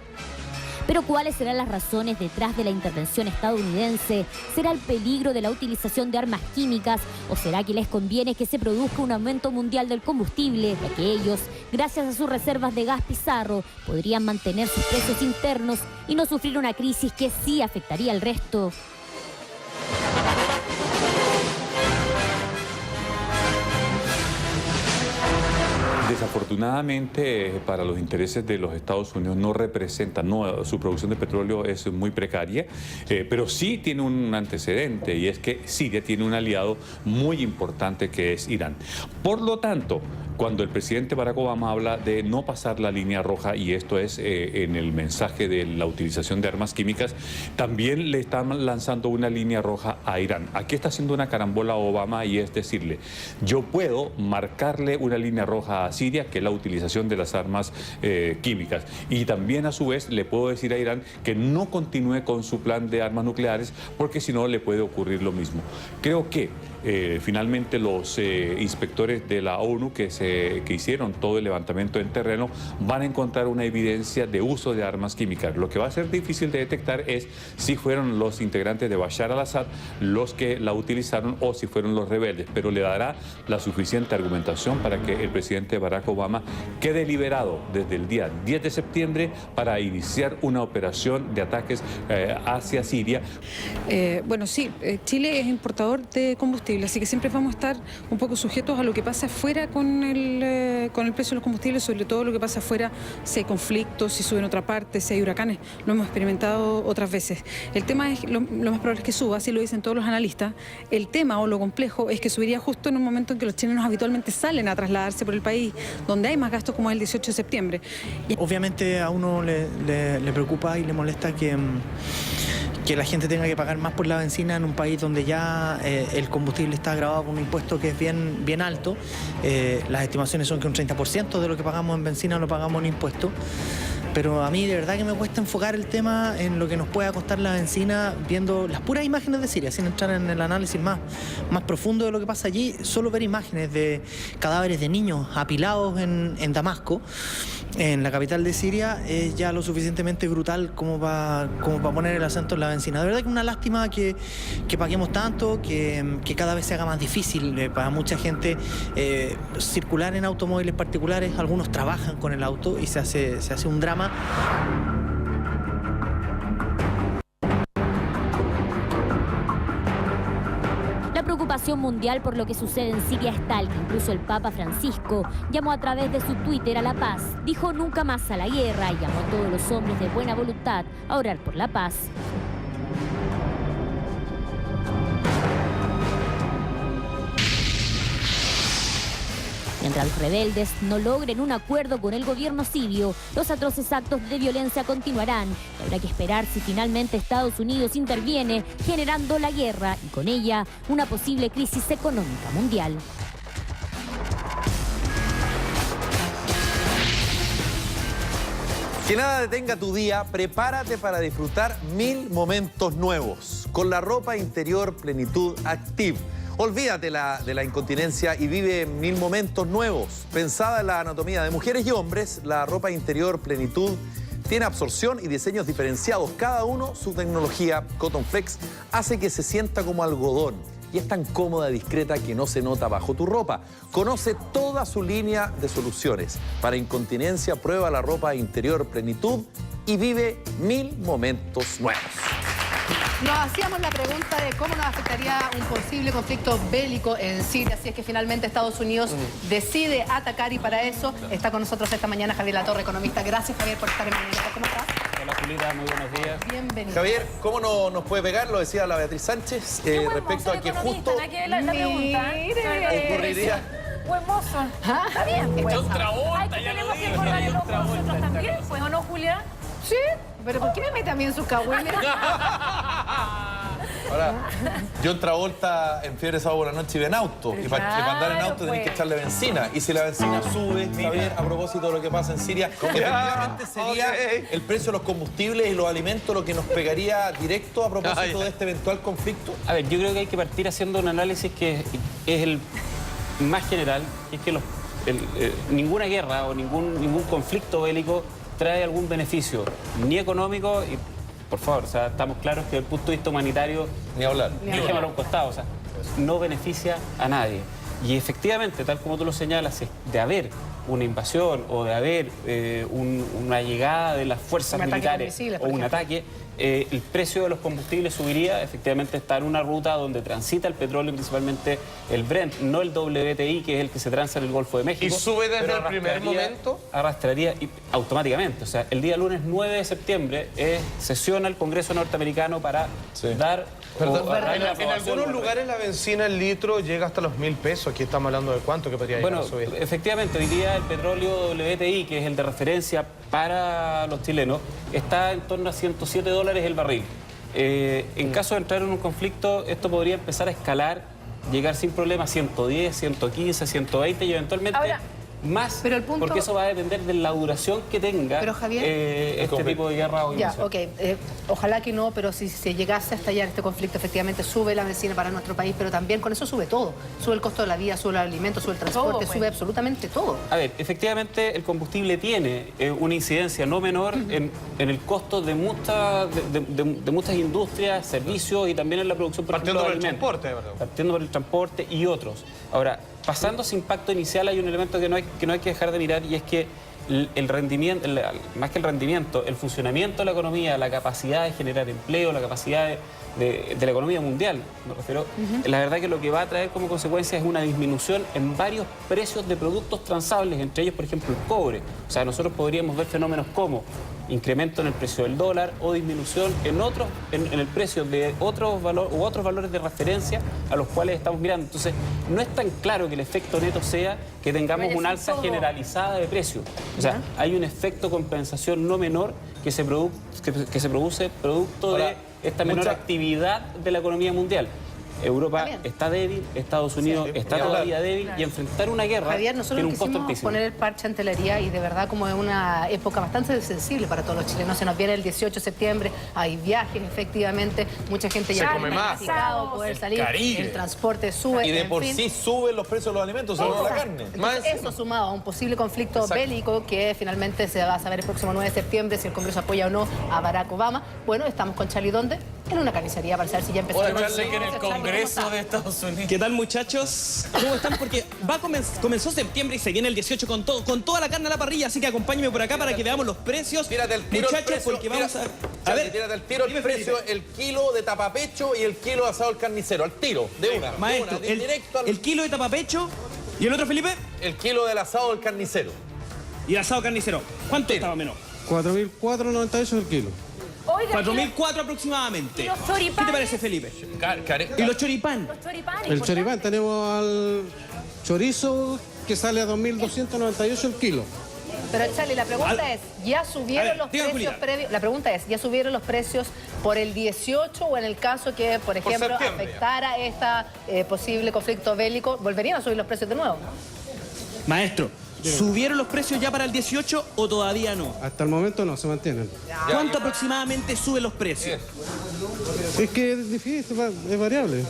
Pero ¿cuáles serán las razones detrás de la intervención estadounidense? ¿Será el peligro de la utilización de armas químicas o será que les conviene que se produzca un aumento mundial del combustible, ya que ellos, gracias a sus reservas de gas pizarro, podrían mantener sus precios internos y no sufrir una crisis que sí afectaría al resto? Desafortunadamente, para los intereses de los Estados Unidos no representa, su producción de petróleo es muy precaria, pero sí tiene un antecedente y es que Siria tiene un aliado muy importante que es Irán. Por lo tanto, cuando el presidente Barack Obama habla de no pasar la línea roja, y esto es en el mensaje de la utilización de armas químicas, también le están lanzando una línea roja a Irán. Aquí está haciendo una carambola a Obama y es decirle, yo puedo marcarle una línea roja a Siria, que es la utilización de las armas químicas. Y también a su vez le puedo decir a Irán que no continúe con su plan de armas nucleares, porque si no le puede ocurrir lo mismo. Creo que finalmente los inspectores de la ONU que hicieron todo el levantamiento en terreno van a encontrar una evidencia de uso de armas químicas. Lo que va a ser difícil de detectar es si fueron los integrantes de Bashar al-Assad los que la utilizaron o si fueron los rebeldes, pero le dará la suficiente argumentación para que el presidente Barack Obama quede liberado desde el día 10 de septiembre para iniciar una operación de ataques hacia Siria. Bueno, sí, Chile es importador de combustible, así que siempre vamos a estar un poco sujetos a lo que pasa afuera con el precio de los combustibles, sobre todo lo que pasa afuera, si hay conflictos, si suben otra parte, si hay huracanes. Lo hemos experimentado otras veces. El tema es, lo más probable es que suba, así lo dicen todos los analistas. El tema o lo complejo es que subiría justo en un momento en que los chilenos habitualmente salen a trasladarse por el país, donde hay más gastos como el 18 de septiembre. Obviamente a uno le preocupa y le molesta que la gente tenga que pagar más por la benzina en un país donde ya el combustible está gravado con un impuesto que es bien alto. Las estimaciones son que un 30% de lo que pagamos en benzina lo pagamos en impuestos. Pero a mí de verdad que me cuesta enfocar el tema en lo que nos pueda costar la benzina viendo las puras imágenes de Siria, sin entrar en el análisis más profundo de lo que pasa allí. Solo ver imágenes de cadáveres de niños apilados en Damasco, en la capital de Siria, es ya lo suficientemente brutal como para poner el acento en la benzina. De verdad que es una lástima que paguemos tanto, que cada vez se haga más difícil para mucha gente circular en automóviles particulares. Algunos trabajan con el auto y se hace un drama. La preocupación mundial por lo que sucede en Siria es tal que incluso el Papa Francisco llamó a través de su Twitter a la paz. Dijo nunca más a la guerra y llamó a todos los hombres de buena voluntad a orar por la paz. Mientras los rebeldes no logren un acuerdo con el gobierno sirio, los atroces actos de violencia continuarán. Y habrá que esperar si finalmente Estados Unidos interviene, generando la guerra y con ella una posible crisis económica mundial. Que nada detenga tu día, prepárate para disfrutar 1000 momentos nuevos con la ropa interior Plenitud Active. Olvídate de la incontinencia y vive 1000 momentos nuevos. Pensada en la anatomía de mujeres y hombres, la ropa interior Plenitud tiene absorción y diseños diferenciados, cada uno su tecnología. Cotton Flex hace que se sienta como algodón y es tan cómoda y discreta que no se nota bajo tu ropa. Conoce toda su línea de soluciones. Para incontinencia, prueba la ropa interior Plenitud y vive 1000 momentos nuevos. Nos hacíamos la pregunta de cómo nos afectaría un posible conflicto bélico en Siria si es que finalmente Estados Unidos decide atacar, y para eso está con nosotros esta mañana Javier Latorre, economista. Gracias, Javier, por estar en Mañana. ¿Cómo estás? Hola, Julita, muy buenos días. Bienvenido. Javier, ¿cómo no nos puede pegar? Lo decía la Beatriz Sánchez respecto a que justo ocurriría... Buen mozo. Está bien. Pues. Tenemos que acordar el ojo nosotros también, pues, ¿o no, Julia? Sí, pero ¿por qué me mete a mí en sus cagüines? Ahora, John Travolta en Fiebre Sábado por la Noche iba en auto. Y para andar en auto tenés que echarle benzina. Y si la benzina sube, Javier, a propósito de lo que pasa en Siria, efectivamente sería el precio de los combustibles y los alimentos lo que nos pegaría directo a propósito de este eventual conflicto. A ver, yo creo que hay que partir haciendo un análisis que es el más general, que es que ninguna guerra o ningún conflicto bélico trae algún beneficio, ni económico, y por favor, o sea, estamos claros que desde el punto de vista humanitario, ni hablar, dejémoslo a un costado, o sea, no beneficia a nadie. Y efectivamente, tal como tú lo señalas, de haber una invasión o de haber una llegada de las fuerzas militares o un ataque, el precio de los combustibles subiría. Efectivamente está en una ruta donde transita el petróleo, principalmente el Brent, no el WTI, que es el que se transa en el Golfo de México. ¿Y sube desde el primer momento? Arrastraría automáticamente. O sea, el día lunes 9 de septiembre sesiona el Congreso norteamericano para dar... en algunos lugares la benzina el litro llega hasta los 1.000 pesos. Aquí estamos hablando de cuánto que podría llegar a subir. Efectivamente, hoy día el petróleo WTI, que es el de referencia para los chilenos, está en torno a $107 el barril. En caso de entrar en un conflicto, esto podría empezar a escalar, llegar sin problema a 110, 115, 120 y eventualmente... Ahora, más, pero el punto... porque eso va a depender de la duración que tenga este tipo de guerra o invasión. Ojalá que no, pero si se llegase a estallar este conflicto, efectivamente sube la benzina para nuestro país, pero también con eso sube todo. Sube el costo de la vida, sube el alimento, sube el transporte, sube absolutamente todo. A ver, efectivamente el combustible tiene una incidencia no menor en el costo de muchas industrias, servicios y también en la producción, por ejemplo, de alimentos. Partiendo por el transporte y otros. Ahora, pasando a ese impacto inicial, hay un elemento que no hay que dejar de mirar, y es que el rendimiento, más que el rendimiento, el funcionamiento de la economía, la capacidad de generar empleo, la capacidad de la economía mundial, me refiero, la verdad que lo que va a traer como consecuencia es una disminución en varios precios de productos transables, entre ellos, por ejemplo, el cobre. O sea, nosotros podríamos ver fenómenos como incremento en el precio del dólar o disminución en el precio de otros valores de referencia a los cuales estamos mirando. Entonces, no es tan claro que el efecto neto sea que tengamos una alza generalizada de precios. O sea, hay un efecto compensación no menor que se produce producto de esta menor actividad de la economía mundial. Europa está débil, Estados Unidos está todavía débil, y enfrentar una guerra Javier, nosotros tiene un costo quisimos poner el parche ante la herida, y de verdad como es una época bastante sensible para todos los chilenos. Se nos viene el 18 de septiembre, hay viajes, efectivamente, mucha gente ya ha planificado poder salir, el transporte sube. Y de por sí suben los precios de los alimentos, sobre la carne. Entonces, eso sumado a un posible conflicto bélico que finalmente se va a saber el próximo 9 de septiembre si el Congreso apoya o no a Barack Obama. Bueno, estamos con Charlie, ¿dónde? En una carnicería, para saber si ya empezó. Congreso de Estados Unidos. ¿Qué tal, muchachos? ¿Cómo están? Porque comenzó septiembre y se viene el 18 con toda la carne a la parrilla, así que acompáñenme por acá para que veamos los precios. Tírate el tiro, muchachos, precio, porque vamos a ver. Tírate el tiro, el precio, el kilo de tapapecho y el kilo de asado al carnicero, al tiro, de una. Maestro, el kilo de tapapecho y el otro, Felipe. El kilo del asado al carnicero. Y el asado carnicero, ¿cuánto estaba menos? 4.498 el kilo. 4.004 aproximadamente. ¿Qué te parece, Felipe? ¿Y los choripán? El choripán, tenemos al chorizo que sale a 2.298 el kilo. Pero Charlie, la pregunta es, ¿ya subieron los precios previos? La pregunta es, ¿ya subieron los precios por el 18 o en el caso que, por ejemplo, afectara este posible conflicto bélico, volverían a subir los precios de nuevo? Maestro, ¿subieron los precios ya para el 18 o todavía no? Hasta el momento no, se mantienen. ¿Cuánto aproximadamente suben los precios? Es que es difícil, es variable.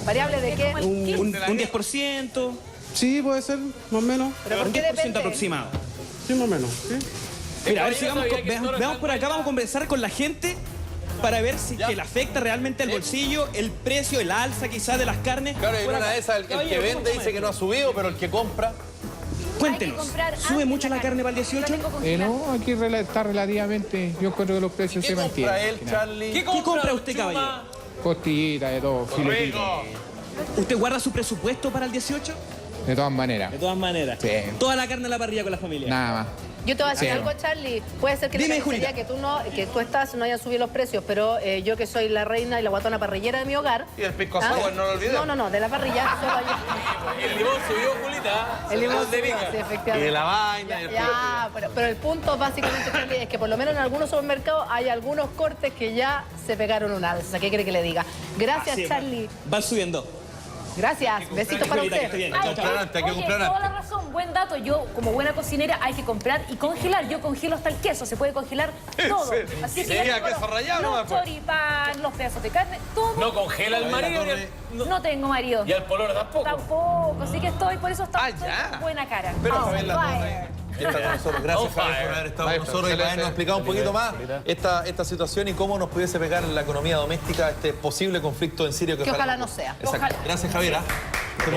¿Variable de qué? ¿Un 10%? Sí, puede ser, más o menos. ¿Pero por qué un 10% depende? aproximado. Sí, más o menos. ¿Sí? Mira, a ver si veamos por acá, vamos a conversar con la gente para ver si que le afecta realmente el bolsillo, el precio, el alza quizás de las carnes. Claro, y una de esas, el que vende dice que no ha subido, pero el que compra... Cuéntenos, ¿sube mucho la carne para el 18? No, aquí está relativamente, yo creo que los precios se mantienen. ¿Qué compra él, Charlie? ¿Qué compra usted, caballero? Costillita de todo, filetito. ¿Usted guarda su presupuesto para el 18? De todas maneras. De todas maneras. Sí. Toda la carne a la parrilla con la familia. Nada más. Yo te voy a decir Sí. algo, Charlie. Puede ser que Dime, la carnicería que tú estás no hayan subido los precios, pero yo que soy la reina y la guatona parrillera de mi hogar. Y el pisco sour, no lo olvides. No, de la parrilla. Solo Y el limón subió, Julita. el limón de subió, Vica. sí, efectivamente. Y la vaina. y el Ya, pero el punto básicamente, Charlie, es que por lo menos en algunos supermercados hay algunos cortes que ya se pegaron un alza. ¿Qué quiere que le diga? Gracias, Así es, Charlie. Van subiendo. Gracias. Besitos para Julita, que usted. esté bien. Hay Chao, que, chao. Hay que oye, comprar toda antes. la razón, buen dato. Yo, como buena cocinera, hay que comprar y congelar. Yo congelo hasta el queso, se puede congelar todo. Así que Sí, ya a queso rallado los nomás, pues. choripán, los pedazos de carne, todo. No congela el marido No tengo marido. y al pololo tampoco. Tampoco, así que estoy, por eso estoy ya. buena cara. Pero Oh, Javier fire. está con nosotros. Gracias, Javier, por haber estado con nosotros y por habernos explicado un poquito más esta situación y cómo nos pudiese pegar en la economía doméstica este posible conflicto en Siria. Que ojalá no sea. Exacto. Ojalá. Gracias, Javier.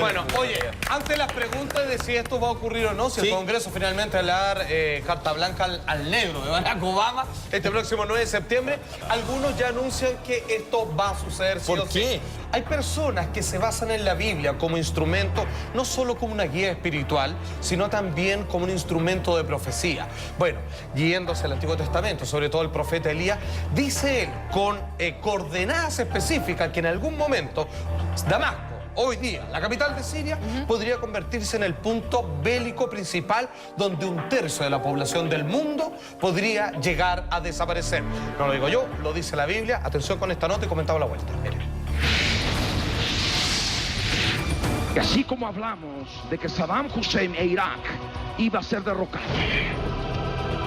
Bueno, oye, ante las preguntas de si esto va a ocurrir o no, si el Congreso finalmente va a dar carta blanca al negro de Barack Obama este próximo 9 de septiembre, algunos ya anuncian que esto va a suceder. ¿Por sí o sí. qué? Hay personas que se basan en la Biblia como instrumento, no solo como una guía espiritual, sino también como un instrumento de profecía. Bueno, yéndose al Antiguo Testamento, sobre todo el profeta Elías, dice él con coordenadas específicas que en algún momento Damasco, hoy día, la capital de Siria, podría convertirse en el punto bélico principal donde 1/3 de la población del mundo podría llegar a desaparecer. No lo digo yo, lo dice la Biblia. Atención con esta nota y comentaba la vuelta. Miren. Y así como hablamos de que Saddam Hussein e Irak iba a ser derrocado,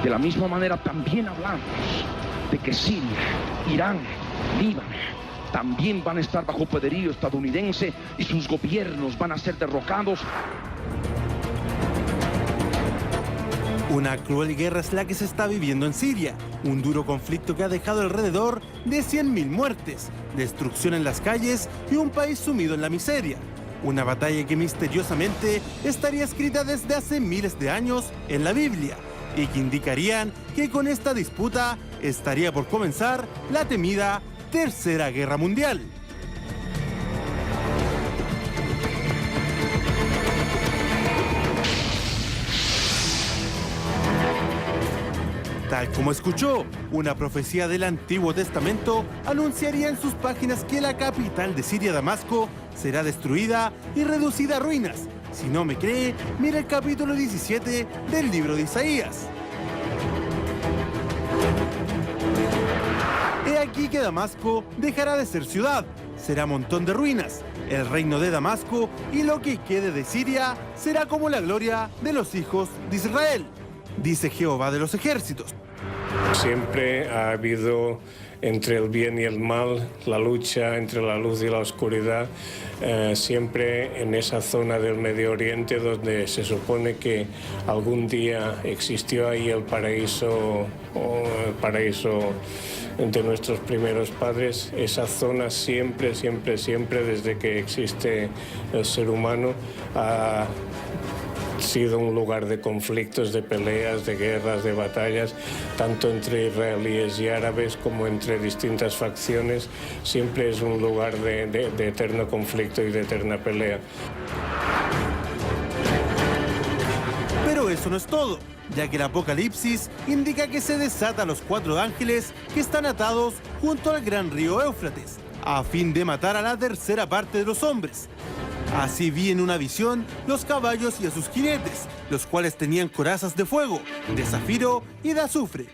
de la misma manera también hablamos de que Siria, Irán, Líbano, también van a estar bajo poderío estadounidense y sus gobiernos van a ser derrocados. Una cruel guerra es la que se está viviendo en Siria, un duro conflicto que ha dejado alrededor de 100.000 muertes, destrucción en las calles y un país sumido en la miseria. Una batalla que misteriosamente estaría escrita desde hace miles de años en la Biblia y que indicarían que con esta disputa estaría por comenzar la temida Tercera Guerra Mundial. Tal como escuchó, una profecía del Antiguo Testamento anunciaría en sus páginas que la capital de Siria, Damasco, será destruida y reducida a ruinas. Si no me cree, mira el capítulo 17 del libro de Isaías. He aquí que Damasco dejará de ser ciudad, será montón de ruinas. El reino de Damasco y lo que quede de Siria será como la gloria de los hijos de Israel, dice Jehová de los ejércitos. Siempre ha habido entre el bien y el mal, la lucha entre la luz y la oscuridad, siempre en esa zona del Medio Oriente donde se supone que algún día existió ahí el paraíso, de nuestros primeros padres. Esa zona siempre, desde que existe el ser humano, ha sido un lugar de conflictos, de peleas, de guerras, de batallas, tanto entre israelíes y árabes como entre distintas facciones. Siempre es un lugar de eterno conflicto y de eterna pelea. Pero eso no es todo, ya que el Apocalipsis indica que se desata a los 4 ángeles que están atados junto al gran río Éufrates, a fin de matar a la tercera parte de los hombres. Así vi en una visión los caballos y a sus jinetes, los cuales tenían corazas de fuego, de zafiro y de azufre.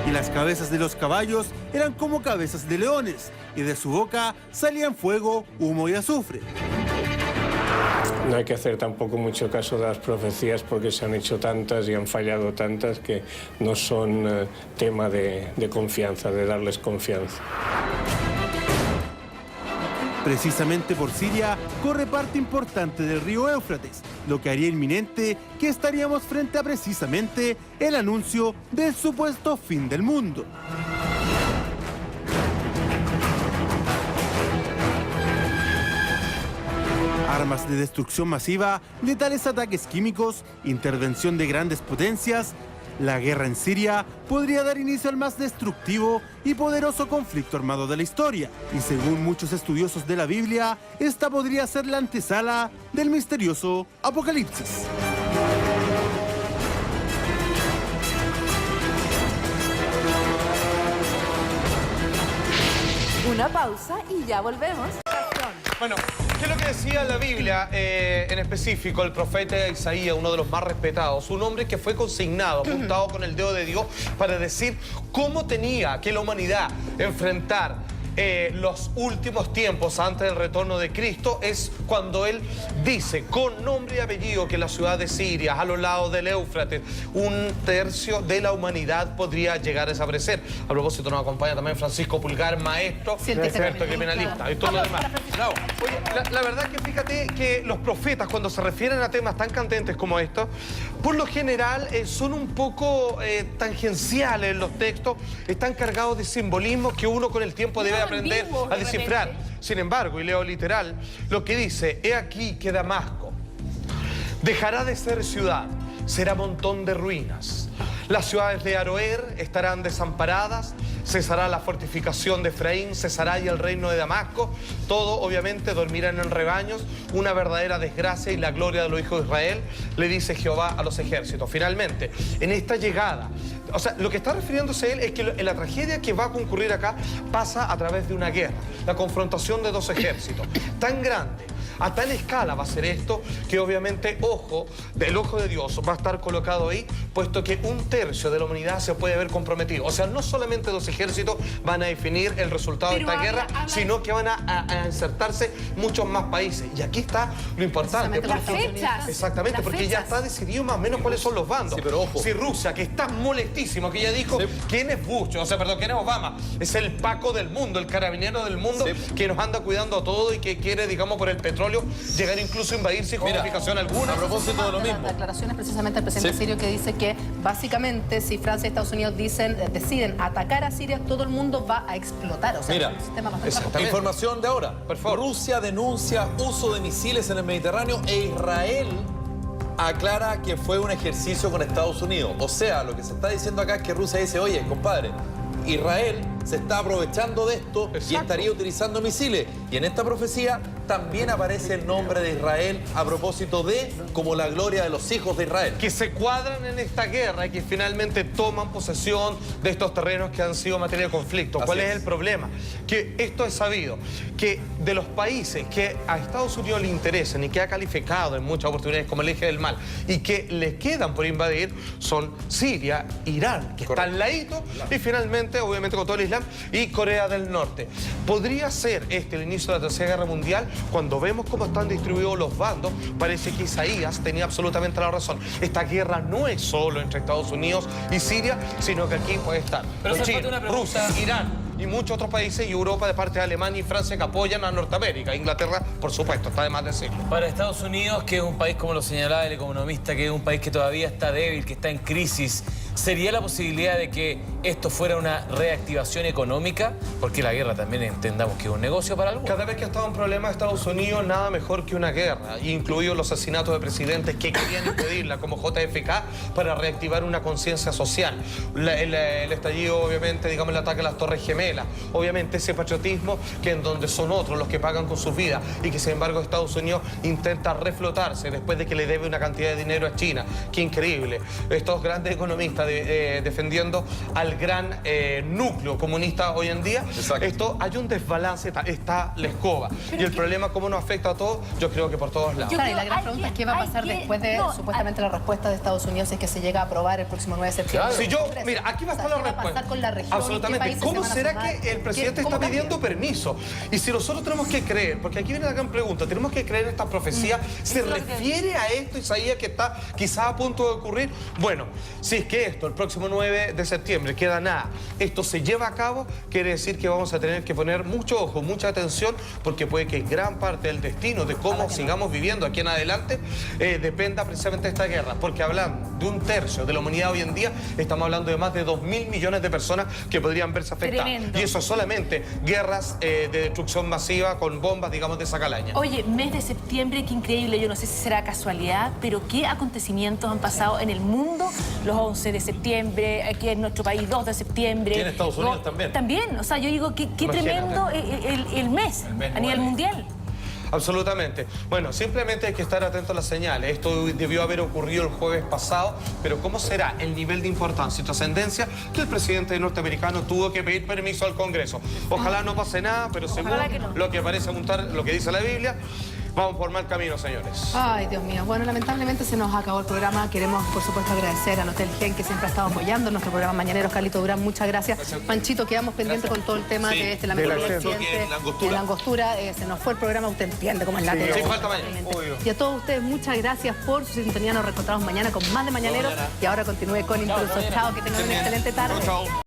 Y las cabezas de los caballos eran como cabezas de leones, y de su boca salían fuego, humo y azufre. No hay que hacer tampoco mucho caso de las profecías porque se han hecho tantas y han fallado tantas que no son tema de confianza, de darles confianza. Precisamente por Siria corre parte importante del río Éufrates, lo que haría inminente que estaríamos frente a precisamente el anuncio del supuesto fin del mundo. armas de destrucción masiva, letales ataques químicos, intervención de grandes potencias, la guerra en Siria podría dar inicio al más destructivo y poderoso conflicto armado de la historia. Y según muchos estudiosos de la Biblia, esta podría ser la antesala del misterioso Apocalipsis. Una pausa y ya volvemos. Bueno, ¿qué es lo que decía la Biblia en específico? El profeta Isaías, uno de los más respetados, un hombre que fue consignado, apuntado con el dedo de Dios para decir cómo tenía que la humanidad enfrentar los últimos tiempos antes del retorno de Cristo, es cuando él dice con nombre y apellido que la ciudad de Siria, a los lados del Éufrates, un tercio de la humanidad podría llegar a desaparecer. A propósito, nos acompaña también Francisco Pulgar, maestro, experto criminalista y todo lo demás. Oye, la verdad que fíjate que los profetas, cuando se refieren a temas tan candentes como estos, por lo general son un poco tangenciales en los textos, están cargados de simbolismos que uno con el tiempo debe aprender a descifrar. Sin embargo, y leo literal, lo que dice: he aquí que Damasco dejará de ser ciudad, será montón de ruinas. Las ciudades de Aroer estarán desamparadas, cesará la fortificación de Efraín, cesará y el reino de Damasco. Todo, obviamente, dormirán en rebaños, una verdadera desgracia y la gloria de los hijos de Israel, le dice Jehová a los ejércitos. Finalmente, en esta llegada, o sea, lo que está refiriéndose él es que la tragedia que va a concurrir acá pasa a través de una guerra, la confrontación de dos ejércitos, tan grande, a tal escala va a ser esto, que obviamente el ojo de Dios va a estar colocado ahí, puesto que un tercio de la humanidad se puede ver comprometido. O sea, no solamente dos ejércitos van a definir el resultado de esta guerra, sino que van a insertarse muchos más países. Y aquí está lo importante. Las fechas. Exactamente, porque ya está decidido más o menos cuáles son los bandos. Sí, pero ojo. Si Rusia, que está molestísimo, que ya dijo, ¿quién es Bush? O sea, perdón, ¿quién es Obama? Es el Paco del mundo, el carabinero del mundo, que nos anda cuidando a todo y que quiere, digamos, por el petróleo, llegar incluso a invadir sin justificación alguna. A propósito de lo mismo. Declaraciones precisamente del presidente sirio, que dice que básicamente si Francia y Estados Unidos deciden atacar a Siria, todo el mundo va a explotar. O sea, mira, es un sistema bastante información de ahora. Por favor. Rusia denuncia uso de misiles en el Mediterráneo e Israel aclara que fue un ejercicio con Estados Unidos. O sea, lo que se está diciendo acá es que Rusia dice: oye, compadre, Israel se está aprovechando de esto y estaría utilizando misiles. Y en esta profecía también aparece el nombre de Israel a propósito de como la gloria de los hijos de Israel. Que se cuadran en esta guerra y que finalmente toman posesión de estos terrenos que han sido materia de conflicto. ¿Cuál es el problema? Que esto es sabido, que de los países que a Estados Unidos le interesan y que ha calificado en muchas oportunidades como el eje del mal y que le quedan por invadir son Siria, Irán, que están al ladito, y finalmente, obviamente, con todo el Islam, y Corea del Norte. ¿Podría ser este el inicio de la Tercera Guerra Mundial? Cuando vemos cómo están distribuidos los bandos, parece que Isaías tenía absolutamente la razón. Esta guerra no es solo entre Estados Unidos y Siria, sino que aquí puede estar China, Rusia, Irán y muchos otros países, y Europa de parte de Alemania y Francia, que apoyan a Norteamérica. Inglaterra, por supuesto, está de más decirlo. Para Estados Unidos, que es un país, como lo señalaba el economista, que es un país que todavía está débil, que está en crisis, ¿sería la posibilidad de que esto fuera una reactivación económica? Porque la guerra también entendamos que es un negocio para algunos. Cada vez que ha estado en problemas Estados Unidos, nada mejor que una guerra, incluidos los asesinatos de presidentes que querían impedirla, como JFK, para reactivar una conciencia social. El estallido, obviamente, digamos, el ataque a las Torres Gemelas. Obviamente ese patriotismo que en donde son otros los que pagan con sus vidas y que sin embargo Estados Unidos intenta reflotarse después de que le debe una cantidad de dinero a China. Qué increíble. Estos grandes economistas defendiendo al gran núcleo comunista hoy en día. Esto hay un desbalance, está la escoba. Y el problema, cómo nos afecta a todos, yo creo que por todos lados. Claro, y la gran pregunta es qué va a pasar después de supuestamente la respuesta de Estados Unidos, si es que se llega a aprobar el próximo 9 de septiembre. Si mira, aquí va a estar la respuesta. ¿Qué va a pasar con la región? Absolutamente. ¿Cómo será que el presidente está pidiendo permiso? Y si nosotros tenemos que creer, porque aquí viene la gran pregunta, ¿tenemos que creer en esta profecía? ¿Se refiere a esto, Isaías, que está quizás a punto de ocurrir? Bueno, si es que esto, el próximo 9 de septiembre, queda nada, esto se lleva a cabo, quiere decir que vamos a tener que poner mucho ojo, mucha atención, porque puede que gran parte del destino de cómo sigamos viviendo aquí en adelante dependa precisamente de esta guerra. Porque hablando de un tercio de la humanidad hoy en día, estamos hablando de más de 2.000 millones de personas que podrían verse afectadas. tremendo. Y eso es solamente guerras de destrucción masiva con bombas, digamos, de esa calaña. Oye, mes de septiembre, qué increíble. Yo no sé si será casualidad, pero qué acontecimientos han pasado en el mundo. Los 11 de septiembre, aquí en nuestro país, 2 de septiembre. Y en Estados Unidos también. También, o sea, yo digo, qué tremendo el mes a nivel mundial. Absolutamente. Bueno, simplemente hay que estar atento a las señales. Esto debió haber ocurrido el jueves pasado, pero ¿cómo será el nivel de importancia y trascendencia que el presidente norteamericano tuvo que pedir permiso al Congreso? Ojalá no pase nada, pero según lo que parece apuntar, lo que dice la Biblia, vamos por mal camino, señores. Ay, Dios mío. Bueno, lamentablemente se nos acabó el programa. Queremos, por supuesto, agradecer a Notel Gen, que siempre ha estado apoyando nuestro programa Mañaneros. Carlito Durán, muchas gracias. Panchito, quedamos pendientes con todo el tema de este lamentable accidente de la angostura. Se nos fue el programa, usted entiende cómo es la tele. Sí, falta mañana. Y a todos ustedes, muchas gracias por su sintonía. Nos reencontramos mañana con más de Mañaneros. Y ahora continúe con Impulso. Chao, que tengan una excelente tarde. Chao.